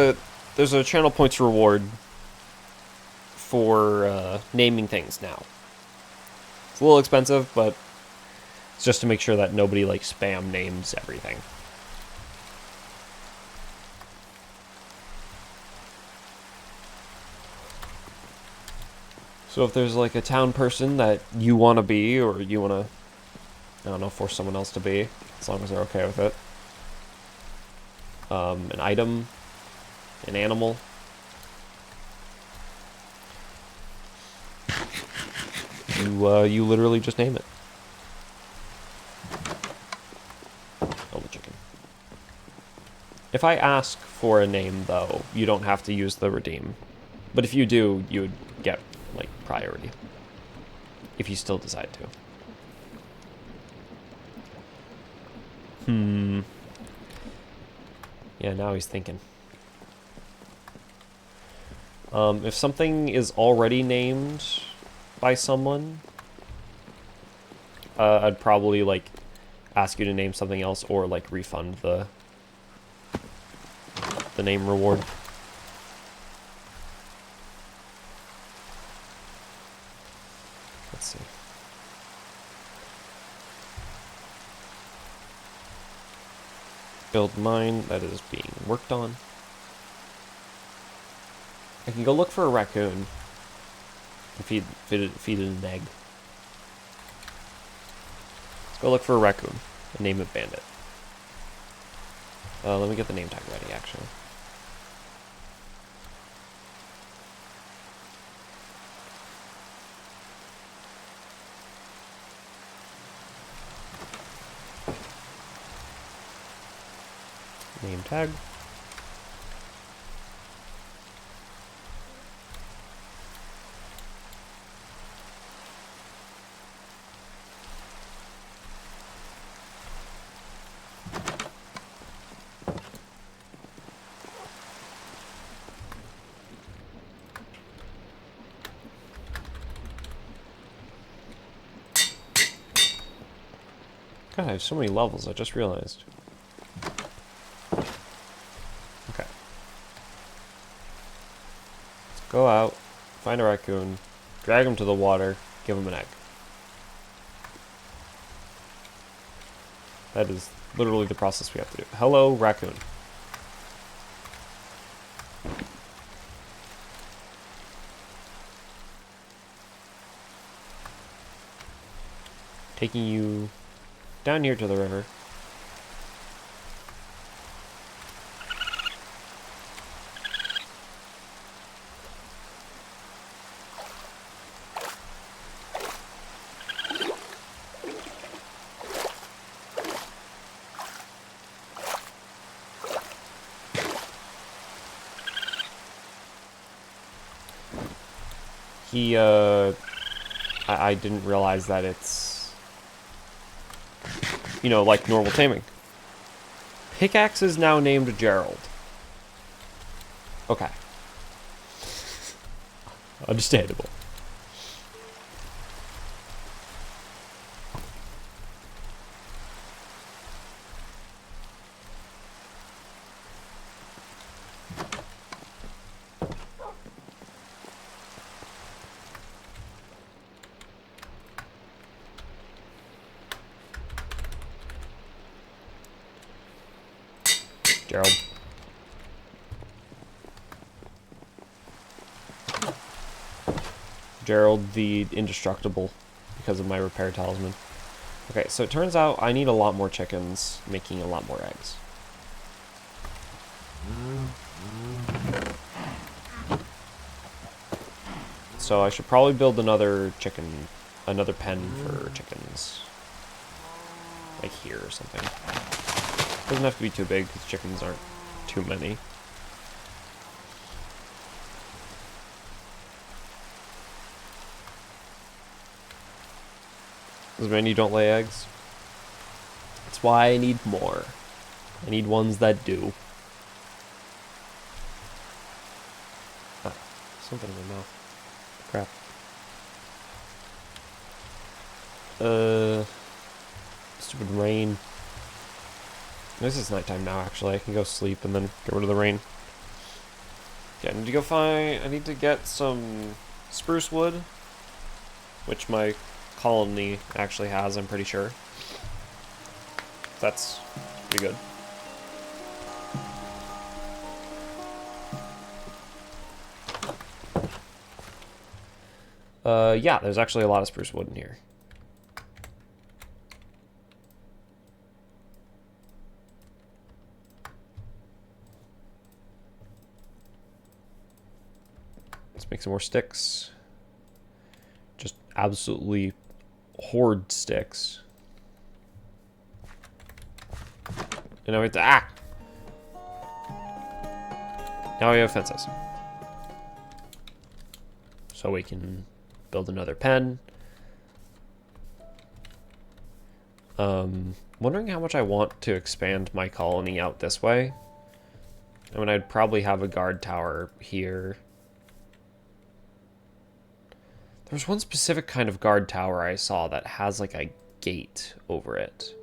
a channel points reward for naming things now. It's a little expensive, but it's just to make sure that nobody like spam names everything. So if there's like a town person that you want to be, or you want to, I don't know, force someone else to be, as long as they're okay with it. An item, an animal. You literally just name it. Oh, the chicken. If I ask for a name, though, you don't have to use the redeem. But if you do, you would get, like, priority. If you still decide to. Yeah, now he's thinking. If something is already named by someone, I'd probably, like, ask you to name something else, or, like, refund the name reward. Let's see. Build mine, that is being worked on. I can go look for a raccoon. Feed it an egg. Let's go look for a raccoon and name it Bandit. Let me get the name tag ready, actually. Name tag. God, I have so many levels, I just realized. Okay. Let's go out, find a raccoon, drag him to the water, give him an egg. That is literally the process we have to do. Hello, raccoon. Taking you down here to the river. I didn't realize that it's, you know, like normal taming. Pickaxe is now named Gerald. Okay. Understandable. Gerald. Gerald the Indestructible, because of my repair talisman. Okay, so it turns out I need a lot more chickens, making a lot more eggs. So I should probably build another pen for chickens. Like here or something. Doesn't have to be too big, because chickens aren't too many. As many don't lay eggs. That's why I need more. I need ones that do. Ah, something in my mouth. Crap. Stupid rain. This is nighttime now, actually. I can go sleep and then get rid of the rain. Yeah, I need to get some spruce wood, which my colony actually has, I'm pretty sure. That's pretty good. Yeah, there's actually a lot of spruce wood in here. Let's make some more sticks. Just absolutely hoard sticks. And now we have to Now we have fences. So we can build another pen. Wondering how much I want to expand my colony out this way. I mean, I'd probably have a guard tower here. There's one specific kind of guard tower I saw that has like a gate over it.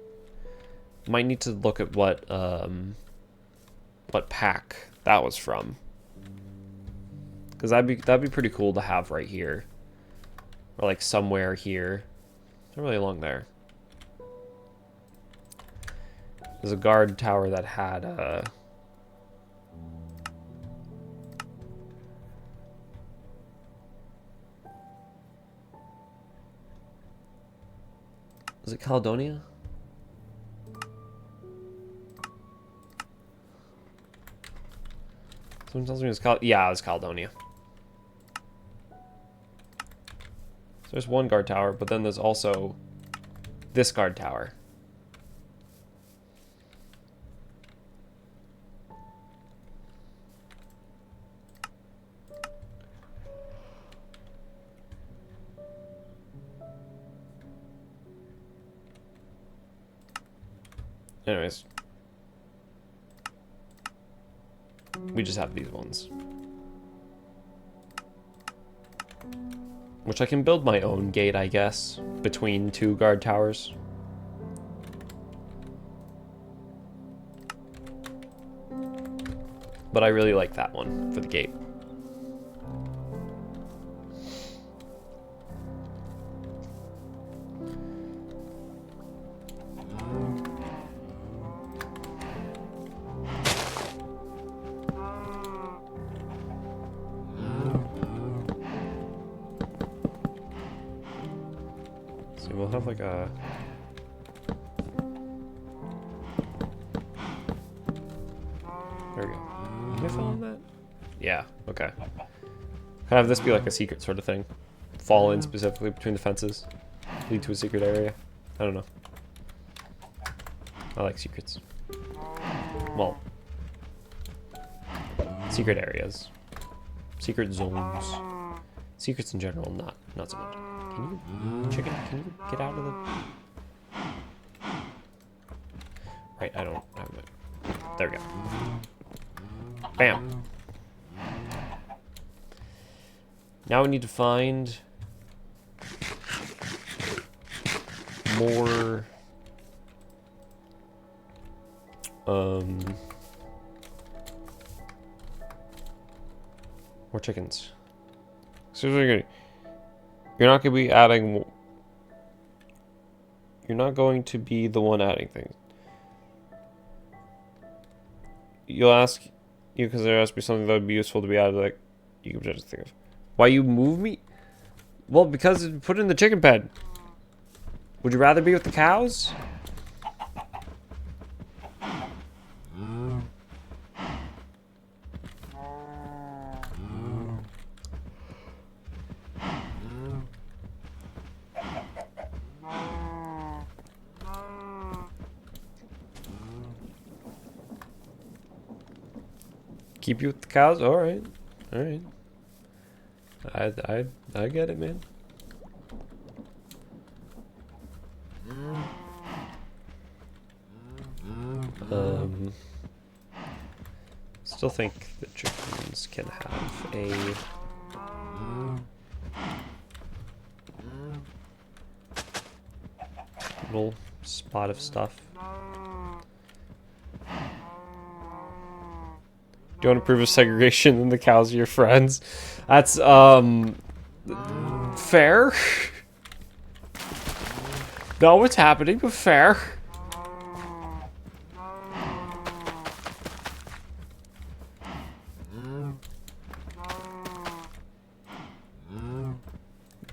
Might need to look at what pack that was from. Because that'd be pretty cool to have right here. Or like somewhere here. Not really along there. There's a guard tower that had Is it Caledonia? Someone tells me it's yeah, it was Caledonia. So there's one guard tower, but then there's also this guard tower. Anyways. We just have these ones. Which I can build my own gate, I guess, between two guard towers. But I really like that one for the gate. So we'll have like a... There we go. Am I following that? Yeah, okay. Kind of have this be like a secret sort of thing. Fall in specifically between the fences. Lead to a secret area. I don't know. I like secrets. Well, secret areas. Secret zones. Secrets in general, not so much. Can you, chicken, can you get out of the... Right, I don't have it. There we go. Bam. Now we need to find more more chickens. So you're not going to be adding. You're not going to be the one adding things. You'll ask you because there has to be something that would be useful to be added. Like you can just think of. Why you move me? Well, because it put in the chicken pen. Would you rather be with the cows? Keep you with the cows? All right. All right. I get it, man. Still think the chickens can have a little spot of stuff. Do you want to prove a segregation and the cows are your friends? That's fair. Not what's happening, but fair.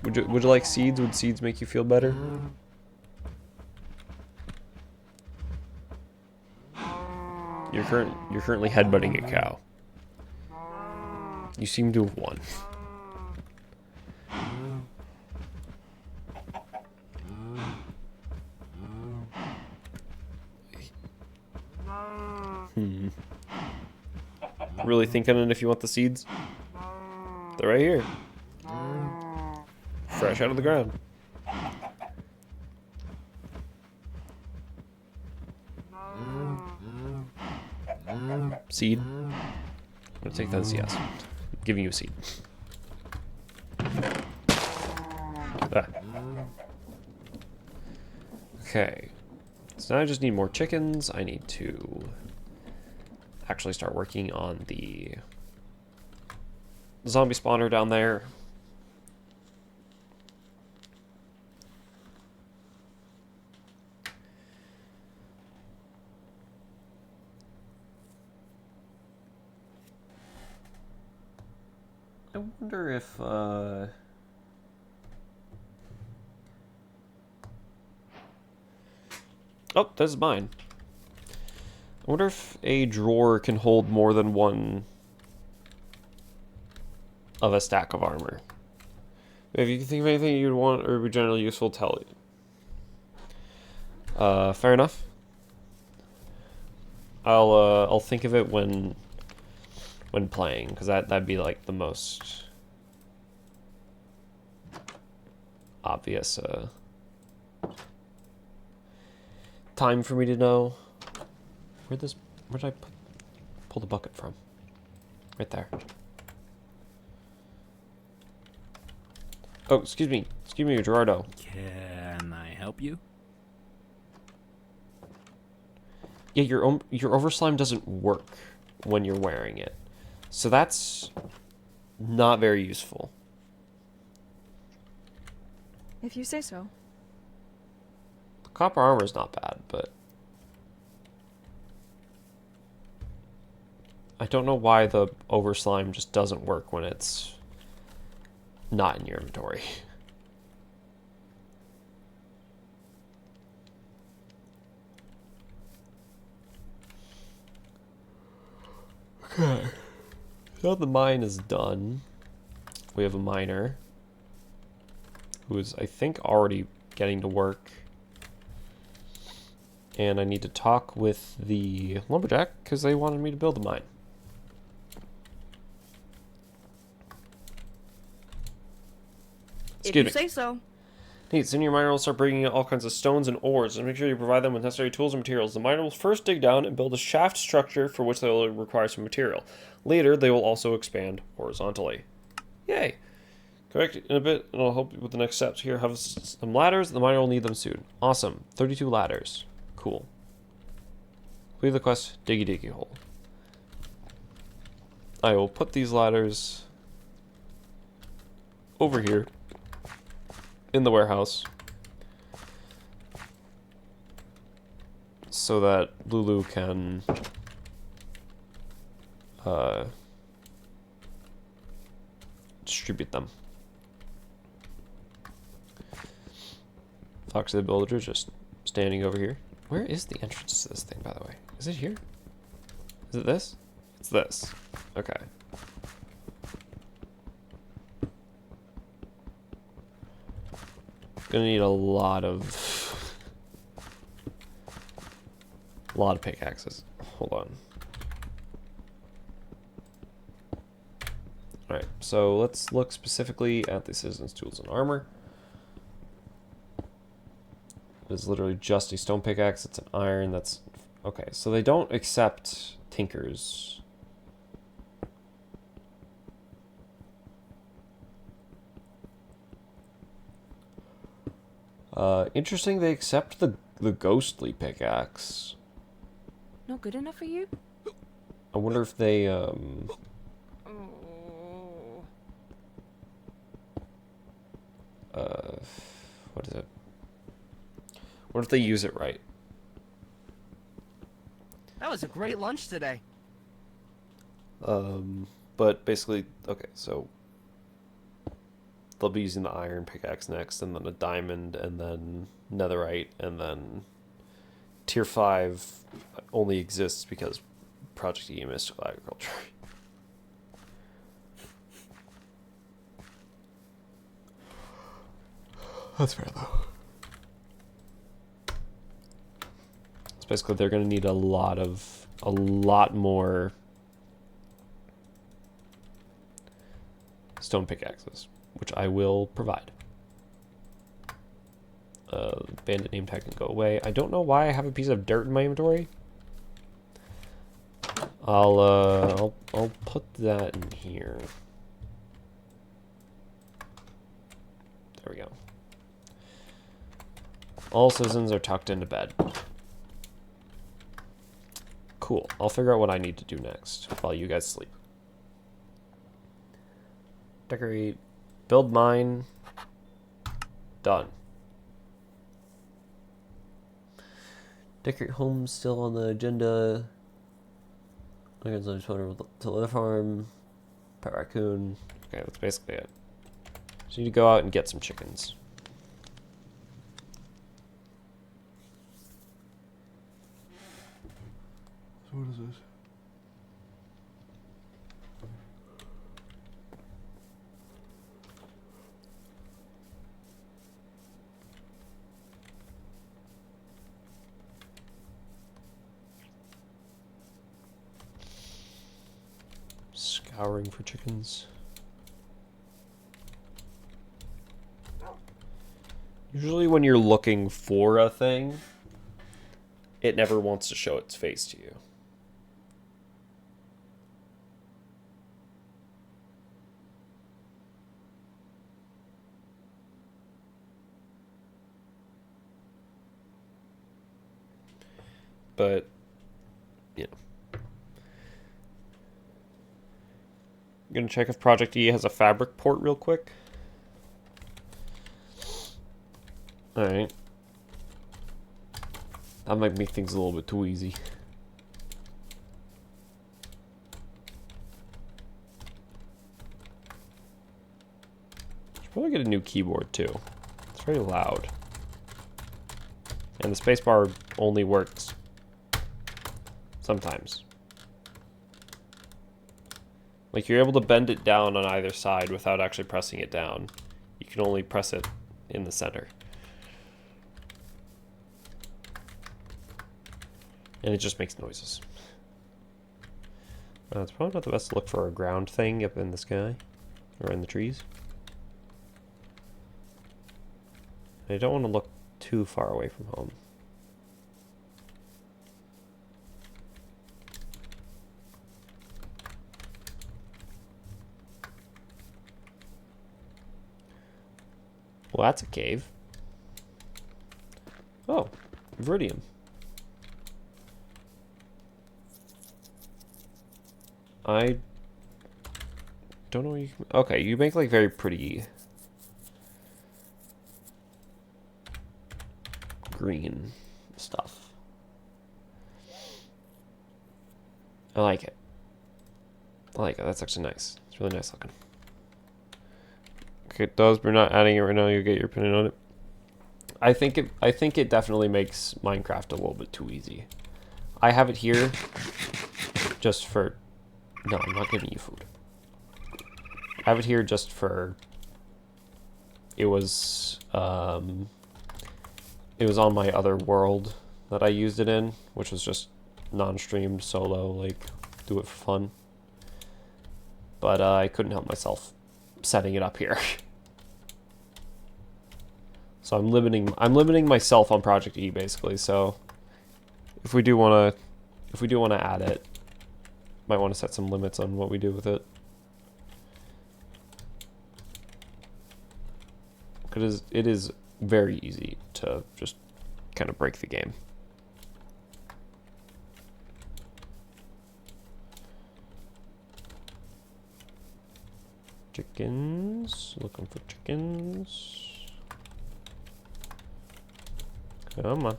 Would you like seeds? Would seeds make you feel better? You're currently headbutting a cow. You seem to have won. Really thinking on if you want the seeds? They're right here. Fresh out of the ground. Seed. I'm gonna take that as yes. I'm giving you a seed. Ah. Okay. So now I just need more chickens. I need to actually start working on the zombie spawner down there. I wonder if Oh, this is mine. I wonder if a drawer can hold more than one of a stack of armor. If you can think of anything you'd want or would be generally useful, tell you. Fair enough. I'll think of it when playing, because that'd be like the most obvious time for me to know. Where did I pull the bucket from? Right there. Oh, excuse me, Gerardo. Can I help you? Yeah, your overslime doesn't work when you're wearing it, so that's not very useful. If you say so. The copper armor is not bad, but I don't know why the overslime just doesn't work when it's not in your inventory. Okay. Now the mine is done. We have a miner who is, I think, already getting to work. And I need to talk with the lumberjack because they wanted me to build a mine. If you say so. Neat. Senior miner will start bringing in all kinds of stones and ores, and make sure you provide them with necessary tools and materials. The miner will first dig down and build a shaft structure for which they will require some material. Later, they will also expand horizontally. Yay! Correct in a bit, and I'll help you with the next steps. Here, have some ladders. The miner will need them soon. Awesome. 32 ladders. Cool. Complete the quest. Diggy diggy hole. I will put these ladders over here in the warehouse so that Lulu can distribute them. Foxy the Builder just standing over here. Where is the entrance to this thing, by the way? Is it here? Is it this? It's this. Okay. Gonna need a lot of pickaxes. Hold on. Alright, so let's look specifically at the Citizen's Tools and Armor. It's literally just a stone pickaxe. It's an iron. That's okay. So they don't accept tinkers. Interesting. They accept the ghostly pickaxe. Not good enough for you? I wonder if they what is it? What if they use it right? That was a great lunch today. But basically, okay, so they'll be using the iron pickaxe next, and then a diamond, and then netherite, and then tier 5 only exists because Project E Mystical Agriculture. That's fair though. It's basically they're gonna need a lot more stone pickaxes, which I will provide. Bandit name tag can go away. I don't know why I have a piece of dirt in my inventory. I'll put that in here. There we go. All citizens are tucked into bed. Cool. I'll figure out what I need to do next while you guys sleep. Decorate. Build mine. Done. Decorate home still on the agenda. To leather farm. Pet raccoon. Okay, that's basically it. Just need to go out and get some chickens. So what is this? Scouring for chickens. Usually when you're looking for a thing, it never wants to show its face to you. But, you know. I'm going to check if Project E has a fabric port real quick. Alright. That might make things a little bit too easy. Should probably get a new keyboard too. It's very loud. And the spacebar only works sometimes. Like, you're able to bend it down on either side without actually pressing it down. You can only press it in the center. And it just makes noises. It's probably not the best to look for a ground thing up in the sky. Or in the trees. I don't want to look too far away from home. Well, that's a cave. Oh, Viridium. I don't know what you can... Okay, you make like very pretty green stuff. I like it. I like it. That's actually nice. It's really nice looking. Okay, it does, but we're not adding it right now. You'll get your opinion on it. I think it definitely makes Minecraft a little bit too easy. I have it here just for... No, I'm not giving you food. I have it here just for... It was on my other world that I used it in, which was just non-streamed, solo, like, do it for fun. But I couldn't help myself setting it up here. So I'm limiting myself on Project E, basically. So if we do want to add it, might want to set some limits on what we do with it. Because it is very easy to just kind of break the game. Chickens. Looking for chickens. Come on.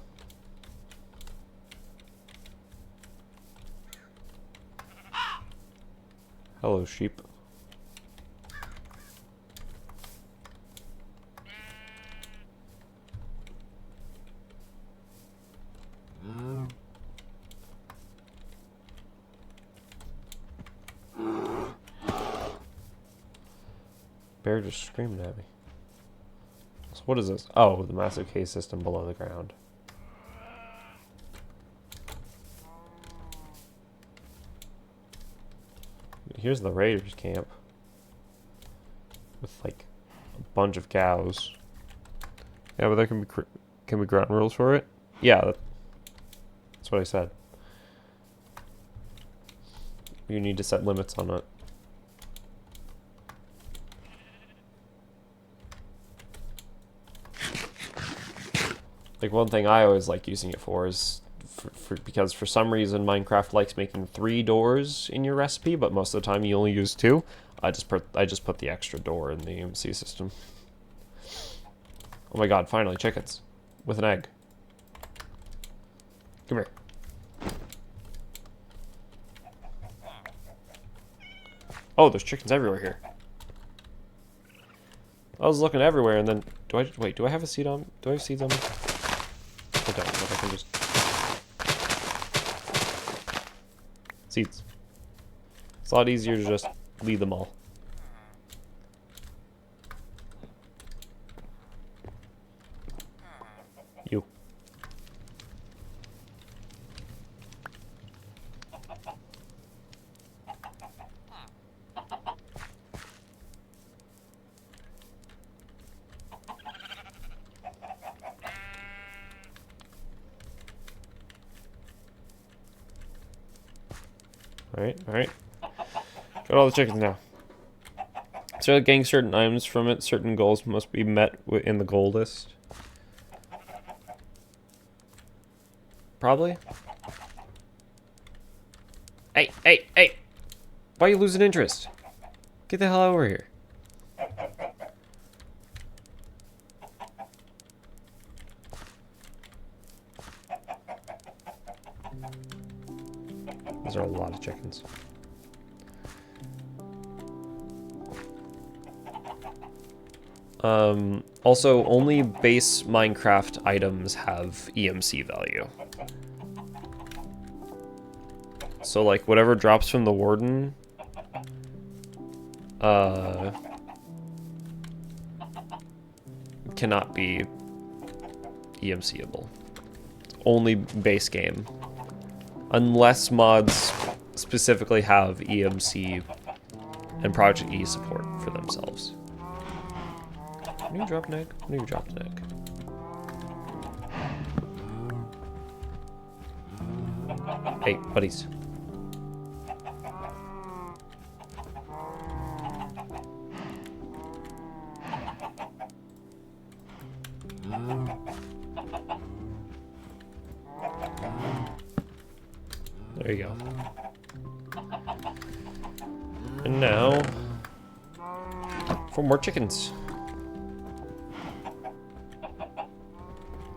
Hello, sheep. Bear just screamed at me. So what is this? Oh, the massive cave system below the ground. Here's the raiders camp. With like a bunch of cows. Yeah, but there can be ground rules for it? Yeah, that's what I said. You need to set limits on it. Like, one thing I always like using it for is because for some reason Minecraft likes making 3 doors in your recipe, but most of the time you only use 2. I just put the extra door in the MC system. Oh my god, finally chickens with an egg. Come here. Oh, there's chickens everywhere here. I was looking everywhere, and then do I have a seed on? Do I have seeds on me? I don't, but I can just... Seats. It's a lot easier to just leave them all. You. Alright. Got all the chickens now. So getting certain items from it, certain goals must be met in the goal list. Probably. Hey! Why are you losing interest? Get the hell over here. Those are a lot of chickens. Also, only base Minecraft items have EMC value. So, like, whatever drops from the warden, cannot be EMCable. Only base game. Unless mods specifically have EMC and Project E support for themselves. When you drop an egg? When you dropped an egg? Hey, buddies. There you go. And now, 4 more chickens.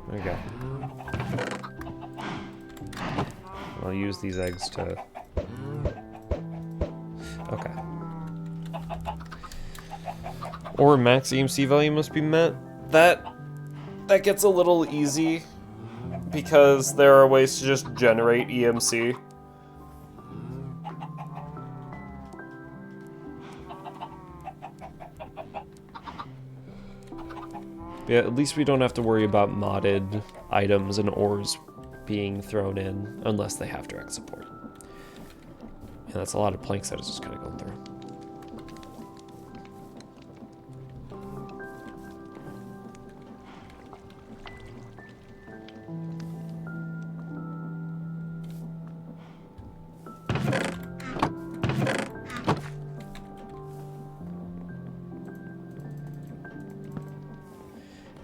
There you go. I'll use these eggs to... Okay. Or max EMC value must be met. That gets a little easy because there are ways to just generate EMC. Yeah, at least we don't have to worry about modded items and ores being thrown in unless they have direct support. And that's a lot of planks that is just kind of going through.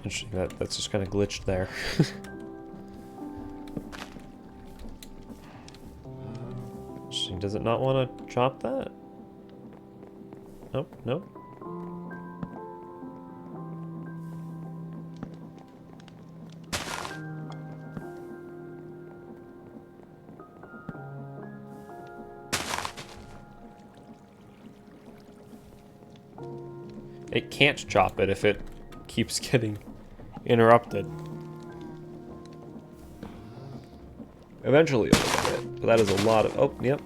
Interesting, that's just kind of glitched there. Interesting, does it not want to chop that? Nope. It can't chop it if it keeps getting interrupted. Eventually it'll get it, but that is a lot of... Oh, yep.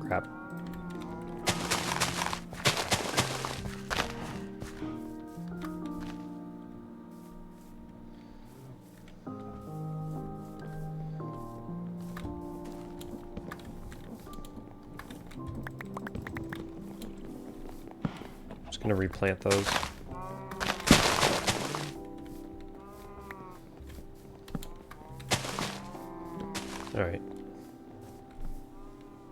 Crap. Just gonna replant those. All right.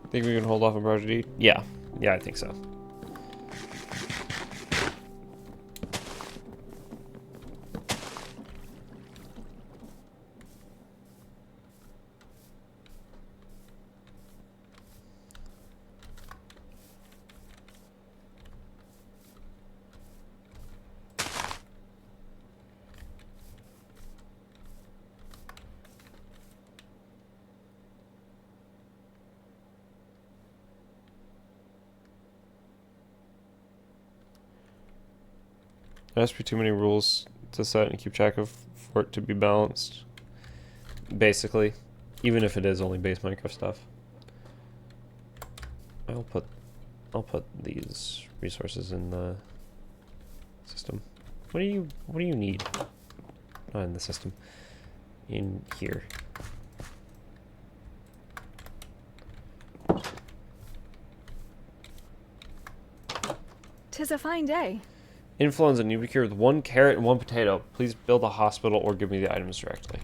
Think we can hold off on Project E? Yeah, I think so. There has to be too many rules to set and keep track of for it to be balanced. Basically, even if it is only base Minecraft stuff. I'll put these resources in the system. What do you need? Not in the system. In here. 'Tis a fine day. Influenza, need to be cured with 1 carrot and 1 potato. Please build a hospital or give me the items directly.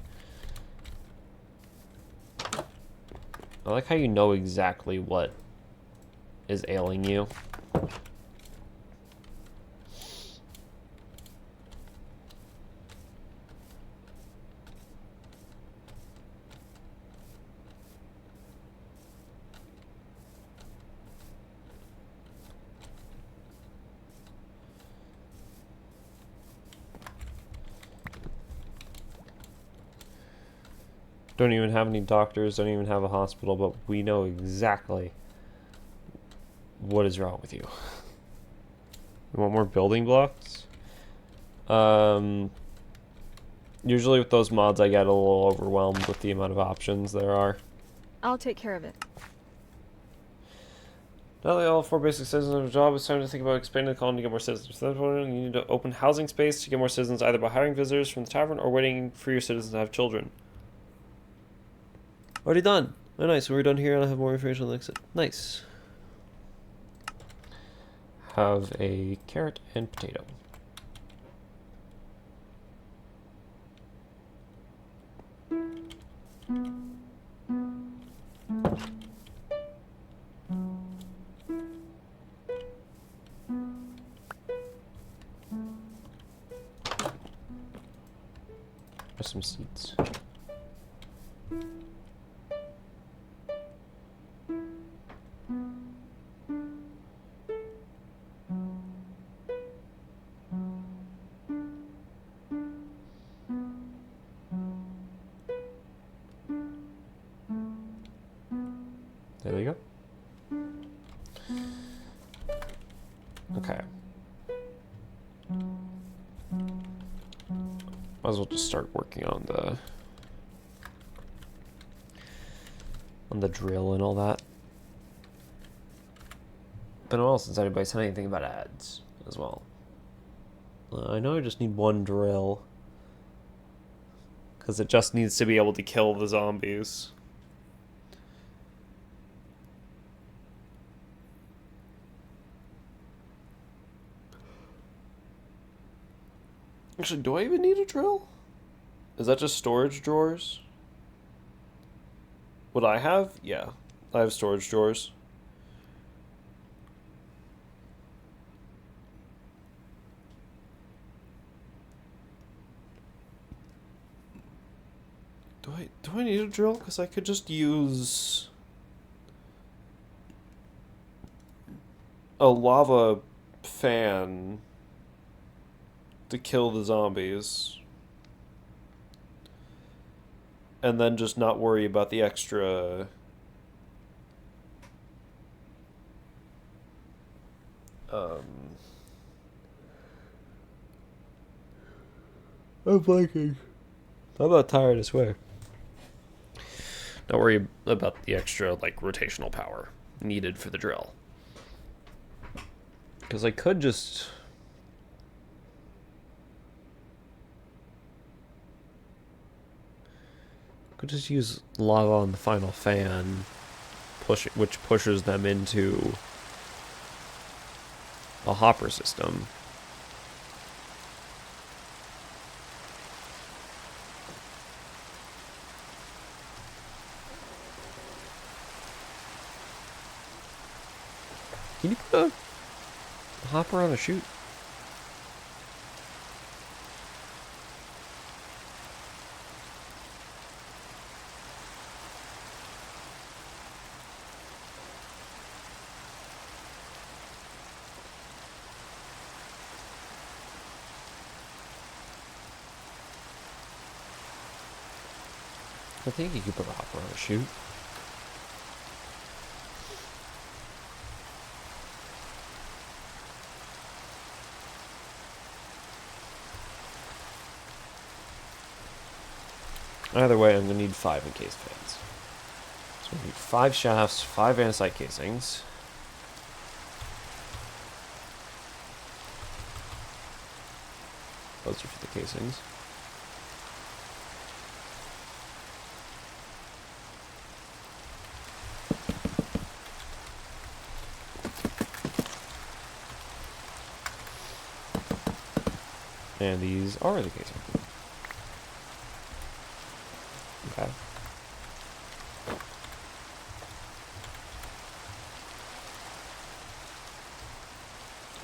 I like how you know exactly what is ailing you. Don't even have any doctors, don't even have a hospital, but we know exactly what is wrong with you. You want more building blocks? Usually with those mods I get a little overwhelmed with the amount of options there are. I'll take care of it. Now that all 4 basic citizens have a job, it's time to think about expanding the colony to get more citizens. For that point, you need to open housing space to get more citizens, either by hiring visitors from the tavern or waiting for your citizens to have children. Already done. Oh, nice. We're done here. I'll have more information on the exit. Nice. Have a carrot and potato. There's some seeds. There you go. Okay. Might as well just start working on the drill and all that. Been a while since anybody said anything about ads as well. I know I just need 1 drill, because it just needs to be able to kill the zombies. Actually, do I even need a drill? Is that just storage drawers? What I have? Yeah, I have storage drawers. Do I need a drill? Because I could just use a lava fan to kill the zombies. And then just not worry about the extra I'm blanking. I'm not tired, I swear. Don't worry about the extra, like, rotational power needed for the drill. Because I could just... use lava on the final fan, which pushes them into a hopper system. Can you put a hopper on a chute? I think you could put a hopper on a chute. Either way, I'm going to need 5 encased fans. So we need 5 shafts, 5 andesite casings. Those are for the casings. And these are the casings. Okay.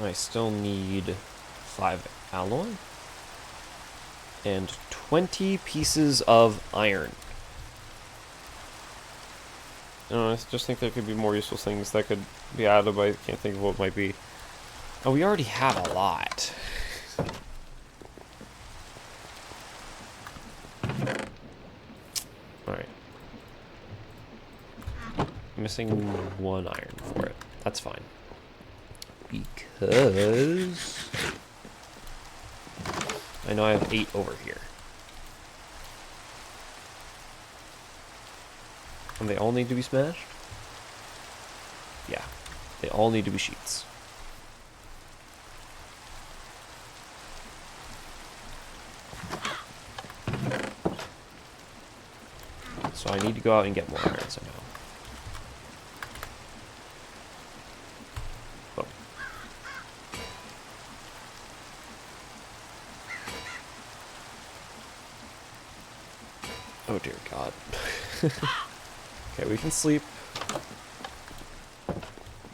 I still need 5 alloy and 20 pieces of iron. I just think there could be more useful things that could be added, but I can't think of what it might be. Oh, we already have a lot. Alright. Missing 1 iron for it. That's fine. Because I know I have 8 over here. And they all need to be smashed? Yeah. They all need to be sheets. So I need to go out and get more iron somehow. Oh. Oh dear God. Okay, we can sleep.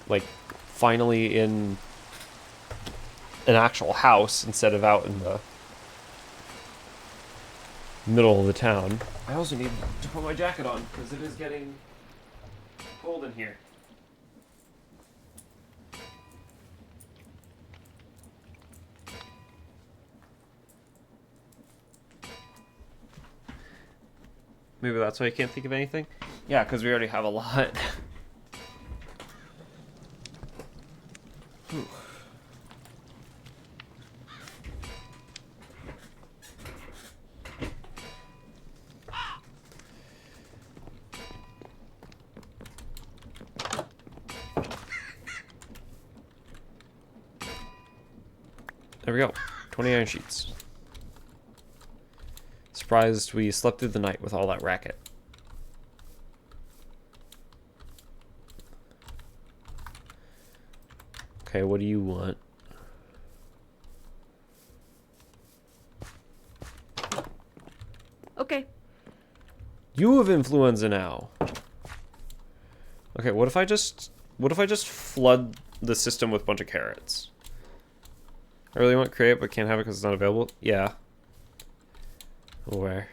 Like, finally in an actual house instead of out in the middle of the town. I also need to put my jacket on because it is getting cold in here. Maybe that's why I can't think of anything. Yeah, because we already have a lot. There we go. 20 iron sheets. Surprised we slept through the night with all that racket. Okay, what do you want? Okay. You have influenza now. Okay, what if I just flood the system with a bunch of carrots? I really want create, but can't have it because it's not available. Yeah. Where?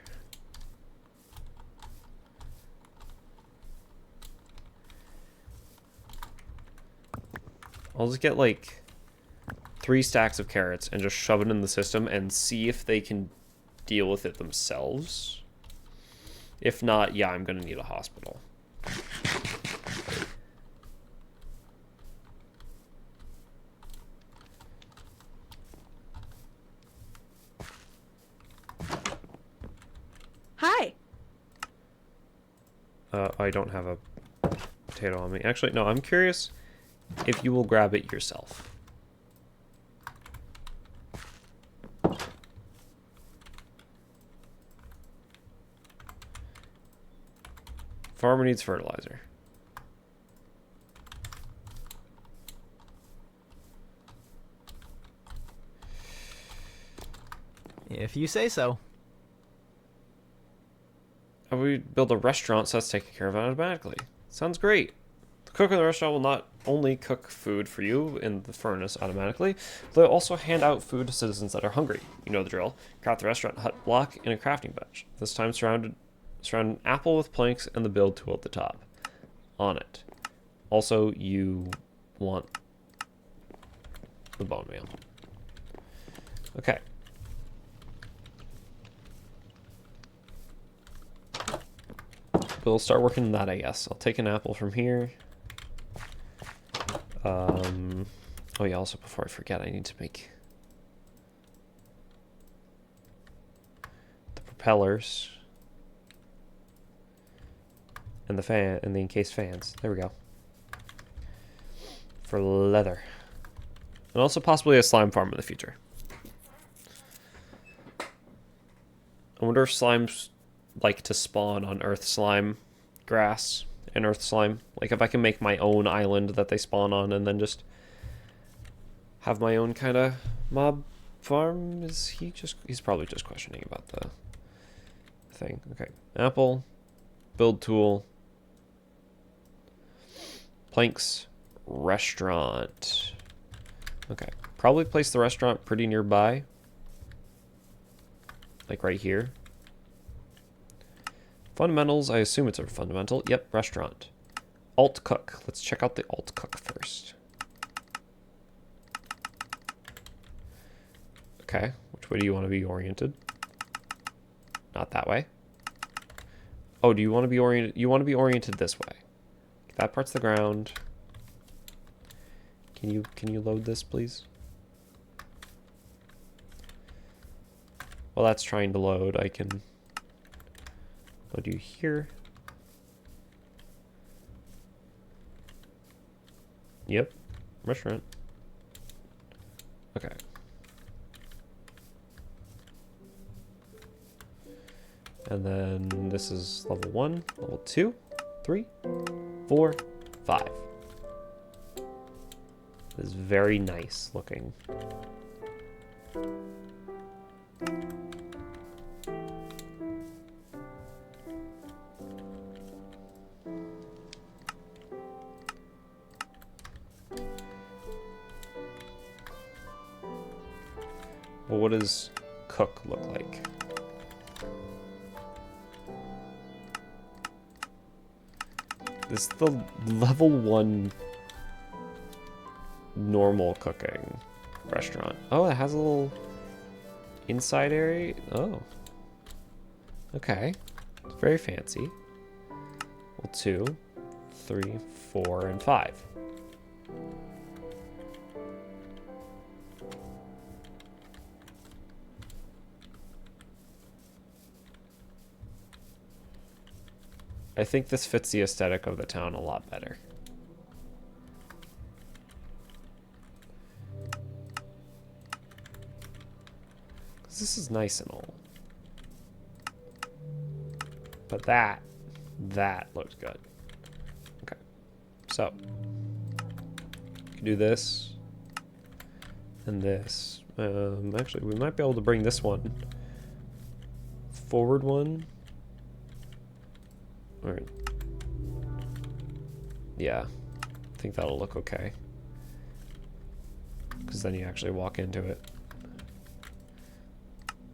I'll just get like 3 stacks of carrots and just shove it in the system and see if they can deal with it themselves. If not, yeah, I'm gonna need a hospital. Hi. I don't have a potato on me. Actually, no, I'm curious if you will grab it yourself. Farmer needs fertilizer. If you say so. We build a restaurant, so that's taken care of automatically. Sounds great. The cook of the restaurant will not only cook food for you in the furnace automatically, but they'll also hand out food to citizens that are hungry. You know the drill. Craft the restaurant hut block and a crafting bench. This time surround an apple with planks and the build tool at the top. On it. Also, you want the bone meal. Okay. We'll start working on that, I guess. I'll take an apple from here. Oh yeah, also before I forget, I need to make the propellers. And the fan, and the encased fans. There we go. For leather. And also possibly a slime farm in the future. I wonder if slimes like to spawn on earth slime grass and earth slime. Like if I can make my own island that they spawn on and then just have my own kind of mob farm. He's probably just questioning about the thing. Okay. Apple. Build tool. Planks. Restaurant. Okay. Probably place the restaurant pretty nearby. Like right here. Fundamentals, I assume it's a fundamental. Yep, restaurant. Alt cook. Let's check out the alt cook first. Okay, which way do you want to be oriented? Not that way. Oh, do you want to be oriented? You want to be oriented this way. That part's the ground. Can you load this, please? While that's trying to load, I can load you here. Yep, restaurant. Okay. And then this is level 1, level 2, 3, 4, 5. This is very nice looking. Well, what does cook look like? This is the level 1 normal cooking restaurant. Oh, it has a little inside area. Oh. Okay. It's very fancy. Well, 2, 3, 4, and 5. I think this fits the aesthetic of the town a lot better. Because this is nice and all. But that looks good. Okay. So, you can do this and this. Actually, we might be able to bring this one forward one. Alright. Yeah. I think that'll look okay. Because then you actually walk into it.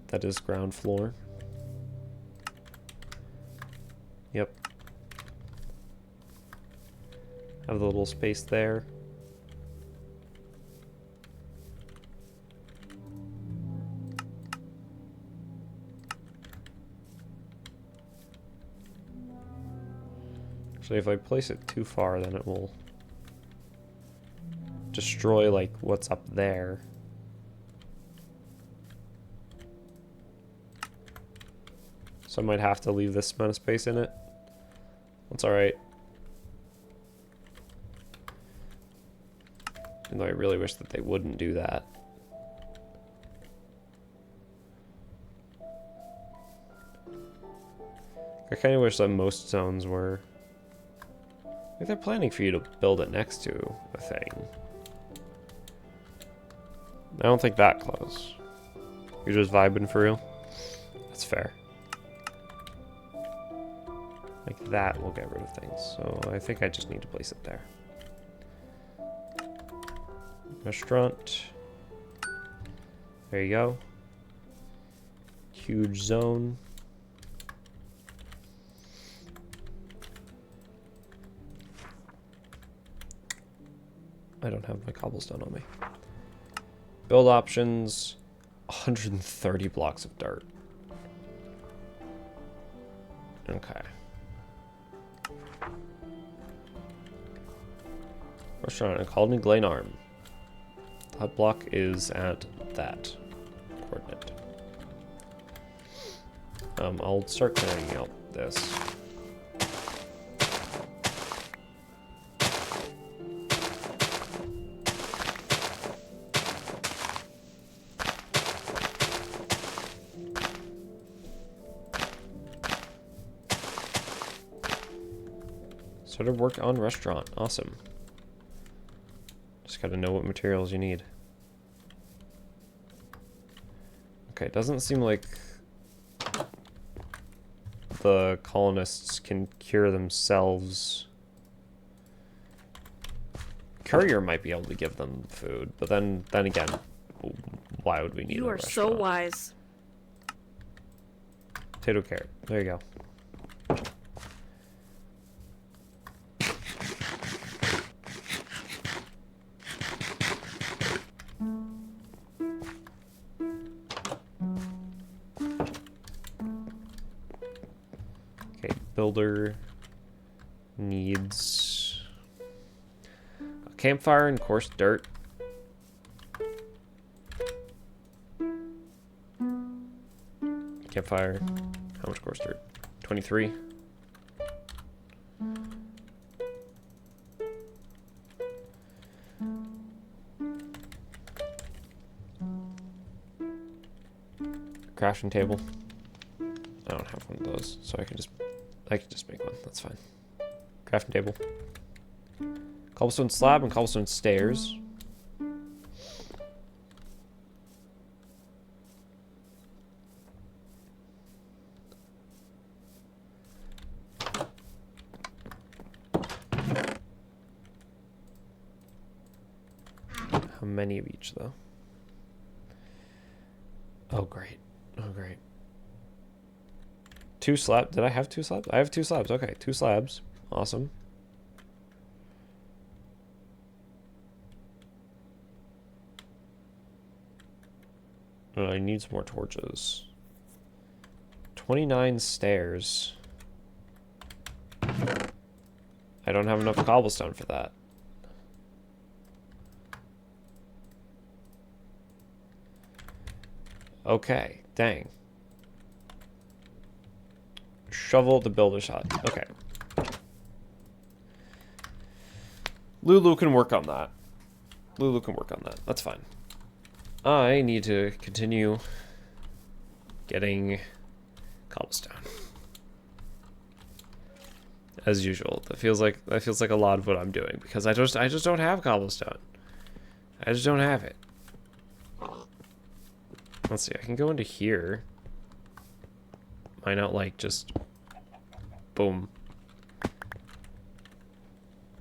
That is ground floor. Yep. Have the little space there. Actually, if I place it too far, then it will destroy, like, what's up there. So I might have to leave this amount of space in it. That's alright. Even though I really wish that they wouldn't do that. I kind of wish that most zones were... Like they're planning for you to build it next to a thing. I don't think that close. You're just vibing for real? That's fair. Like that will get rid of things. So I think I just need to place it there. Restaurant. There you go. Huge zone. I don't have my cobblestone on me. Build options, 130 blocks of dirt. Okay. Restaurant in Colony Glenarm. The hut block is at that coordinate. I'll start clearing out this. Started work on restaurant. Awesome. Just gotta know what materials you need. Okay, it doesn't seem like the colonists can cure themselves. Courier might be able to give them food, but then again, why would we need a You are restaurant? so wise. Potato carrot. There you go. Okay, builder needs a campfire and coarse dirt. Campfire. How much coarse dirt? 23. Crafting table. I don't have one of those, so I can just make one. That's fine. Crafting table. Cobblestone slab and cobblestone stairs. How many of each, though? Oh, great. Oh, great. 2 slabs. Did I have 2 slabs? I have 2 slabs. Okay, 2 slabs. Awesome. I need some more torches. 29 stairs. I don't have enough cobblestone for that. Okay, dang. Shovel the builder shot. Okay. Lulu can work on that. Lulu can work on that. That's fine. I need to continue getting cobblestone. As usual. That feels like a lot of what I'm doing because I just don't have cobblestone. I just don't have it. Let's see, I can go into here. Why not, like, just... Boom.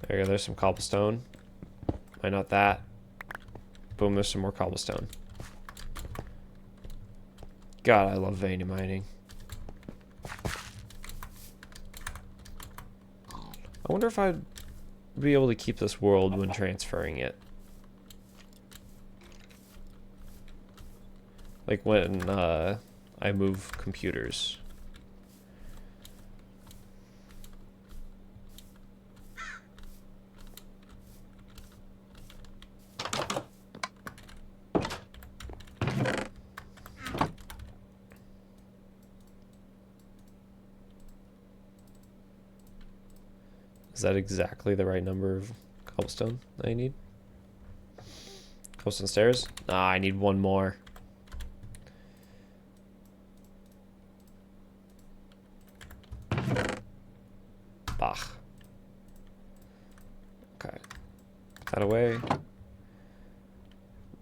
There you go, there's some cobblestone. Why not that? Boom, there's some more cobblestone. God, I love vein mining. I wonder if I'd be able to keep this world when transferring it. Like when I move computers. Is that exactly the right number of cobblestone that I need? Cobblestone stairs? Nah, I need one more. Bach. Okay. Put that away.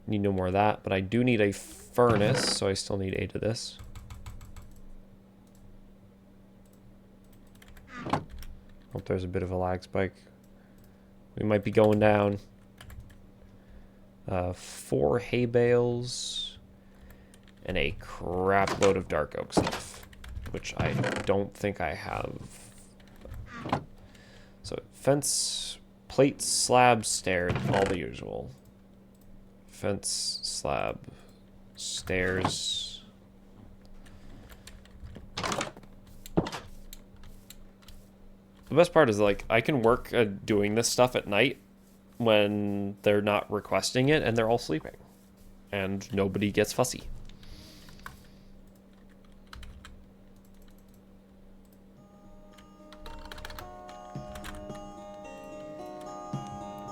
Need no more of that, but I do need a furnace, so I still need 8 of this. Hope there's a bit of a lag spike. We might be going down. 4 hay bales and a crap load of dark oak stuff, which I don't think I have. So fence, plate, slab, stair, all the usual. Fence, slab, stairs. The best part is, like, I can work doing this stuff at night when they're not requesting it and they're all sleeping. And nobody gets fussy.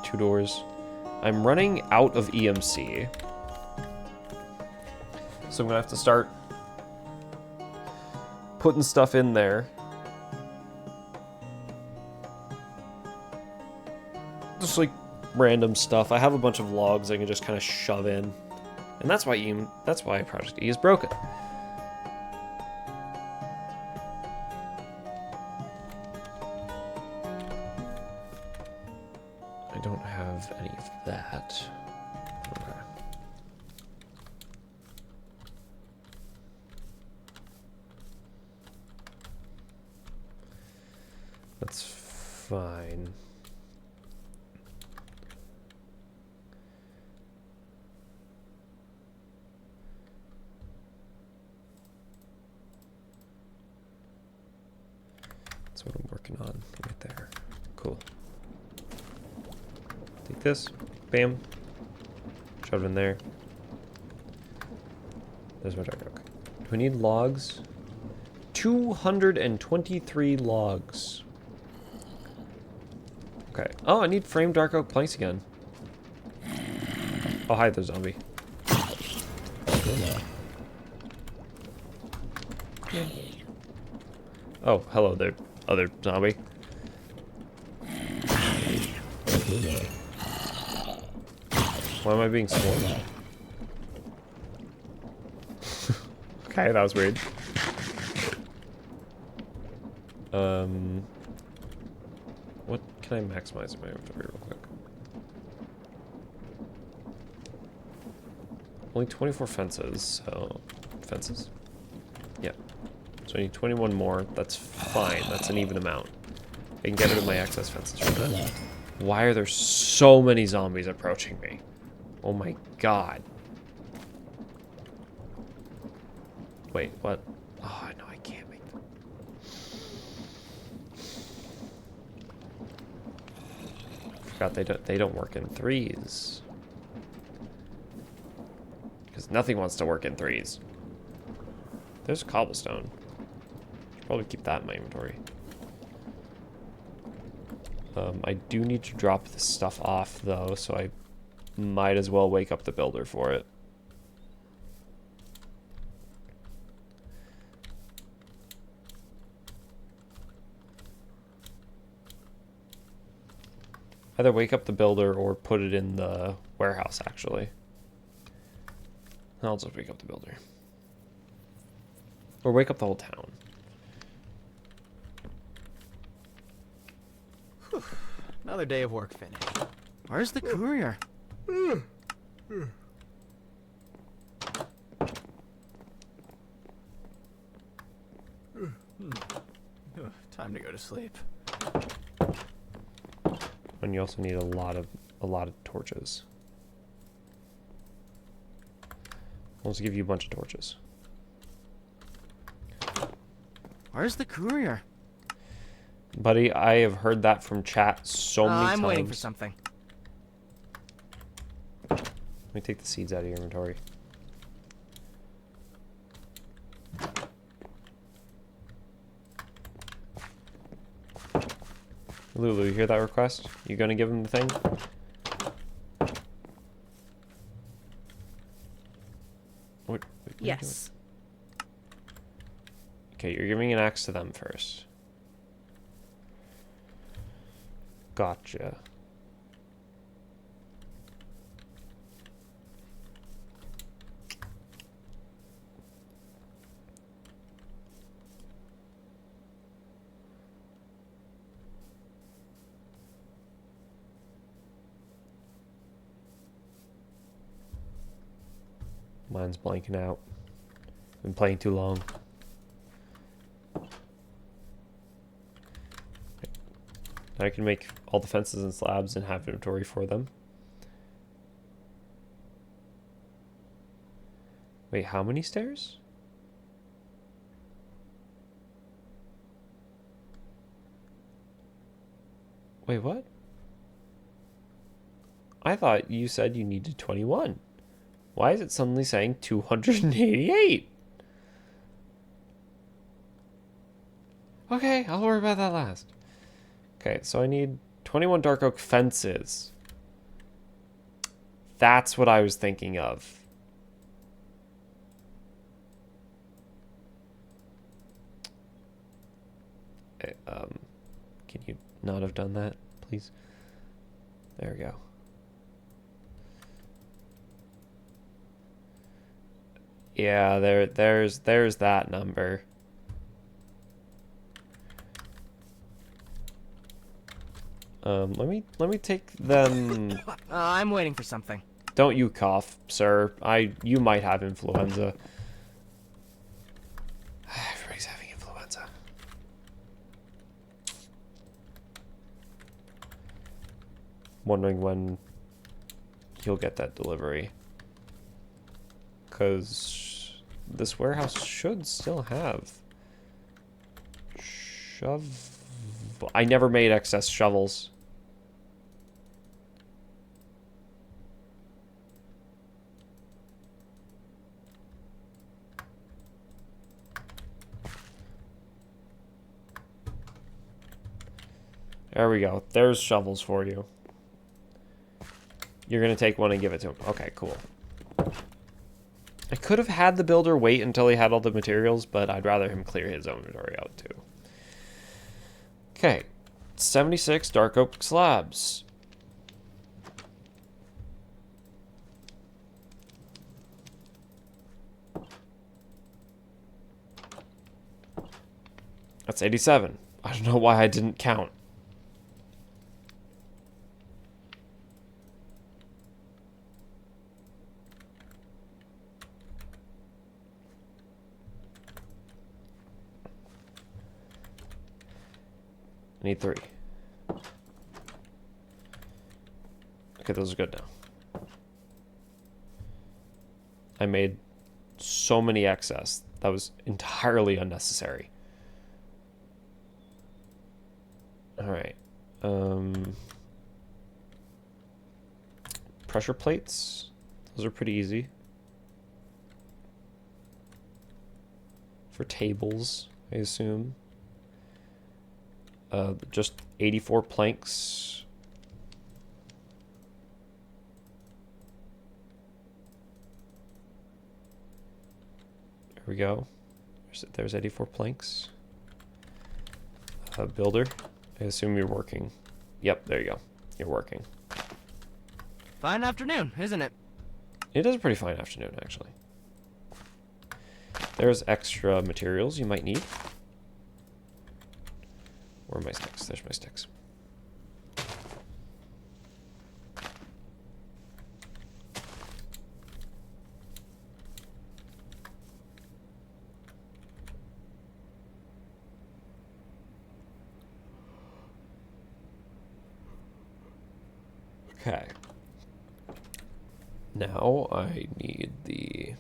Two doors. I'm running out of EMC. So I'm gonna have to start putting stuff in there. Just like random stuff. I have a bunch of logs I can just kind of shove in. And that's why Project E is broken. I don't have any of that. Okay. That's fine. That's what I'm working on right there. Cool. Take this. Bam. Shove it in there. There's my dark oak. Do we need logs? 223 logs. Okay. Oh, I need framed dark oak planks again. Oh, hi, the zombie. Oh, hello there, other zombie. Why am I being swarmed? Okay, that was weird. What can I maximize in my inventory real quick? Only 24 fences, so... Fences? Yeah. So I need 21 more. That's fine. That's an even amount. I can get rid of my excess fences from that. Why are there so many zombies approaching me? Oh my god. Wait, what? Oh, no, I can't make them. Forgot they don't work in threes. Because nothing wants to work in threes. There's cobblestone. Should probably keep that in my inventory. I do need to drop this stuff off, though, so I might as well wake up the builder for it. Either wake up the builder or put it in the warehouse, actually. I'll just wake up the builder. Or wake up the whole town. Another day of work finished. Where's the courier? Time to go to sleep. And you also need a lot of torches. I'll just give you a bunch of torches. Where's the courier? Buddy, I have heard that from chat so many times. I'm waiting for something. Let me take the seeds out of your inventory. Lulu, you hear that request? You gonna give him the thing? What are you Yes. doing? Okay, you're giving an axe to them first. Gotcha. Mine's blanking out. Been playing too long. I can make all the fences and slabs and have inventory for them. Wait, how many stairs? Wait, what? I thought you said you needed 21. Why is it suddenly saying 288? Okay, I'll worry about that last. Okay, so I need 21 dark oak fences. That's what I was thinking of. Can you not have done that, please? There we go. Yeah, there's that number. Let me take them. I'm waiting for something. Don't you cough, sir. You might have influenza. Everybody's having influenza. Wondering when you'll get that delivery. Because this warehouse should still have I never made excess shovels. There we go. There's shovels for you. You're going to take one and give it to him. Okay, cool. I could have had the builder wait until he had all the materials, but I'd rather him clear his inventory out too. Okay. 76 dark oak slabs. That's 87. I don't know why I didn't count. I need 3. Okay, those are good now. I made so many excess. That was entirely unnecessary. Alright. Pressure plates. Those are pretty easy. For tables, I assume. Just 84 planks. There we go. There's 84 planks. Builder, I assume you're working. Yep, there you go. You're working. Fine afternoon, isn't it? It is a pretty fine afternoon, actually. There's extra materials you might need. Where are my sticks? There's my sticks. Okay. Now I need the...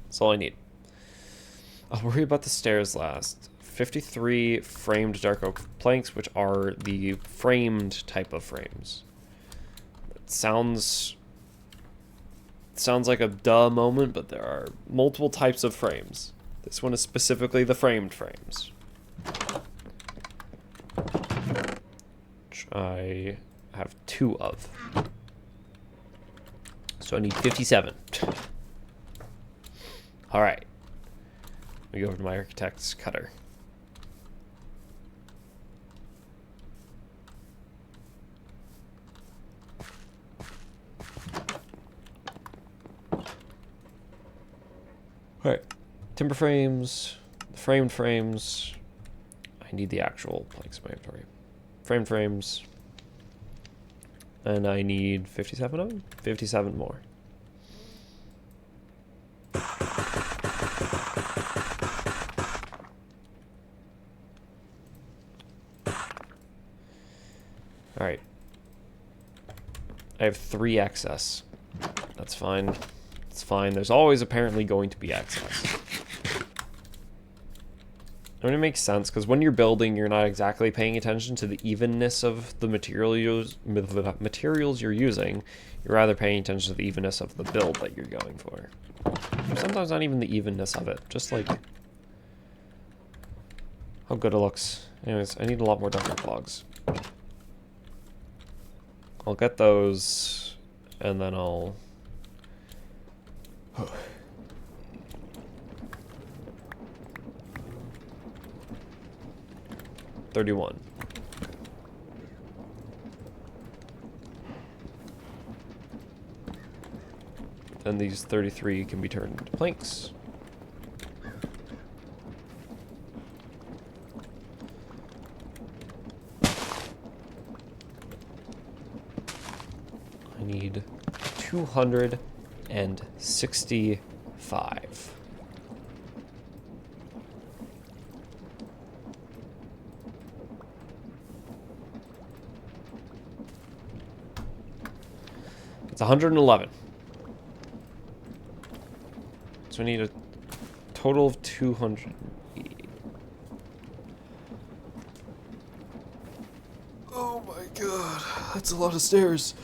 That's all I need. I'll worry about the stairs last. 53 framed dark oak planks, which are the framed type of frames. It sounds like a duh moment, but there are multiple types of frames. This one is specifically the framed frames, which I have 2 of. So I need 57. All right. Let me go over to my architect's cutter. Alright, timber frames, framed frames. I need the actual planks in my inventory. Framed frames. And I need 57 of them? 57 more. Alright. I have 3 excess. That's fine. It's fine. There's always apparently going to be excess. I mean, it makes sense, because when you're building, you're not exactly paying attention to the evenness of the materials you're using. You're rather paying attention to the evenness of the build that you're going for. Sometimes not even the evenness of it, just like how good it looks. Anyways, I need a lot more duct logs. I'll get those, and then I'll... 31. then these 33 can be turned into planks. I need 265. It's 111. So we need a total of 280. Oh my god, that's a lot of stairs.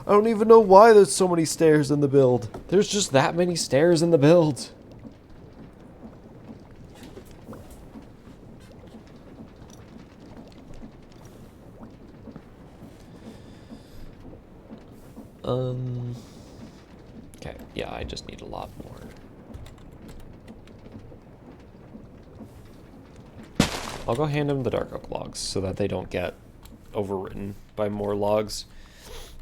I don't even know why there's so many stairs in the build. There's just that many stairs in the build. Okay, yeah, I just need a lot more. I'll go hand them the dark oak logs so that they don't get overwritten by more logs.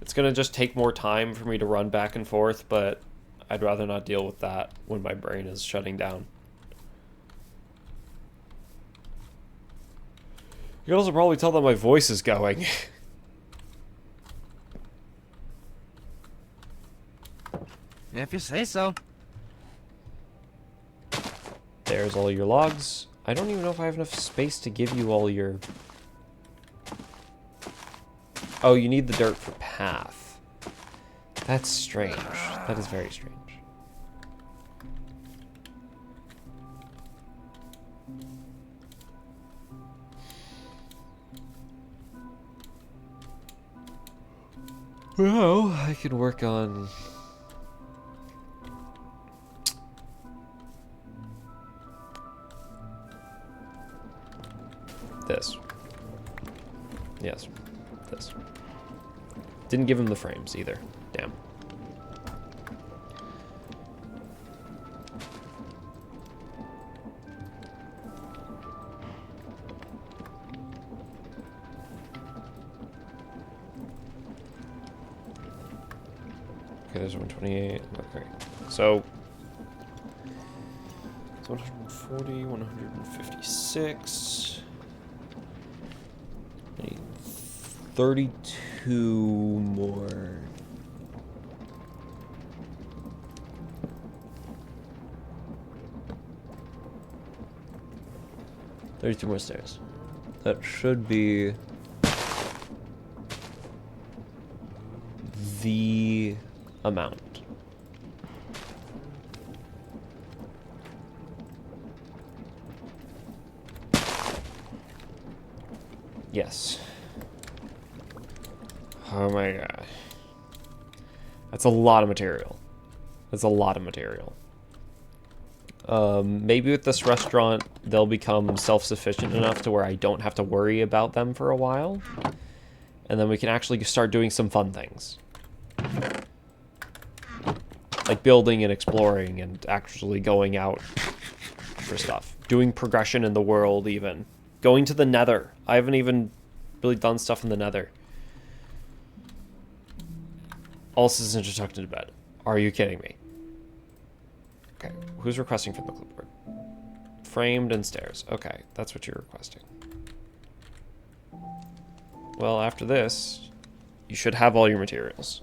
It's gonna just take more time for me to run back and forth, but I'd rather not deal with that when my brain is shutting down. You can also probably tell that my voice is going. If you say so. There's all your logs. I don't even know if I have enough space to give you all your... Oh, you need the dirt for path. That's strange. That is very strange. Well, I can work on... this. Yes, this. Didn't give him the frames either. Damn. Okay, there's 128. Okay. So it's 140, 156. I need 32 more. Thirty-two more stairs. That should be the amount. Yes. Oh my god. That's a lot of material. That's a lot of material. Maybe with this restaurant, they'll become self-sufficient enough to where I don't have to worry about them for a while. And then we can actually start doing some fun things. Like building and exploring and actually going out for stuff. Doing progression in the world even. Going to the nether. I haven't even really done stuff in the nether. All citizens are tucked into bed. Are you kidding me? Okay, who's requesting from the clipboard? Framed and stairs. Okay, that's what you're requesting. Well, after this, you should have all your materials.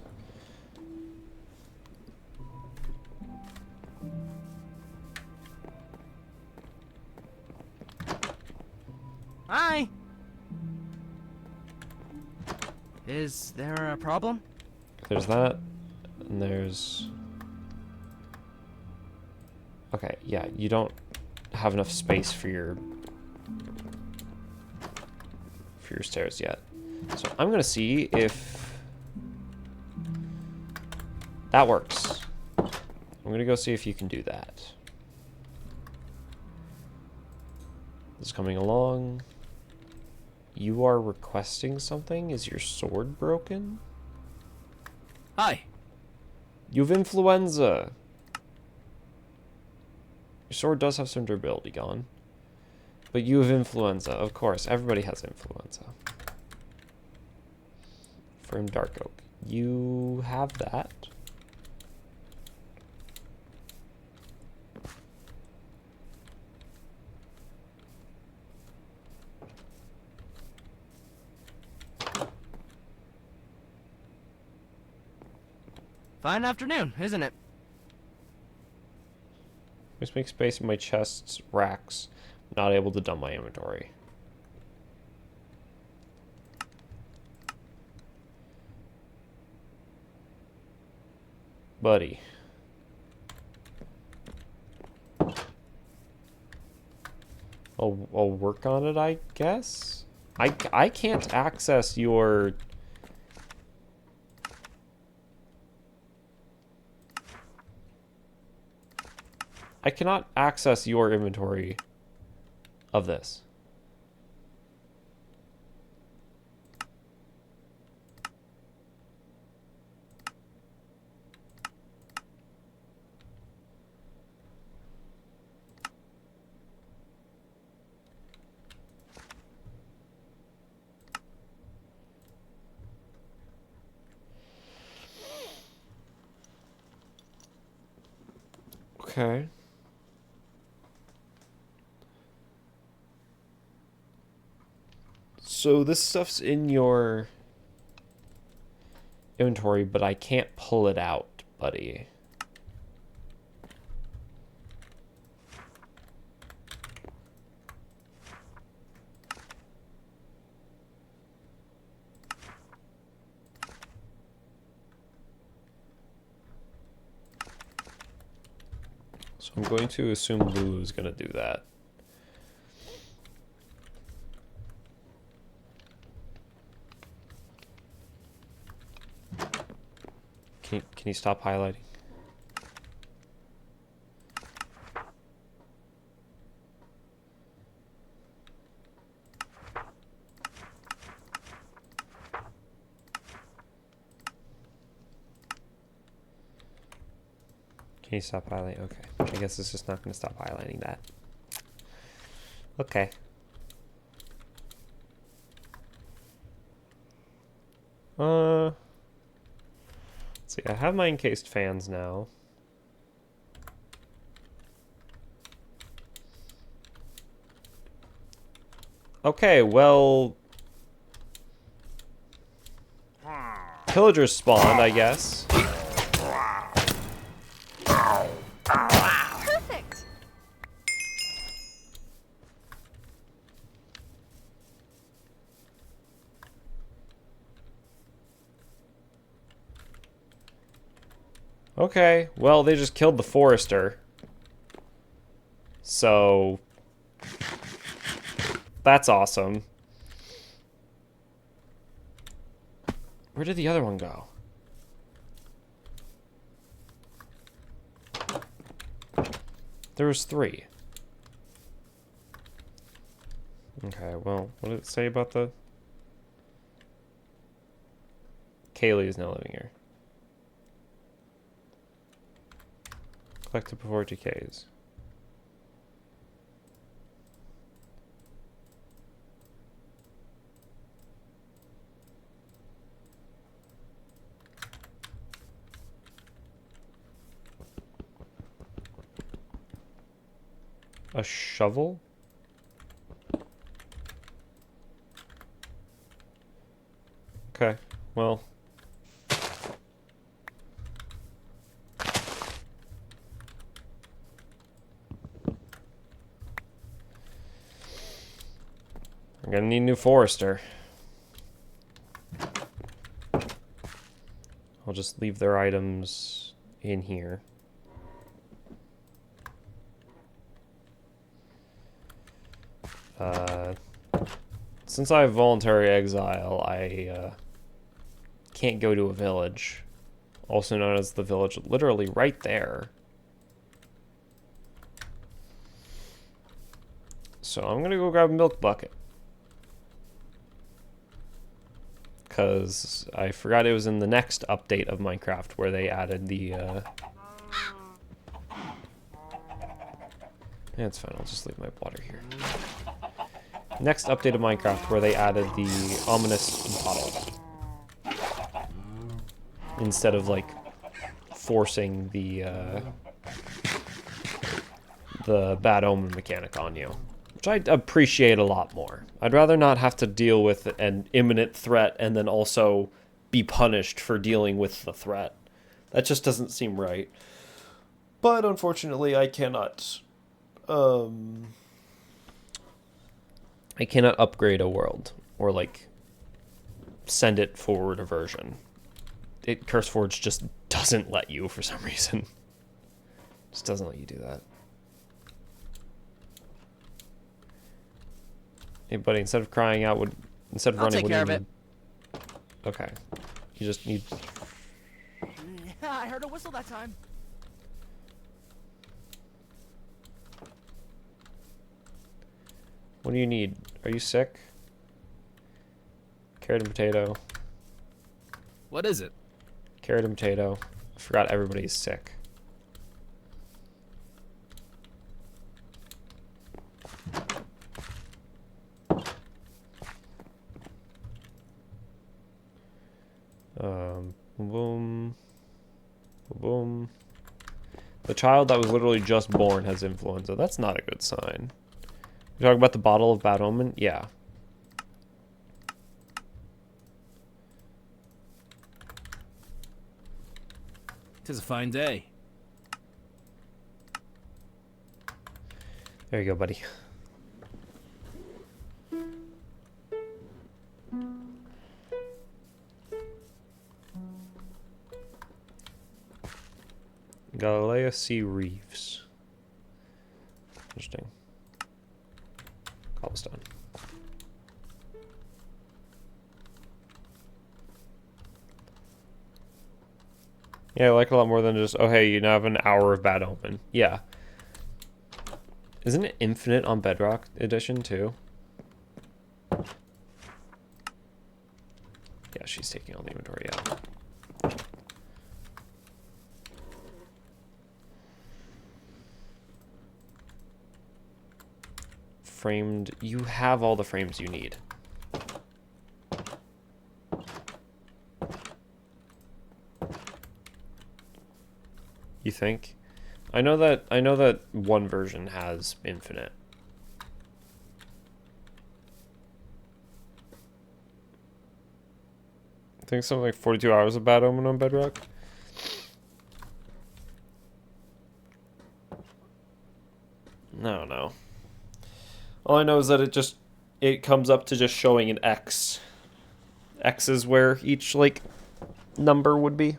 Hi! Is there a problem? There's that, and there's... Okay, yeah, you don't have enough space for your stairs yet. So I'm gonna see if that works. I'm gonna go see if you can do that. This is coming along. You are requesting something? Is your sword broken? Hi. You've influenza. Your sword does have some durability gone. But you have influenza, of course. Everybody has influenza. From Dark Oak. You have that. Fine afternoon, isn't it? Just make space in my chest's racks. Not able to dump my inventory. Buddy. I'll work on it, I guess? I can't access your... I cannot access your inventory of this. Okay. So this stuff's in your inventory, but I can't pull it out, buddy. So I'm going to assume Lulu's going to do that. Can you stop highlighting? Can you stop highlighting? Okay. I guess it's just not going to stop highlighting that. Okay. Let's see, I have my encased fans now. Okay, well... Pillagers spawned, I guess. Perfect. Okay, well, they just killed the forester. So... That's awesome. Where did the other one go? There was 3. Okay, well, what did it say about the... Kaylee is now living here. Collected before it decays. A shovel? Okay, well... I'm gonna need a new forester. I'll just leave their items in here. Since I have voluntary exile, I can't go to a village, also known as the village literally right there. So I'm gonna go grab a milk bucket. Because I forgot it was in the next update of Minecraft where they added the... Yeah, it's fine, I'll just leave my water here. Next update of Minecraft where they added the ominous bottle. Instead of, like, forcing the bad omen mechanic on you. Which I appreciate a lot more. I'd rather not have to deal with an imminent threat and then also be punished for dealing with the threat. That just doesn't seem right. But unfortunately, I cannot upgrade a world or like send it forward a version. CurseForge just doesn't let you for some reason. Just doesn't let you do that. Hey buddy, instead of crying out, instead of I'll running, take what do care you of need? Okay. You just need... Yeah, I heard a whistle that time. What do you need? Are you sick? Carrot and potato. What is it? Carrot and potato. I forgot everybody's sick. Boom. Boom. The child that was literally just born has influenza. That's not a good sign. You talking about the bottle of bad omen? Yeah. Tis a fine day. There you go, buddy. Galileo C. Reeves. Interesting. Cobblestone. Yeah, I like it a lot more than just, oh hey, you now have an hour of bad omen. Yeah. Isn't it infinite on Bedrock Edition too? Yeah, she's taking all the inventory out. Framed. You have all the frames you need. You think? I know that one version has infinite. I think something like 42 hours of bad omen on Bedrock. No, no. All I know is that it comes up to just showing an X. X is where each like number would be.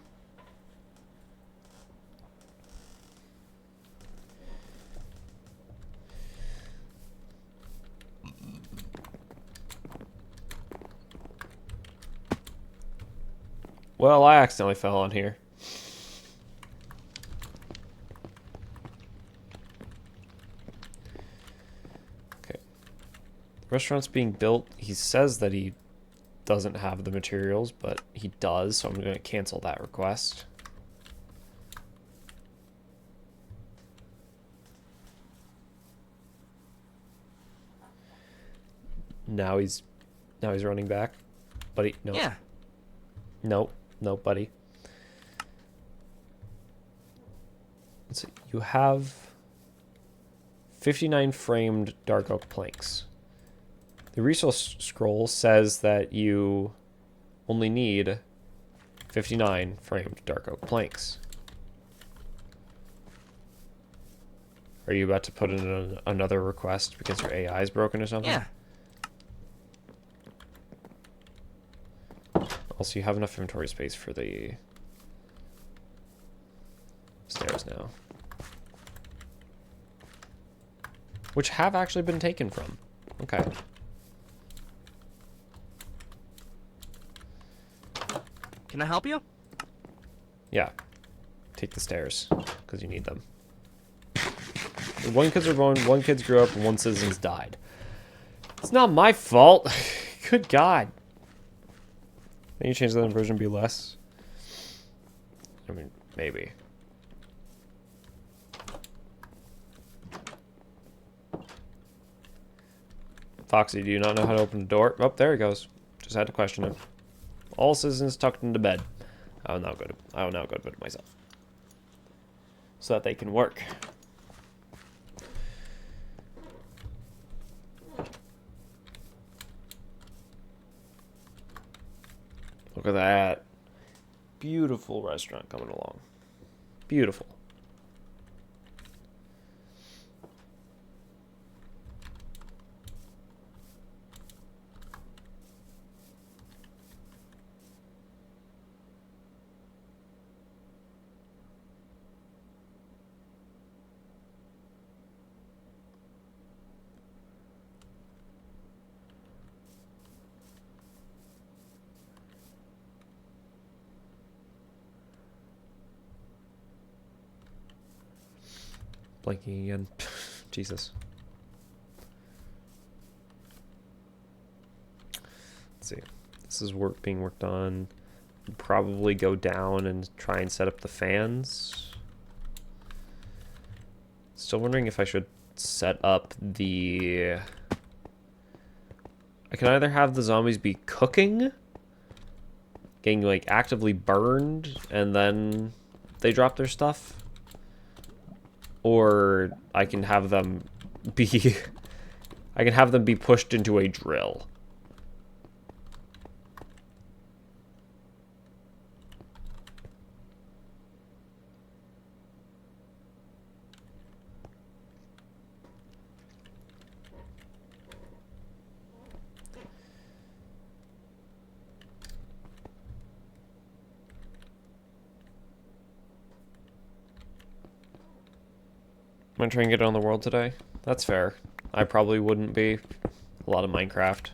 Well, I accidentally fell on here. Okay. Restaurant's being built. He says that he doesn't have the materials, but he does, so I'm going to cancel that request. Now he's running back. Buddy, no. Yeah. Nope. Nope, buddy. Let's see. You have 59 framed dark oak planks. The resource scroll says that you only need 59 framed dark oak planks. Are you about to put in another request because your AI is broken or something? Yeah. Also, you have enough inventory space for the stairs now. Which have actually been taken from. Okay. Can I help you? Yeah. Take the stairs, because you need them. One kids are born, one kids grew up, and one citizen's died. It's not my fault. Good God. Can you change that version to be less? I mean, maybe. Foxy, do you not know how to open the door? Oh, there he goes. Just had to question him. All citizens tucked into bed. I will now go to bed myself, so that they can work. Look at that. beautiful restaurant coming along. Beautiful. Blanking again. Jesus. Let's see. This is being worked on. Probably go down and try and set up the fans. Still wondering if I should set up the... I can either have the zombies be cooking, getting like actively burned, and then they drop their stuff. Or I can have them be I can have them be pushed into a drill. I'm gonna try and get it on the world today. That's fair. I probably wouldn't be. A lot of Minecraft.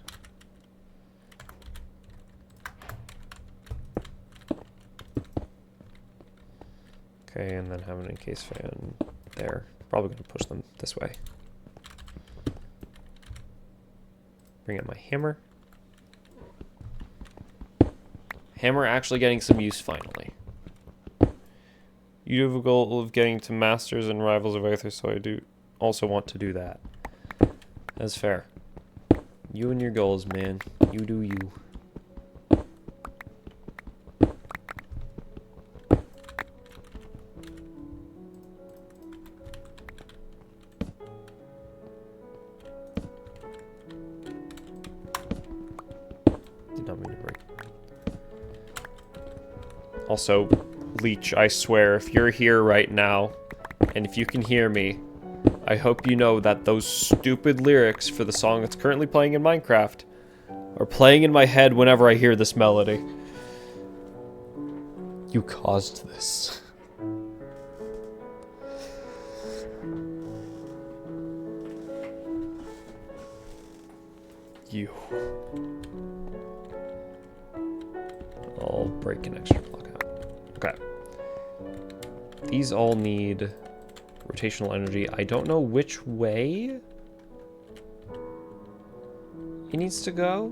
Okay, and then have an encase fan there. Probably gonna push them this way. Bring out my hammer. Hammer actually getting some use finally. You have a goal of getting to Masters and Rivals of Aether, so I do also want to do that. That's fair. You and your goals, man. You do you. Did not mean to break. Also, Leech, I swear, if you're here right now, and if you can hear me, I hope you know that those stupid lyrics for the song that's currently playing in Minecraft are playing in my head whenever I hear this melody. You caused this. You. I'll break an extra block out. Okay. These all need rotational energy. I don't know which way it needs to go.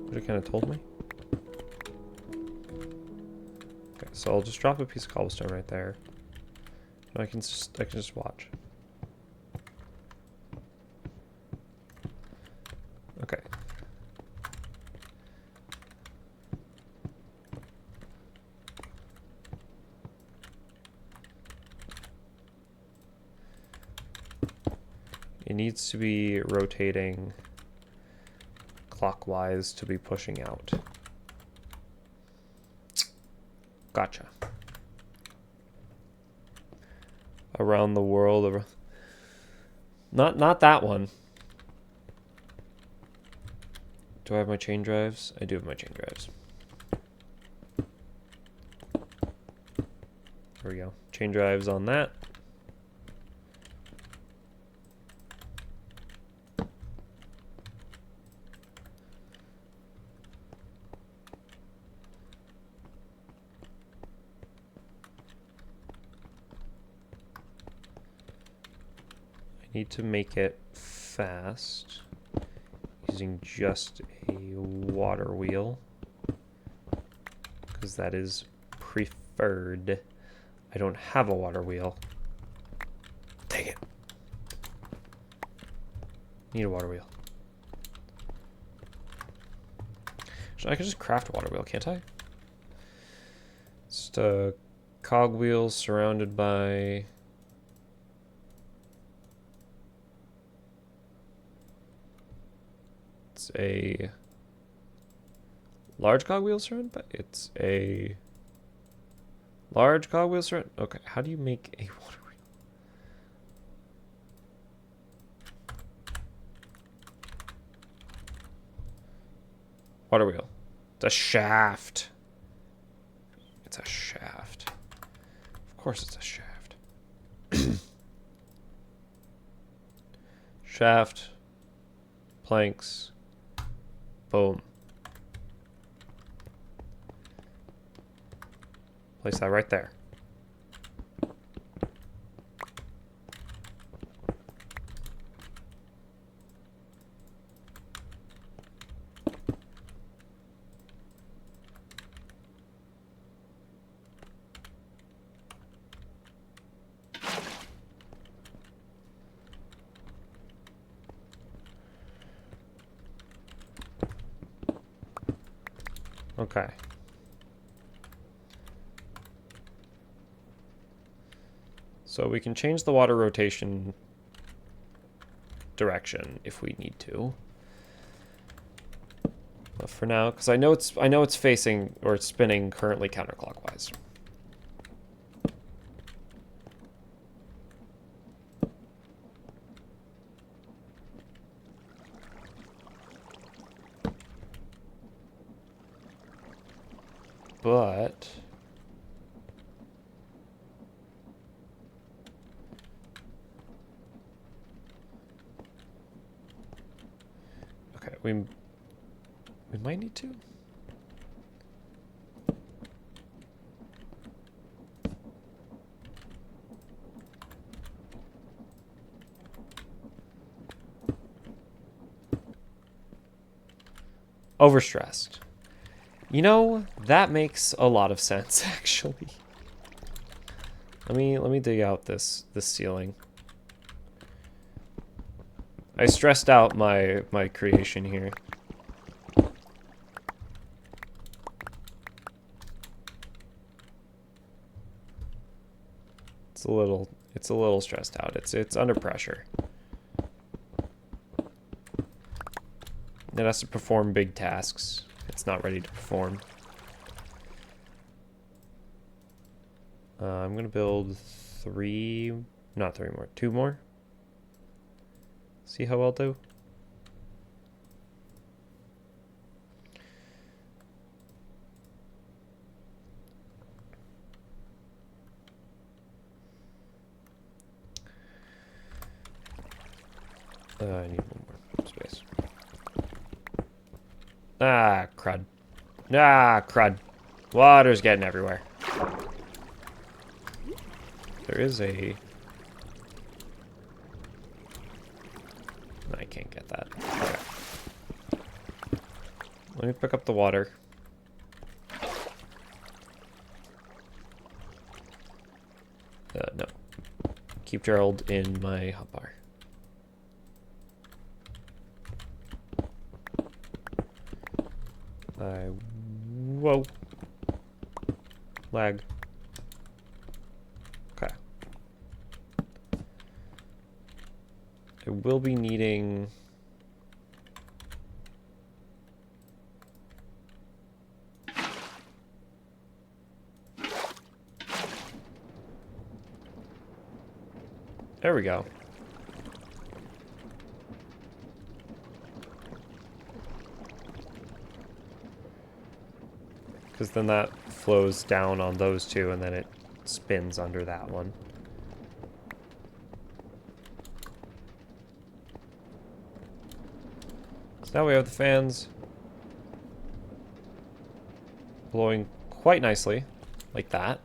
But it kind of told me. Okay, so I'll just drop a piece of cobblestone right there. And I can just watch. Okay. It needs to be rotating clockwise to be pushing out. Gotcha. Around the world. Not that one. Do I have my chain drives? I do have my chain drives. There we go. Chain drives on that. I need to make it fast using just a water wheel because that is preferred. I don't have a water wheel. Dang it. Need a water wheel. So I can just craft a water wheel, can't I? Just a cogwheels surrounded by... It's a large cogwheel surrounded by... It's a large cogwheel surrounded... Okay, how do you make a water wheel? Water wheel. It's a shaft. It's a shaft. Of course it's a shaft. Shaft. Planks. Boom. Place that right there. Okay. So we can change the water rotation direction if we need to. But for now, because I know it's facing or it's spinning currently counterclockwise. But okay, we might need to. Overstressed. You know, that makes a lot of sense, actually. Let me dig out this ceiling. I stressed out my creation here. It's a little stressed out. It's under pressure. It has to perform big tasks. It's not ready to perform. I'm gonna build two more. See how I'll do. I need one more space. Ah, crud. Ah, crud. Water's getting everywhere. There is a... I can't get that. Okay. Let me pick up the water. No. Keep Gerald in my hotbar. Whoa. Lag. Okay. I will be needing... There we go. Because then that flows down on those two, and then it spins under that one. So now we have the fans blowing quite nicely, like that.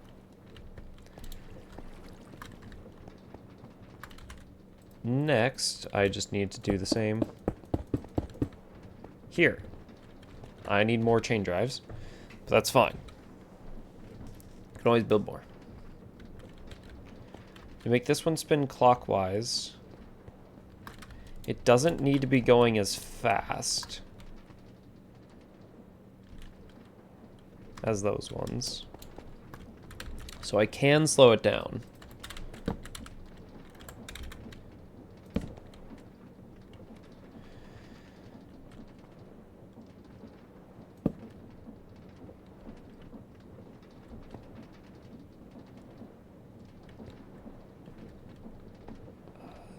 Next, I just need to do the same here. I need more chain drives, but that's fine. You can always build more. To make this one spin clockwise, it doesn't need to be going as fast as those ones. So I can slow it down.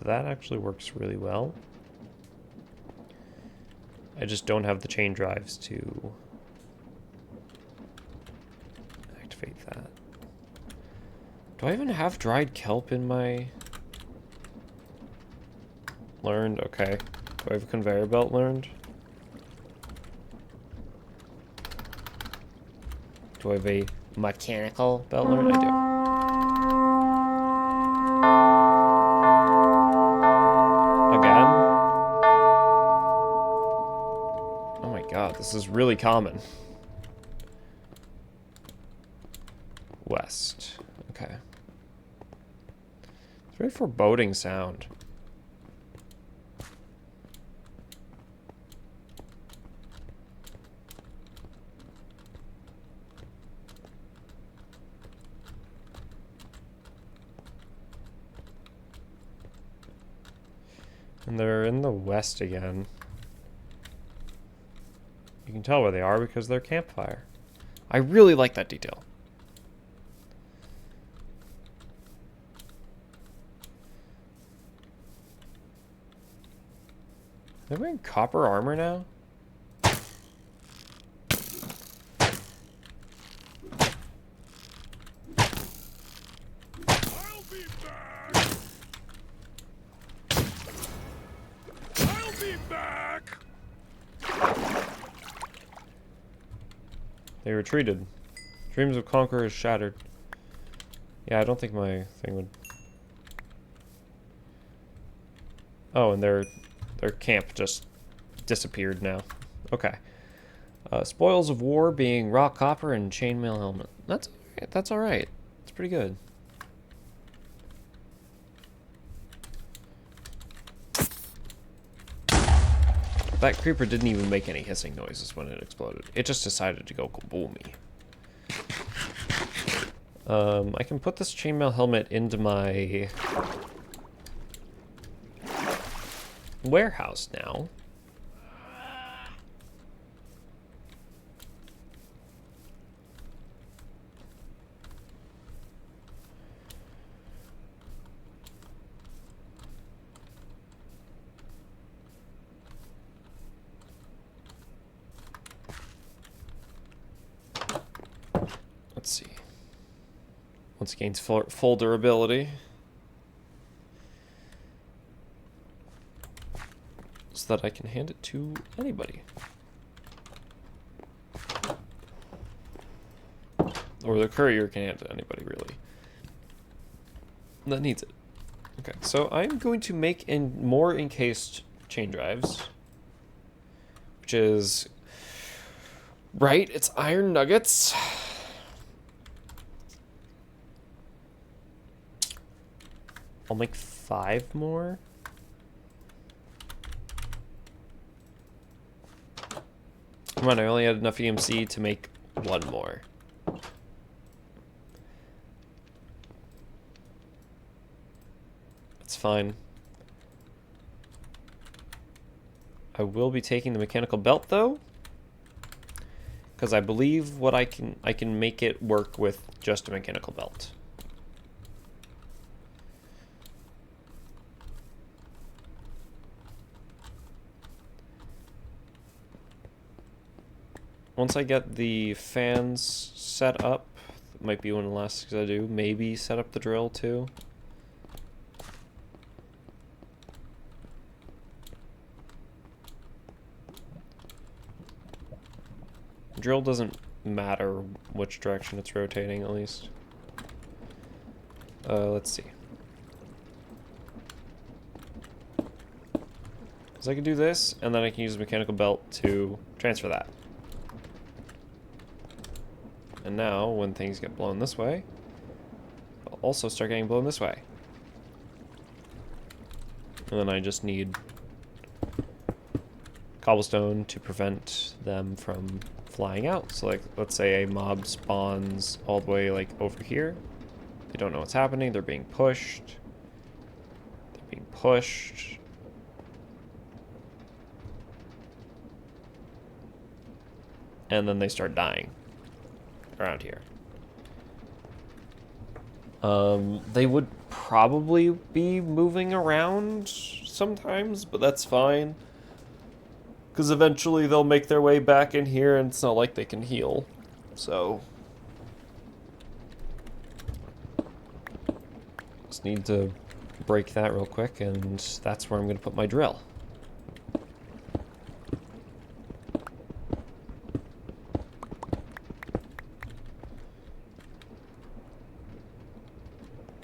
That actually works really well. I just don't have the chain drives to activate that. Do I even have dried kelp in my... Learned? Okay. Do I have a conveyor belt learned? Do I have a mechanical belt learned? I do. God, this is really common. West. Okay. It's a very foreboding sound. And they're in the west again. You can tell where they are because they're campfire. I really like that detail. They're wearing copper armor now? I'll be back. I'll be back. They retreated. Dreams of conquerors shattered. Yeah, I don't think my thing would... Oh, and their camp just disappeared now. Okay. Spoils of war being rock copper and chainmail helmet. That's all right. It's pretty good. That creeper didn't even make any hissing noises when it exploded. It just decided to go kaboomy. I can put this chainmail helmet into my warehouse now. Let's see. Once it gains full durability. So that I can hand it to anybody. Or the courier can hand it to anybody, really. That needs it. Okay, so I'm going to make more encased chain drives. Which is... Right, it's iron nuggets. I'll make 5 more. Come on, I only had enough EMC to make 1 more. That's fine. I will be taking the mechanical belt though, because I believe what I can make it work with just a mechanical belt. Once I get the fans set up, that might be one of the last things I do. Maybe set up the drill too. Drill doesn't matter which direction it's rotating, at least. Let's see. So I can do this, and then I can use the mechanical belt to transfer that. And now, when things get blown this way, they'll also start getting blown this way. And then I just need cobblestone to prevent them from flying out. So like, let's say a mob spawns all the way like over here. They don't know what's happening. They're being pushed. They're being pushed. And then they start dying around here. They would probably be moving around sometimes, but that's fine. Because eventually they'll make their way back in here, and it's not like they can heal. So just need to break that real quick, and that's where I'm going to put my drill.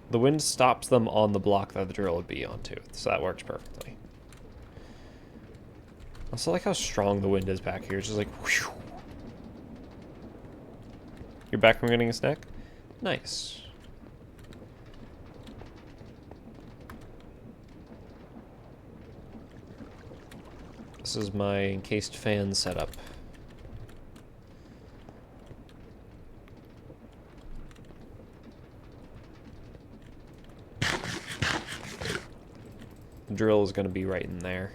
The wind stops them on the block that the drill would be onto, so that works perfectly. I also like how strong the wind is back here. It's just like, whew. You're back from getting a snack? Nice. This is my encased fan setup. The drill is going to be right in there.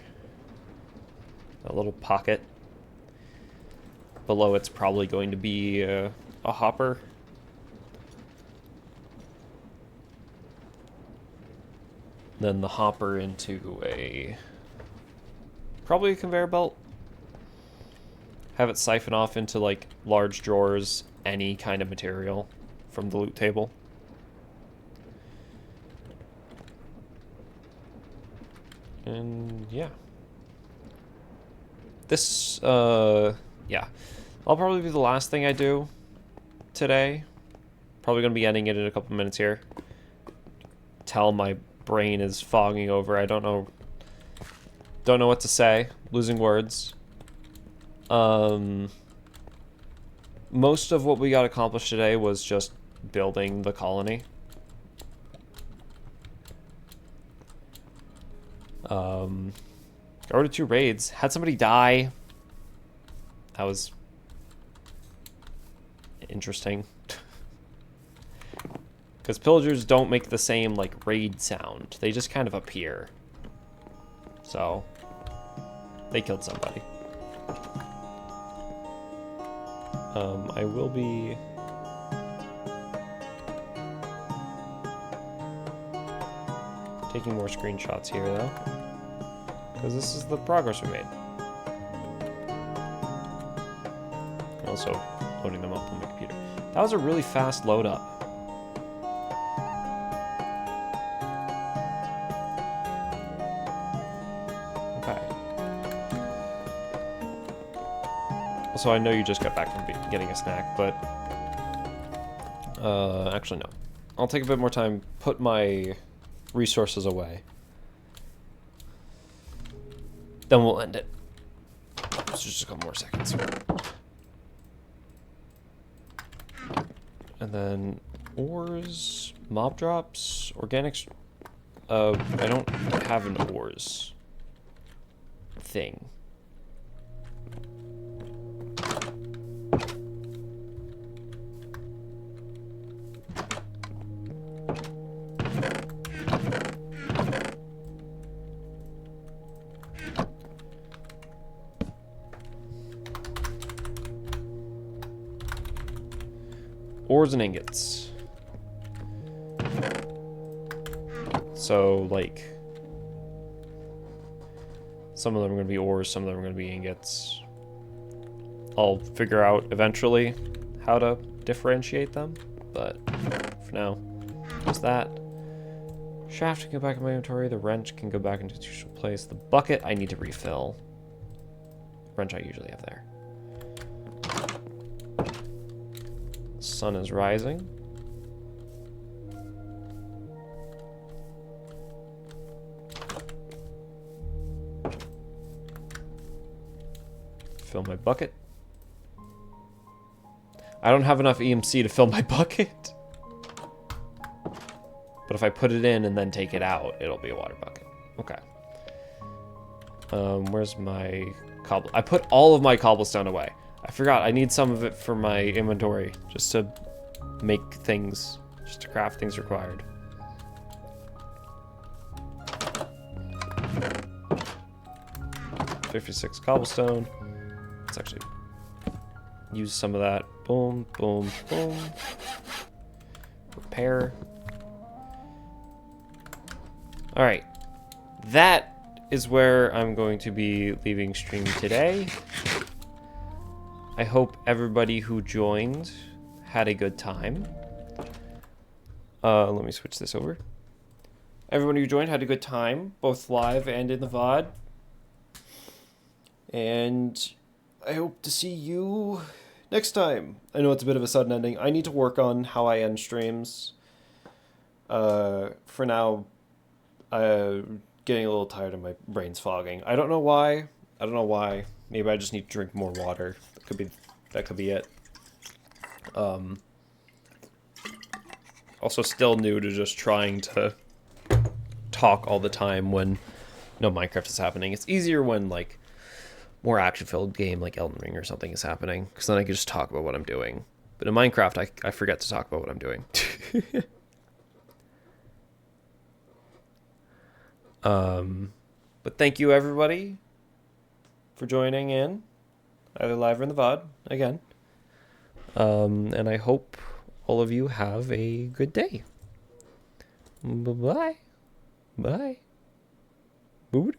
A little pocket. Below it's probably going to be a hopper. Then the hopper into probably a conveyor belt. Have it siphon off into like large drawers, any kind of material from the loot table. And yeah. This, yeah. I'll probably be the last thing I do today. Probably going to be ending it in a couple minutes here. Tell my brain is fogging over. I don't know what to say. Losing words. Most of what we got accomplished today was just building the colony. Ordered 2 raids. Had somebody die. That was interesting. Because pillagers don't make the same, like, raid sound. They just kind of appear. So, they killed somebody. I will be... taking more screenshots here, though. Because this is the progress we made. Also, loading them up on my computer. That was a really fast load up. Okay. Also, I know you just got back from getting a snack, but... actually, no. I'll take a bit more time, put my resources away. Then we'll end it. So just a couple more seconds. And then ores, mob drops, organics. I don't have an ores thing. Ores and ingots. So, like, some of them are going to be ores, some of them are going to be ingots. I'll figure out eventually how to differentiate them, but for now, just that. Shaft can go back in my inventory, the wrench can go back into its usual place. The bucket I need to refill. Wrench I usually have there. Sun is rising. Fill my bucket. I don't have enough EMC to fill my bucket. But if I put it in and then take it out, it'll be a water bucket. Okay. Where's my cobble? I put all of my cobblestone away. I forgot, I need some of it for my inventory, just to make things just to craft things required. $56 cobblestone. Let's actually use some of that. Boom, boom, boom. Repair. Alright. That is where I'm going to be leaving stream today. I hope everybody who joined had a good time. Let me switch this over. Everyone who joined had a good time, both live and in the VOD. And I hope to see you next time. I know it's a bit of a sudden ending. I need to work on how I end streams. For now, getting a little tired and my brain's fogging. I don't know why. Maybe I just need to drink more water. That could be it. Also still new to just trying to talk all the time when no Minecraft is happening. It's easier when like more action-filled game like Elden Ring or something is happening, because then I can just talk about what I'm doing. But in Minecraft, I forget to talk about what I'm doing. But thank you everybody for joining in, either live or in the VOD again. And I hope all of you have a good day. Bye-bye. Bye. Bye.